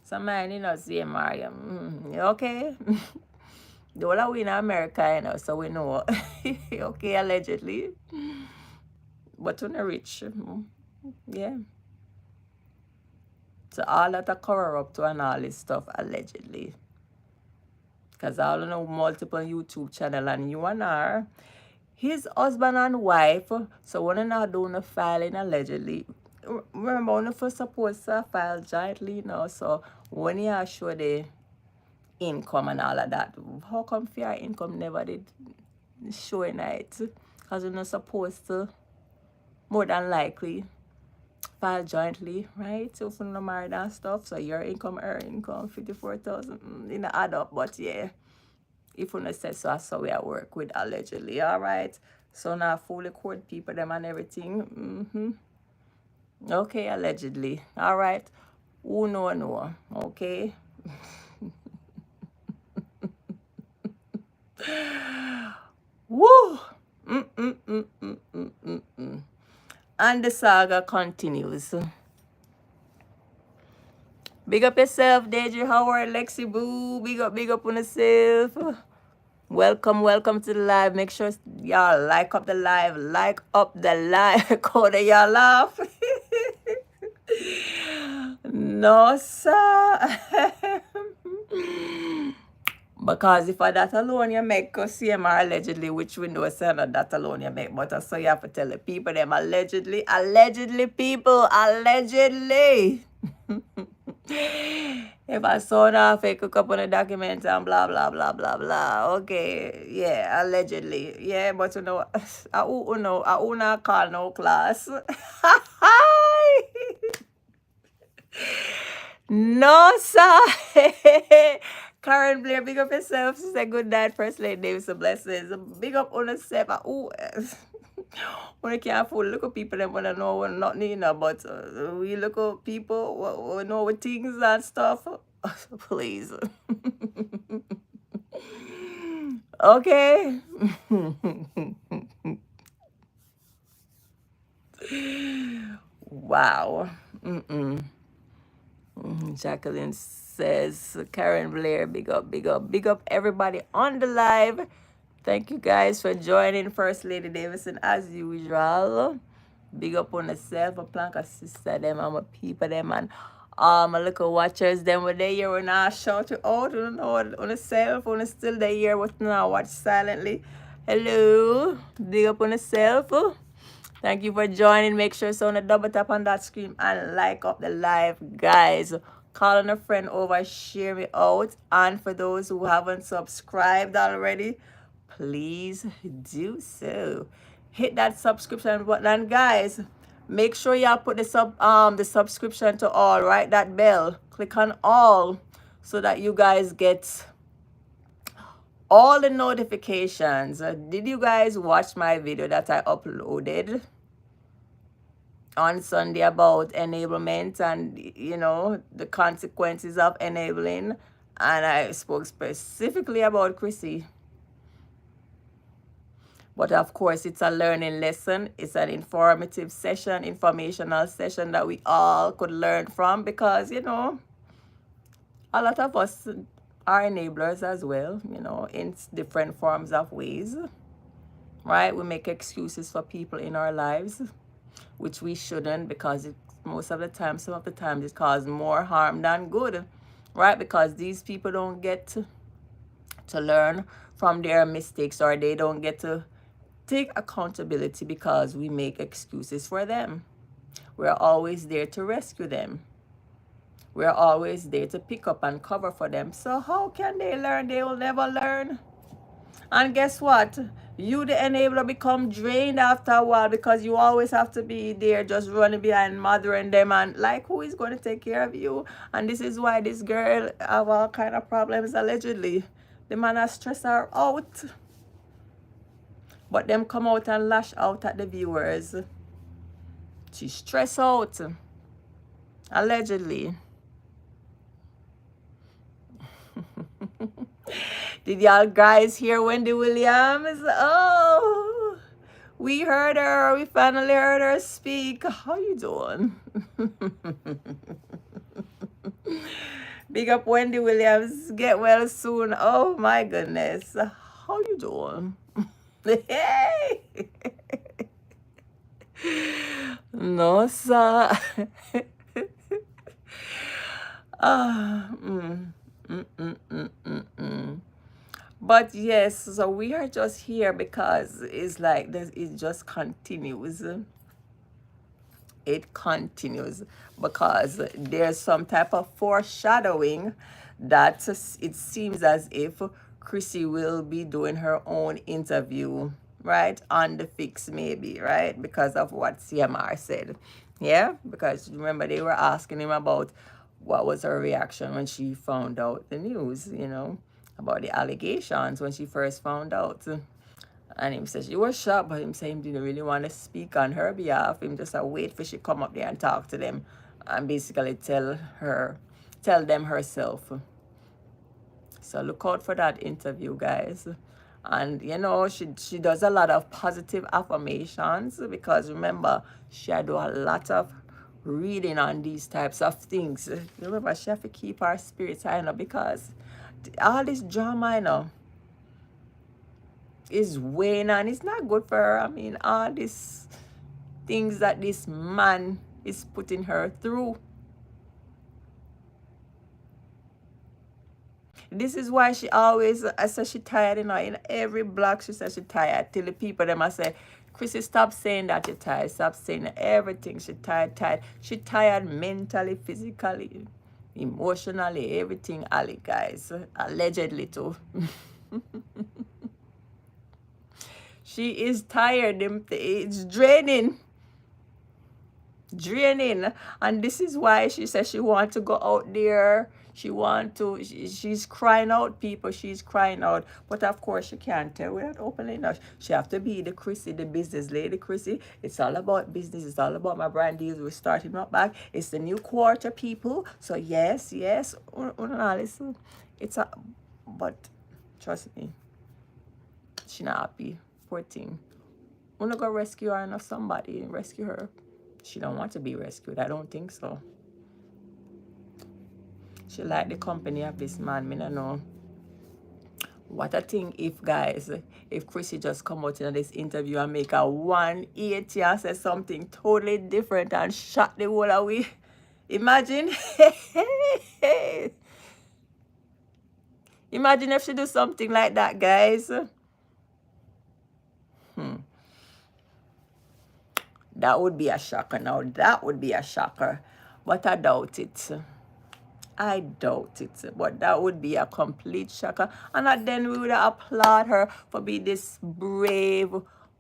Speaker 1: So man, you know, CMR, you okay? The whole of we in America, you know, so we know. Okay, allegedly. But we're not rich. Yeah. So all that are corrupt and all this stuff, allegedly. Because all know multiple YouTube channel and you and her, his husband and wife, so when you're not doing the filing allegedly, remember when you first supposed to file jointly, you know, so when you show the income and all of that, how come your income never did show in it? Because you're not supposed to, more than likely, file jointly, right? So if you're not married and stuff, so your income, her income, 54,000, it add up, but yeah, if you not say so, that's how we are work with allegedly, all right? So now fully court people, them and everything, okay, allegedly, all right? Who know, okay? Woo! And the saga continues. Big up yourself, Deidre Howard, Lexi Boo. Big up on yourself. Welcome to the live. Make sure y'all like up the live. Code y'all laugh. No, sir. Because if I that alone you make CMR allegedly, which we know is not that alone you make, but so you have to tell the people them allegedly people, allegedly. If I saw that fake cook up on the document and blah blah blah blah blah. Okay, yeah, allegedly. Yeah, but you know, I not call no class. No, sir. Karen Blair, big up yourself. She said good night, FirstLady Davidson. Blessings. Big up on yourself. When I can't fool, look at people that want to know what not need, but we look at people we know what things and stuff. Please. Okay. Wow. Jacqueline says, Karen Blair, big up everybody on the live. Thank you guys for joining FirstLady Davidson as usual. Big up on yourself, a plank of sister them and my people them and my little watchers them were there here when I shout you out on yourself, on still there here but now watch silently. Hello, big up on yourself. Thank you for joining. Make sure so on a double tap on that screen and like up the live, guys. Call on a friend over, share me out. And for those who haven't subscribed already, please do so. Hit that subscription button, and guys, make sure y'all put the subscription to all. Right, that bell. Click on all so that you guys get all the notifications. Did you guys watch my video that I uploaded on Sunday about enablement and, you know, the consequences of enabling? And I spoke specifically about Chrissy. But of course, it's a learning lesson. It's an informative session, informational session that we all could learn from because, you know, a lot of us are enablers as well, you know, in different forms of ways, right? We make excuses for people in our lives, which we shouldn't, because most of the time, some of the times, it causes more harm than good, right? Because these people don't get to learn from their mistakes, or they don't get to take accountability because we make excuses for them. We're always there to rescue them. We're always there to pick up and cover for them. So how can they learn? They will never learn. And guess what? You, the enabler, become drained after a while, because you always have to be there just running behind, mothering them, and like, who is going to take care of you? And this is why this girl have all kind of problems, allegedly. The man has stressed her out. But them come out and lash out at the viewers. She's stressed out, allegedly. Did y'all guys hear Wendy Williams? Oh, we heard her. We finally heard her speak. How you doing? Big up Wendy Williams. Get well soon. Oh my goodness. How you doing? Hey. No, sir. But yes, so we are just here because it's like this. It just continues. It continues because there's some type of foreshadowing that it seems as if Chrissy will be doing her own interview, right, on the fix, maybe, right, because of what CMR said. Yeah, because remember they were asking him about what was her reaction when she found out the news, you know, about the allegations when she first found out. And him said she was shocked, but him say him didn't really want to speak on her behalf. Him just wait for she come up there and talk to them and basically tell them herself. So look out for that interview, guys. And you know, she does a lot of positive affirmations, because remember, she had do a lot of reading on these types of things. Remember, she have to keep her spirits high, you know, because all this drama, you know, is weighing on. It's not good for her. I mean, all these things that this man is putting her through. This is why she always, I say she tired, you know, in every block she says she tired. Till the people them I say, Chrissy, stop saying that you're tired. Stop saying everything. She tired. She tired mentally, physically, emotionally, everything, Ali, guys. Allegedly too. She is tired. It's draining. And this is why she says she wants to go out there. She's crying out, people. She's crying out. But of course she can't tell without opening up. She have to be the Chrissy, the business lady Chrissy. It's all about business. It's all about my brand deals. We're starting up back. It's the new quarter, people. So yes. Listen. But trust me, she not happy. Poor thing. Wanna go rescue her or somebody and rescue her. She don't want to be rescued. I don't think so. She like the company of this man. Me no know. What I think if, guys, if Chrissy just come out in this interview and make a 180 and say something totally different and shut the whole away. Imagine. Imagine if she do something like that, guys. That would be a shocker now. That would be a shocker. But I doubt it. But that would be a complete shocker. And then we would applaud her for being this brave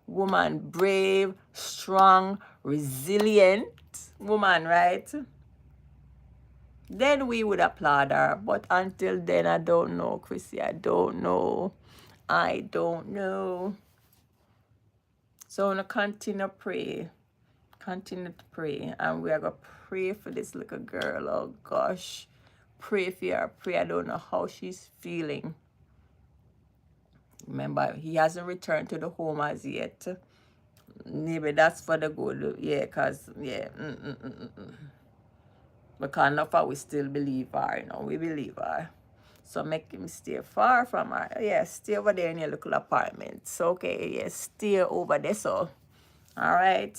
Speaker 1: woman. Brave, strong, resilient woman, right? Then we would applaud her. But until then, I don't know, Chrissy. I don't know. So I'm going to continue to pray. And we are going to pray for this little girl. Oh gosh, pray for her. I don't know how she's feeling. Remember, he hasn't returned to the home as yet. Maybe that's for the good. Yeah, because because enough we still believe her, you know. We believe her. So make him stay far from her. Yeah, stay over there in your little apartment. So, okay, yeah, stay over there. So, all right.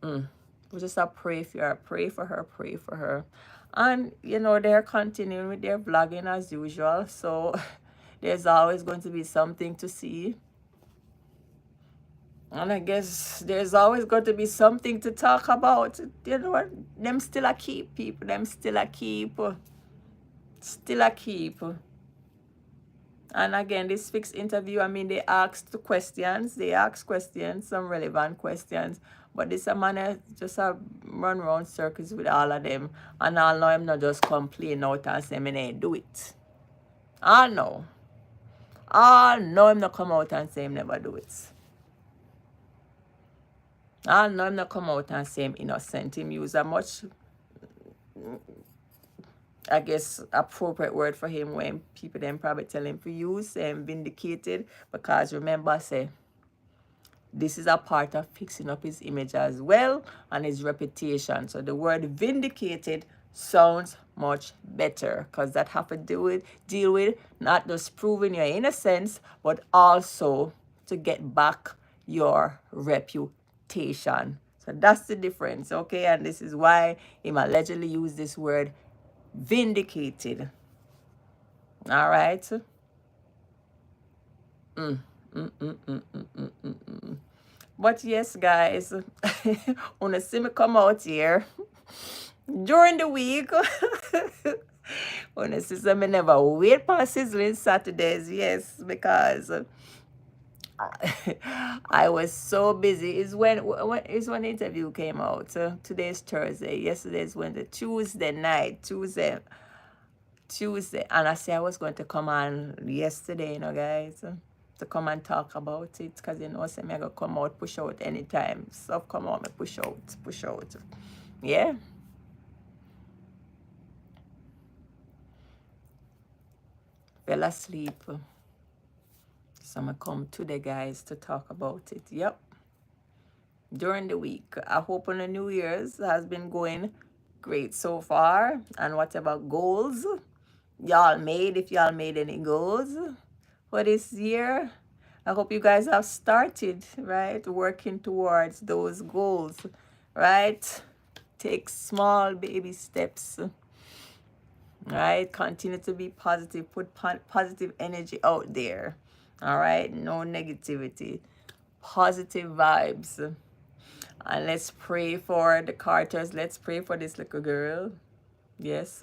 Speaker 1: We just pray for her, pray for her, pray for her. And, you know, they're continuing with their vlogging as usual. So, there's always going to be something to see. And I guess there's always going to be something to talk about. You know what? Them still a keep, people. Them still a keep. Still a keep. And again, this fixed interview, I mean, they asked questions. They asked questions, some relevant questions. But this a man just a run around circles with all of them. And I know him not just complain out and say, me ain't do it. I know. I know him not come out and say him never do it. I know him not come out and say him innocent. Him use a much, I guess, appropriate word for him when people then probably tell him to use vindicated. Because remember, say, this is a part of fixing up his image as well and his reputation. So the word vindicated sounds much better because that have to deal with not just proving your innocence, but also to get back your reputation. So that's the difference, okay? And this is why him allegedly used this word vindicated. All right? But yes, guys, wanna see me come out here during the week. Wanna see some me never wait for sizzling Saturdays, yes, because I was so busy. Is when the interview came out. Today's Thursday. Yesterday's Wednesday. Tuesday night. Tuesday. And I said I was going to come on yesterday, you know, guys, to come and talk about it, because you know, say me I go come out, push out anytime. Stuff come out, me push out. Yeah. Fell asleep. So I'm going to come today, guys, to talk about it. Yep. During the week. I hope on the New Year's has been going great so far. And whatever goals y'all made, if y'all made any goals for this year, I hope you guys have started, right, working towards those goals, right? Take small baby steps, right? Continue to be positive. Put positive energy out there, all right? No negativity, positive vibes. And let's pray for the Carters. Let's pray for this little girl. Yes,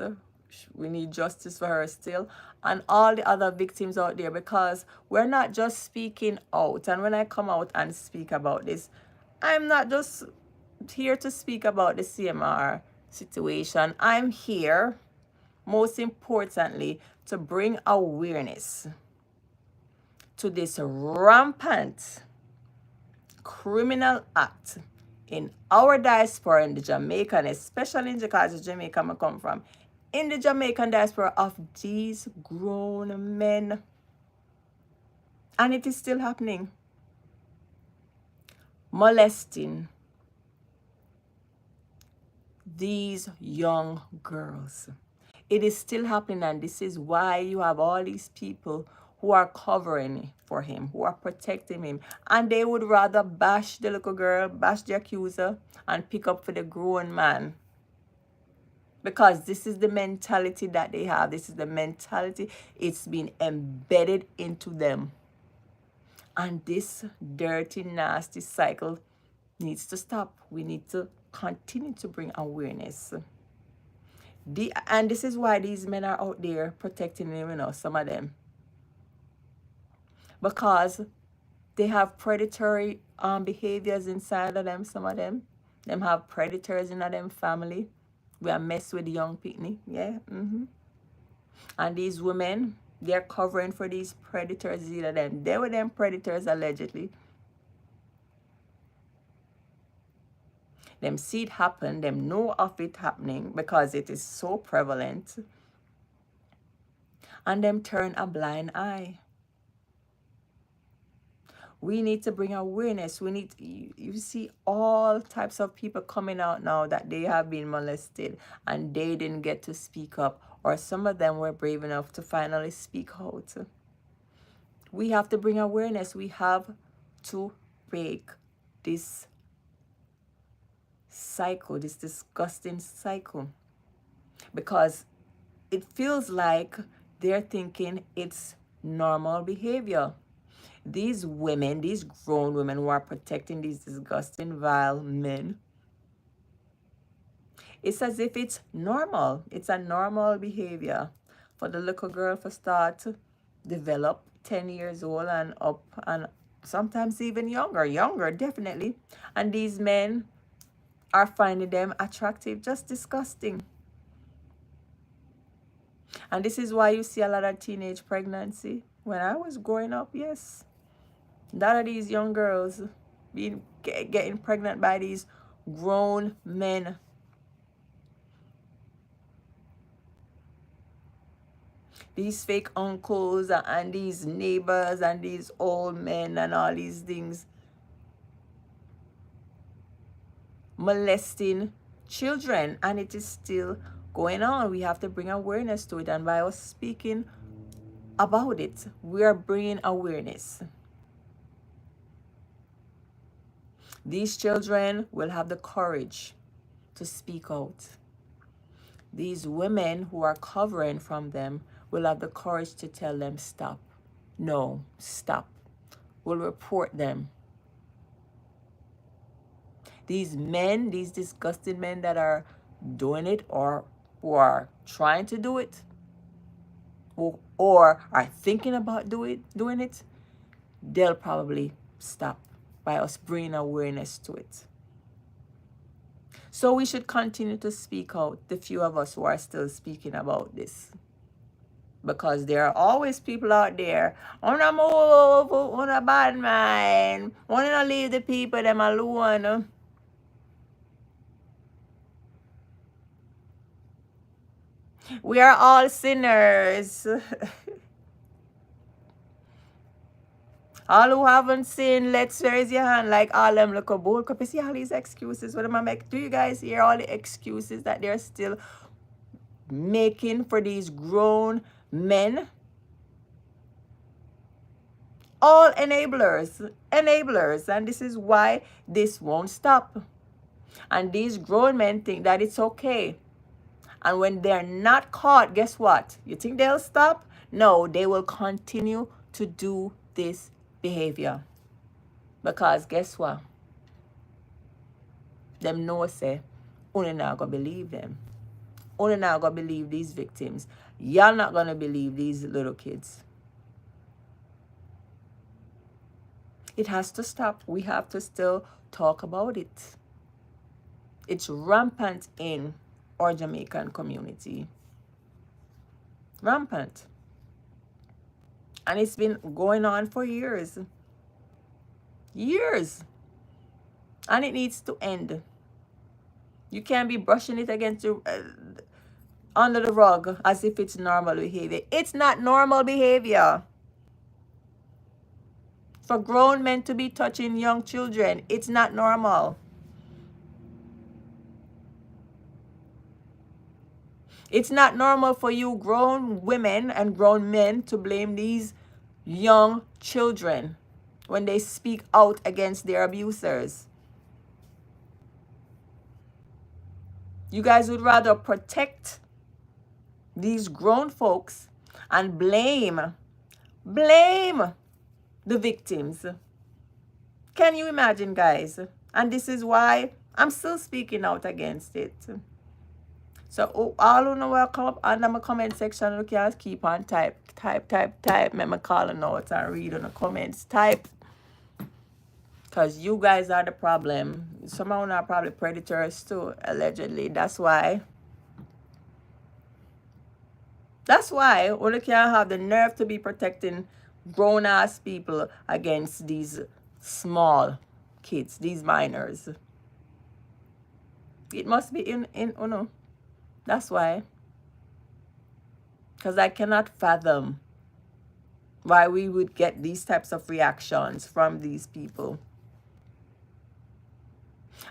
Speaker 1: we need justice for her still. And all the other victims out there, because we're not just speaking out. And when I come out and speak about this, I'm not just here to speak about the CMR situation. I'm here, most importantly, to bring awareness to this rampant criminal act in our diaspora in the Jamaican, especially in because Jamaica I come from, in the Jamaican diaspora of these grown men. And it is still happening. Molesting these young girls. It is still happening, and this is why you have all these people who are covering for him, who are protecting him. And they would rather bash the little girl, bash the accuser, and pick up for the grown man. Because this is the mentality that they have. This is the mentality. It's been embedded into them. And this dirty, nasty cycle needs to stop. We need to continue to bring awareness. And this is why these men are out there protecting them, you know, some of them. Because they have predatory behaviors inside of them, some of them. Them have predators in them family. We are messed with young people, yeah. And these women, they're covering for these predators, either them. They were them predators allegedly. Them see it happen, them know of it happening because it is so prevalent. And them turn a blind eye. We need to bring awareness. We need, you see all types of people coming out now that they have been molested and they didn't get to speak up. or some of them were brave enough to finally speak out. We have to bring awareness. We have to break this cycle, this disgusting cycle, because it feels like they're thinking it's normal behavior. These women, these grown women who are protecting these disgusting, vile men, it's as if it's normal. It's a normal behavior for the little girl to start to develop 10 years old and up, and sometimes even younger, definitely. And these men are finding them attractive, just disgusting. And this is why you see a lot of teenage pregnancy. When I was growing up, yes, a lot of these young girls getting pregnant by these grown men. These fake uncles and these neighbors and these old men and all these things molesting children, and it is still going on. We have to bring awareness to it, and by us speaking about it, we are bringing awareness. These children will have the courage to speak out. These women who are covering from them will have the courage to tell them stop. No, stop. We'll report them. These men, these disgusting men that are doing it, or who are trying to do it, or are thinking about doing it, they'll probably stop by us bringing awareness to it. So we should continue to speak out, the few of us who are still speaking about this. Because there are always people out there, wanna move, wanna bad mind, wanna leave the people them alone. We are all sinners. All who haven't sinned, let's raise your hand. Like all them look a bold cup. You see all these excuses. What am I make? Do you guys hear all the excuses that they're still making for these grown men? All enablers. And this is why this won't stop. And these grown men think that it's okay. And when they're not caught, guess what? You think they'll stop? No, they will continue to do this behavior. Because guess what? Them know say, only not gonna believe them. Only not gonna believe these victims. Y'all not gonna believe these little kids. It has to stop. We have to still talk about it. It's rampant in our Jamaican community. Rampant. And it's been going on for years. Years. And it needs to end. You can't be brushing it against your, under the rug as if it's normal behavior. It's not normal behavior. For grown men to be touching young children, it's not normal. It's not normal for you grown women and grown men to blame these young children when they speak out against their abusers. You guys would rather protect these grown folks and blame the victims. Can you imagine, guys? And this is why I'm still speaking out against it. So all who know will come up under my comment section. You can keep on type. Make me call a note and read on the comments. Type. Because you guys are the problem. Some of them are probably predators too, allegedly. That's why we can't have the nerve to be protecting grown-ass people against these small kids, these minors. It must be in That's why. Because I cannot fathom why we would get these types of reactions from these people.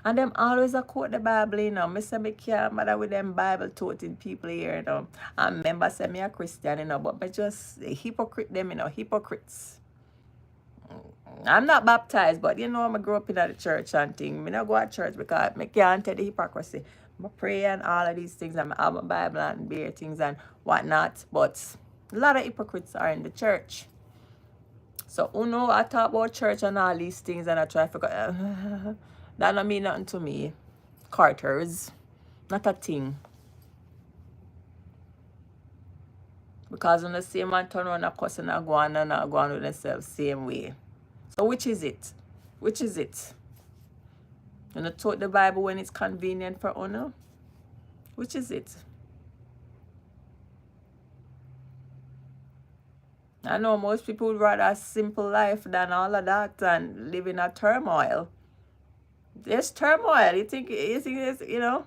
Speaker 1: And them always a quote the Bible, you know. Me say me can't bother with them Bible toting people here, you know. And member say me a Christian, you know, but me just a hypocrite them, you know, hypocrites. I'm not baptized, but you know, I grew up in the church and thing. Me not go to church because I can't tell the hypocrisy. I pray and all of these things, and I have my Bible and bear things and whatnot. But a lot of hypocrites are in the church. So, I talk about church and all these things, and I try to figure that don't mean nothing to me. Carters, not a thing. Because when the same man turn around and cuss and go on with themselves same way. So which is it? Which is it? You know, taught the Bible when it's convenient for honor? Which is it? I know most people would rather a simple life than all of that and live in a turmoil. There's turmoil. You think it's, you know,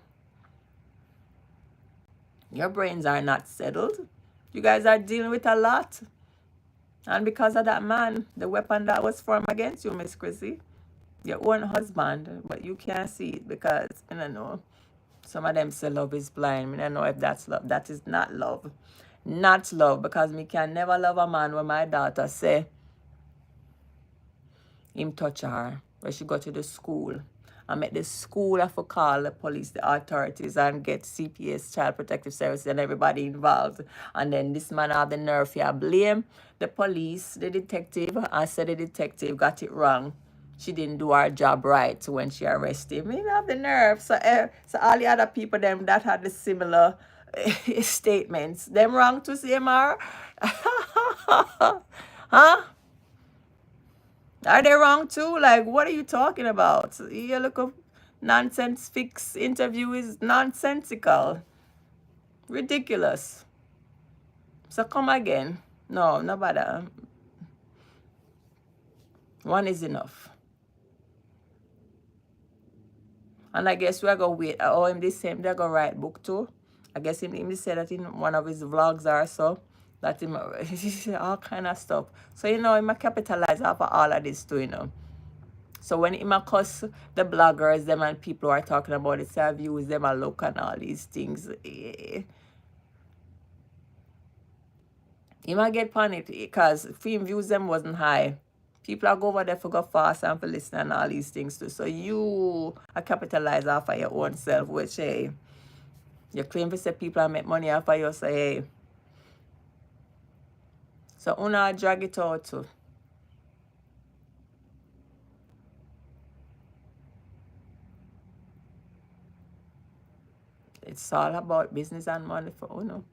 Speaker 1: your brains are not settled. You guys are dealing with a lot. And because of that man, the weapon that was formed against you, Miss Chrissy, your own husband, but you can't see it because, I don't know, some of them say love is blind. I don't know if that's love. That is not love. Not love, because me can never love a man when my daughter say him touch her when she go to the school. I met the school have to call the police, the authorities, and get CPS, Child Protective Services, and everybody involved. And then this man have the nerve to blame the police, the detective, and said the detective got it wrong. She didn't do her job right when she arrested him. He have the nerve. So all the other people them that had the similar statements, them wrong to CMR? Huh? Are they wrong too? Like, what are you talking about? Your look of nonsense fix interview is nonsensical. Ridiculous. So come again. No, no bother. One is enough. And I guess we're going to wait. Oh, him the same, they're going to write book too. I guess him said that in one of his vlogs or so. That him, all kind of stuff. So, you know, him a capitalize off of all of this too, you know. So when him a cuss the bloggers, them and people who are talking about it, so I've used them a look and all these things. He might get panicked because film views them wasn't high. People are go over there for go fast and for listen and all these things too. So you are capitalize off of your own self, which hey, you claim to say people are make money off of you, say hey. So una drag it out too. It's all about business and money for Uno.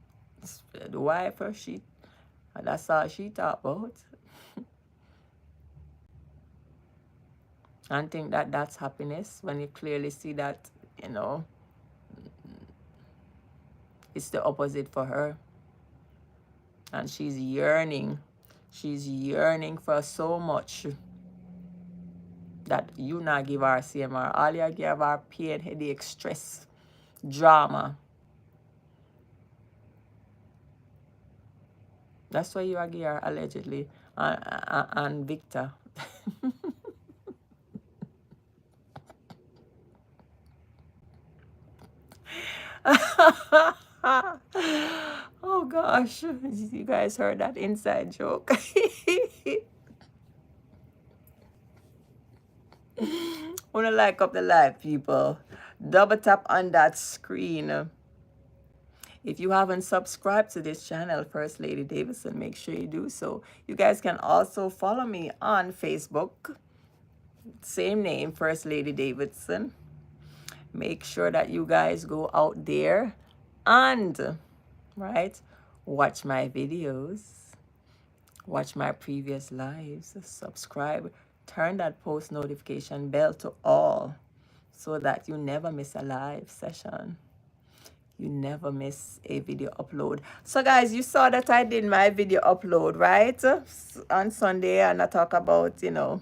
Speaker 1: The wife or she, that's all she talk about. And think that that's happiness when you clearly see that, you know, it's the opposite for her. And she's yearning. She's yearning for so much that you not give her CMR. All you give her pain, headache, stress, drama. That's why you are give her allegedly. And Victor. Oh gosh, you guys heard that inside joke. Wanna like up the live, people? Double tap on that screen. If you haven't subscribed to this channel, First Lady Davidson, make sure you do so. You guys can also follow me on Facebook. Same name, First Lady Davidson. Make sure that you guys go out there and, right, watch my videos, watch my previous lives, subscribe, turn that post notification bell to all so that you never miss a live session. You never miss a video upload. So guys, you saw that I did my video upload, right? On Sunday, and I talk about, you know,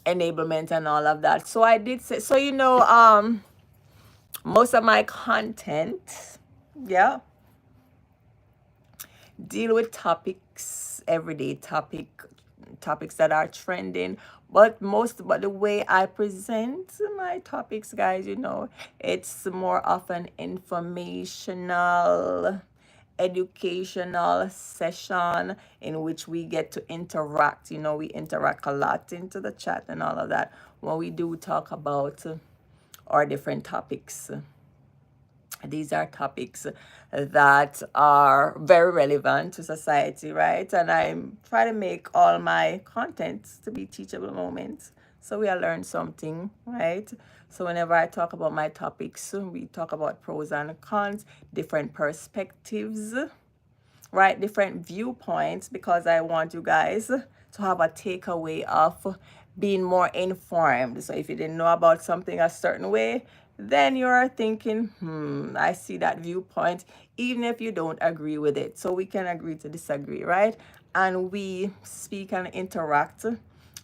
Speaker 1: enablement and all of that. So I did say, so you know, most of my content, yeah, deal with topics everyday topics that are trending. But the way I present my topics, guys, it's more of an informational, educational session in which we get to interact. We interact a lot into the chat and all of that when we do talk about our different topics. These are topics that are very relevant to society, right? And I try to make all my content to be teachable moments, so we all learn something, right? So whenever I talk about my topics, we talk about pros and cons, different perspectives, right? Different viewpoints, because I want you guys to have a takeaway of being more informed. So if you didn't know about something a certain way, then you're thinking, I see that viewpoint, even if you don't agree with it. So we can agree to disagree, right? And we speak and interact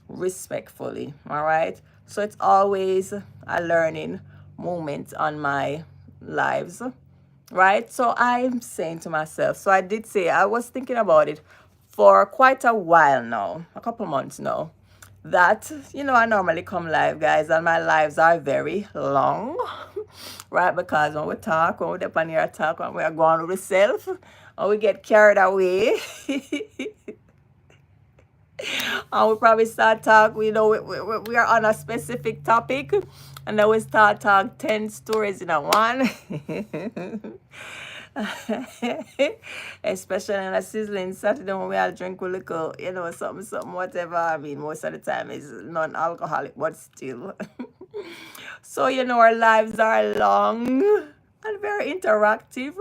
Speaker 1: respectfully, all right? So it's always a learning moment on my lives, right? So I'm saying to myself, so I did say, I was thinking about it for quite a while now, a couple months now, that, I normally come live, guys, and my lives are very long, right? Because when we depend on your talk, when we are going with self, and we get carried away, and we probably start talk, we are on a specific topic, and then we start talk 10 stories in a one. Especially on a sizzling Saturday when we all drink a little, something, whatever. I mean, most of the time is non-alcoholic, but still. So, our lives are long and very interactive.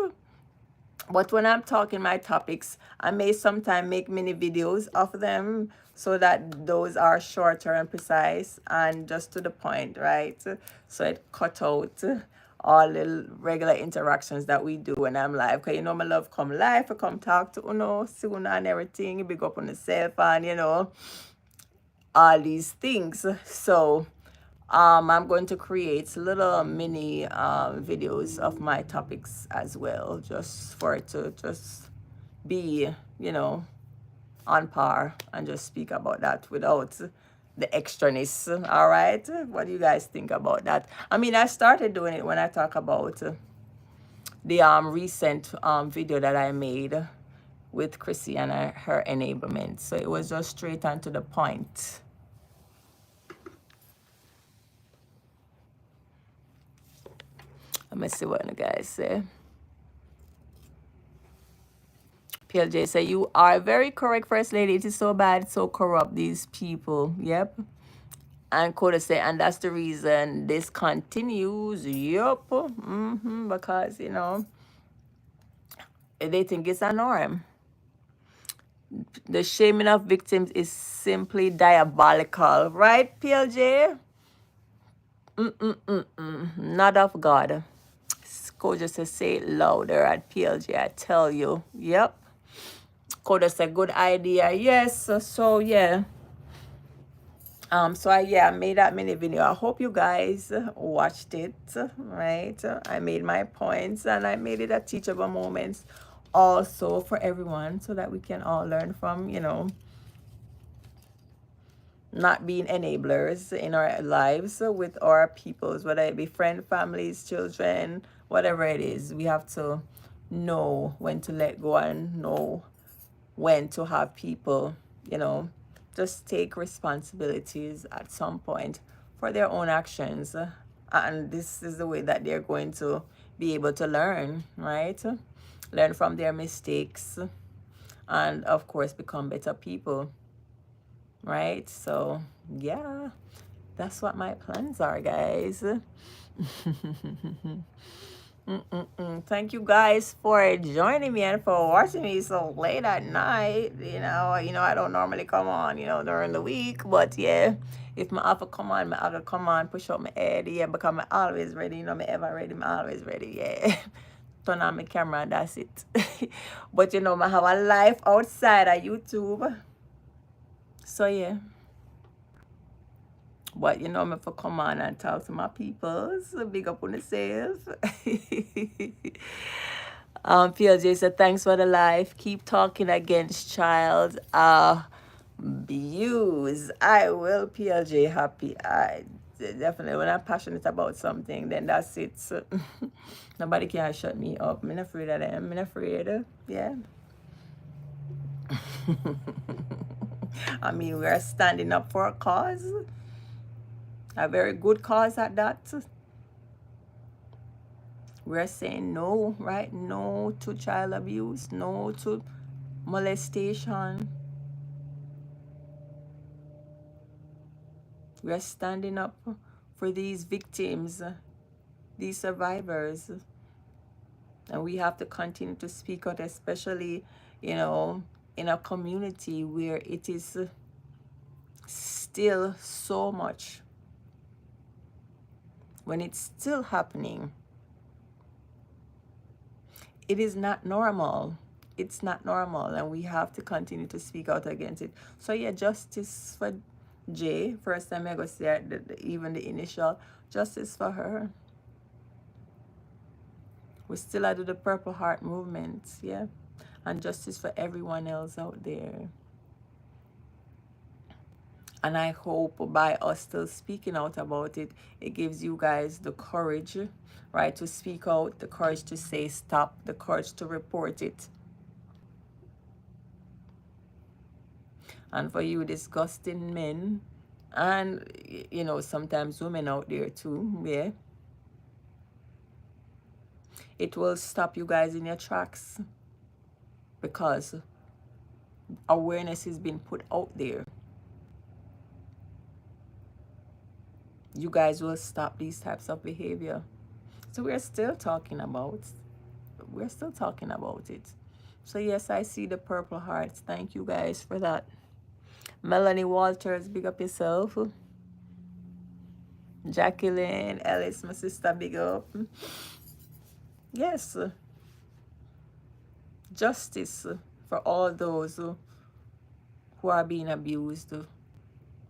Speaker 1: But when I'm talking my topics, I may sometimes make mini videos of them so that those are shorter and precise and just to the point, right? So it cut out all the regular interactions that we do when I'm live. Because my love come live, I come talk to soon and everything, big up on yourself and all these things. So I'm going to create little mini videos of my topics as well, just for it to just be, on par and just speak about that without the extraness. All right, what do you guys think about that? I mean, I started doing it when I talk about the recent video that I made with Chrissy and her enablement. So it was just straight on to the point. Let me see what the guys say. PLJ say, you are very correct, First Lady. It is so bad, so corrupt, these people. Yep. And Coda say, and that's the reason this continues. Yep. Because, they think it's a norm. The shaming of victims is simply diabolical. Right, PLJ? Not of God. Coda says, say it louder at PLJ, I tell you. Yep. Coda said, good idea. Yes. So yeah. I made that mini video. I hope you guys watched it, right? I made my points and I made it a teachable moments also for everyone so that we can all learn from, not being enablers in our lives with our peoples, whether it be friends, families, children, whatever it is. We have to know when to let go and know when to have people, just take responsibilities at some point for their own actions. And this is the way that they're going to be able to learn, right? Learn from their mistakes and, of course, become better people, right? So, yeah, that's what my plans are, guys. Thank you guys for joining me and for watching me so late at night. I don't normally come on, during the week, but yeah, if I have to come on, I have to come on, push up my head, yeah, because I'm always ready, me ever ready, I'm always ready, yeah. Turn on my camera and that's it. But I have a life outside of YouTube. So yeah. But me for come on and talk to my people. So big up on yourself. PLJ said, thanks for the life. Keep talking against child abuse. I will, PLJ, happy. I definitely, when I'm passionate about something, then that's it. So, nobody can shut me up. I'm not afraid of them. I'm not afraid. Yeah. I mean, we're standing up for a cause, a very good cause at that. We're saying no, right? No to child abuse, no to molestation. We're standing up for these victims, these survivors. And we have to continue to speak out, especially, you know, in a community where it is still so much. When it's still happening, it is not normal. It's not normal, and we have to continue to speak out against it. So yeah, justice for Jay. First time I go say even the initial justice for her. We still do the Purple Heart movement, yeah, and justice for everyone else out there. And I hope by us still speaking out about it, it gives you guys the courage, right, to speak out, the courage to say stop, the courage to report it. And for you disgusting men, and, you know, sometimes women out there too, yeah, it will stop you guys in your tracks because awareness is being put out there. You guys will stop these types of behavior. So we're still talking about it. So yes, I see the Purple Hearts. Thank you guys for that. Melanie Walters, big up yourself. Jacqueline Ellis, my sister, big up. Yes, justice for all those who are being abused,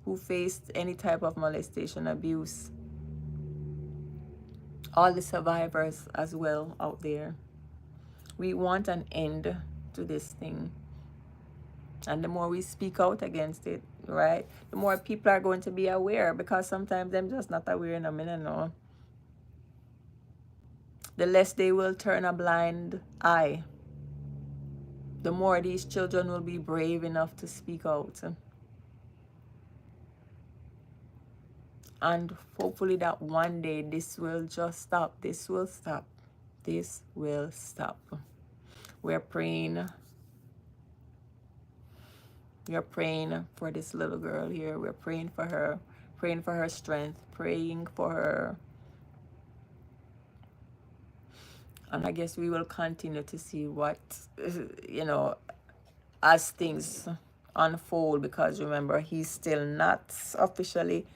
Speaker 1: who faced any type of molestation, abuse. All the survivors as well out there. We want an end to this thing. And the more we speak out against it, right, the more people are going to be aware, because sometimes them just not aware in a minute, no. The less they will turn a blind eye, the more these children will be brave enough to speak out. And hopefully that one day this will just stop. This will stop. This will stop. We're praying. We're praying for this little girl here. We're praying for her strength, praying for her. And I guess we will continue to see what, you know, as things unfold, because remember, he's still not officially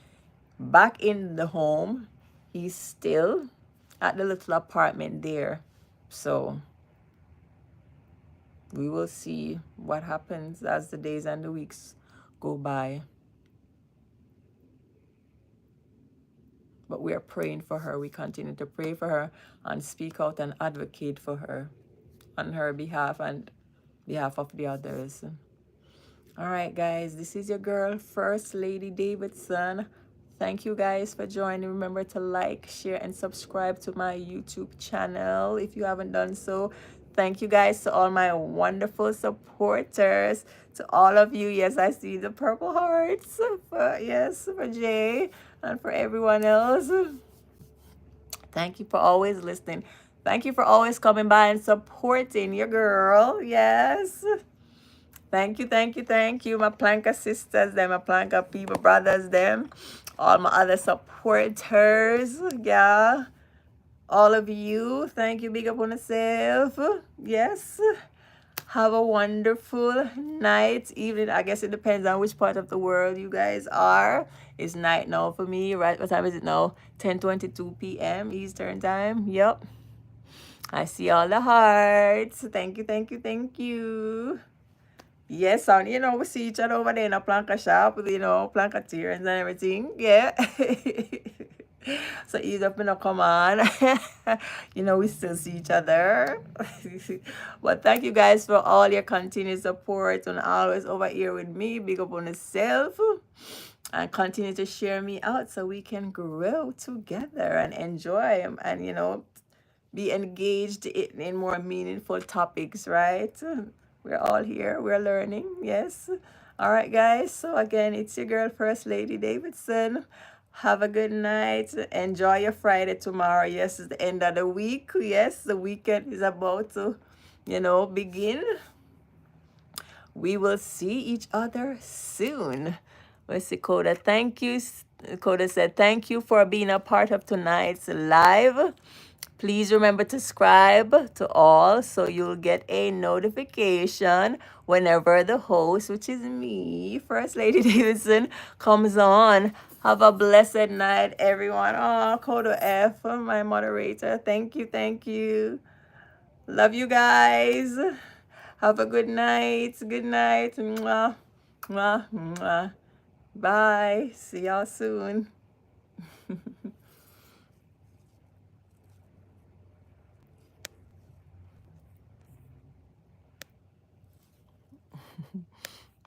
Speaker 1: back in the home. He's still at the little apartment there. So we will see what happens as the days and the weeks go by. But we are praying for her. We continue to pray for her and speak out and advocate for her on her behalf and behalf of the others. All right, guys, this is your girl, First Lady Davidson. Thank you guys for joining. Remember to like, share, and subscribe to my YouTube channel if you haven't done so. Thank you guys to all my wonderful supporters. To all of you, yes, I see the purple hearts. For Jay and for everyone else. Thank you for always listening. Thank you for always coming by and supporting your girl. Yes. Thank you, thank you, thank you. My Planka sisters, them, my Planka people, brothers, them. All my other supporters. Yeah. All of you. Thank you. Big up on yourself. Yes. Have a wonderful night, evening. I guess it depends on which part of the world you guys are. It's night now for me, right? What time is it now? 10:22 p.m. Eastern time. Yep. I see all the hearts. Thank you, thank you, thank you. Yes, and you know, we see each other over there in a planka shop with, you know, planka tears and everything. Yeah. So either up and come on. You know, we still see each other. But thank you guys for all your continued support and always over here with me. Big up on yourself. And continue to share me out so we can grow together and enjoy and you know, be engaged in more meaningful topics, right? We're all here, we're learning, yes. All right, guys. So again, it's your girl, First Lady Davidson. Have a good night. Enjoy your Friday tomorrow. Yes, it's the end of the week. Yes, the weekend is about to, you know, begin. We will see each other soon. Let's see, Coda. Thank you. Coda said, thank you for being a part of tonight's live. Please remember to subscribe to all so you'll get a notification whenever the host, which is me, First Lady Davidson, comes on. Have a blessed night, everyone. Oh, Coda F, my moderator. Thank you, thank you. Love you guys. Have a good night. Good night. Mwah, mwah, mwah. Bye. See y'all soon.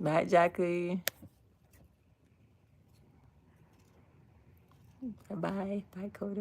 Speaker 1: Bye, Jackie. Bye. Bye, Coda.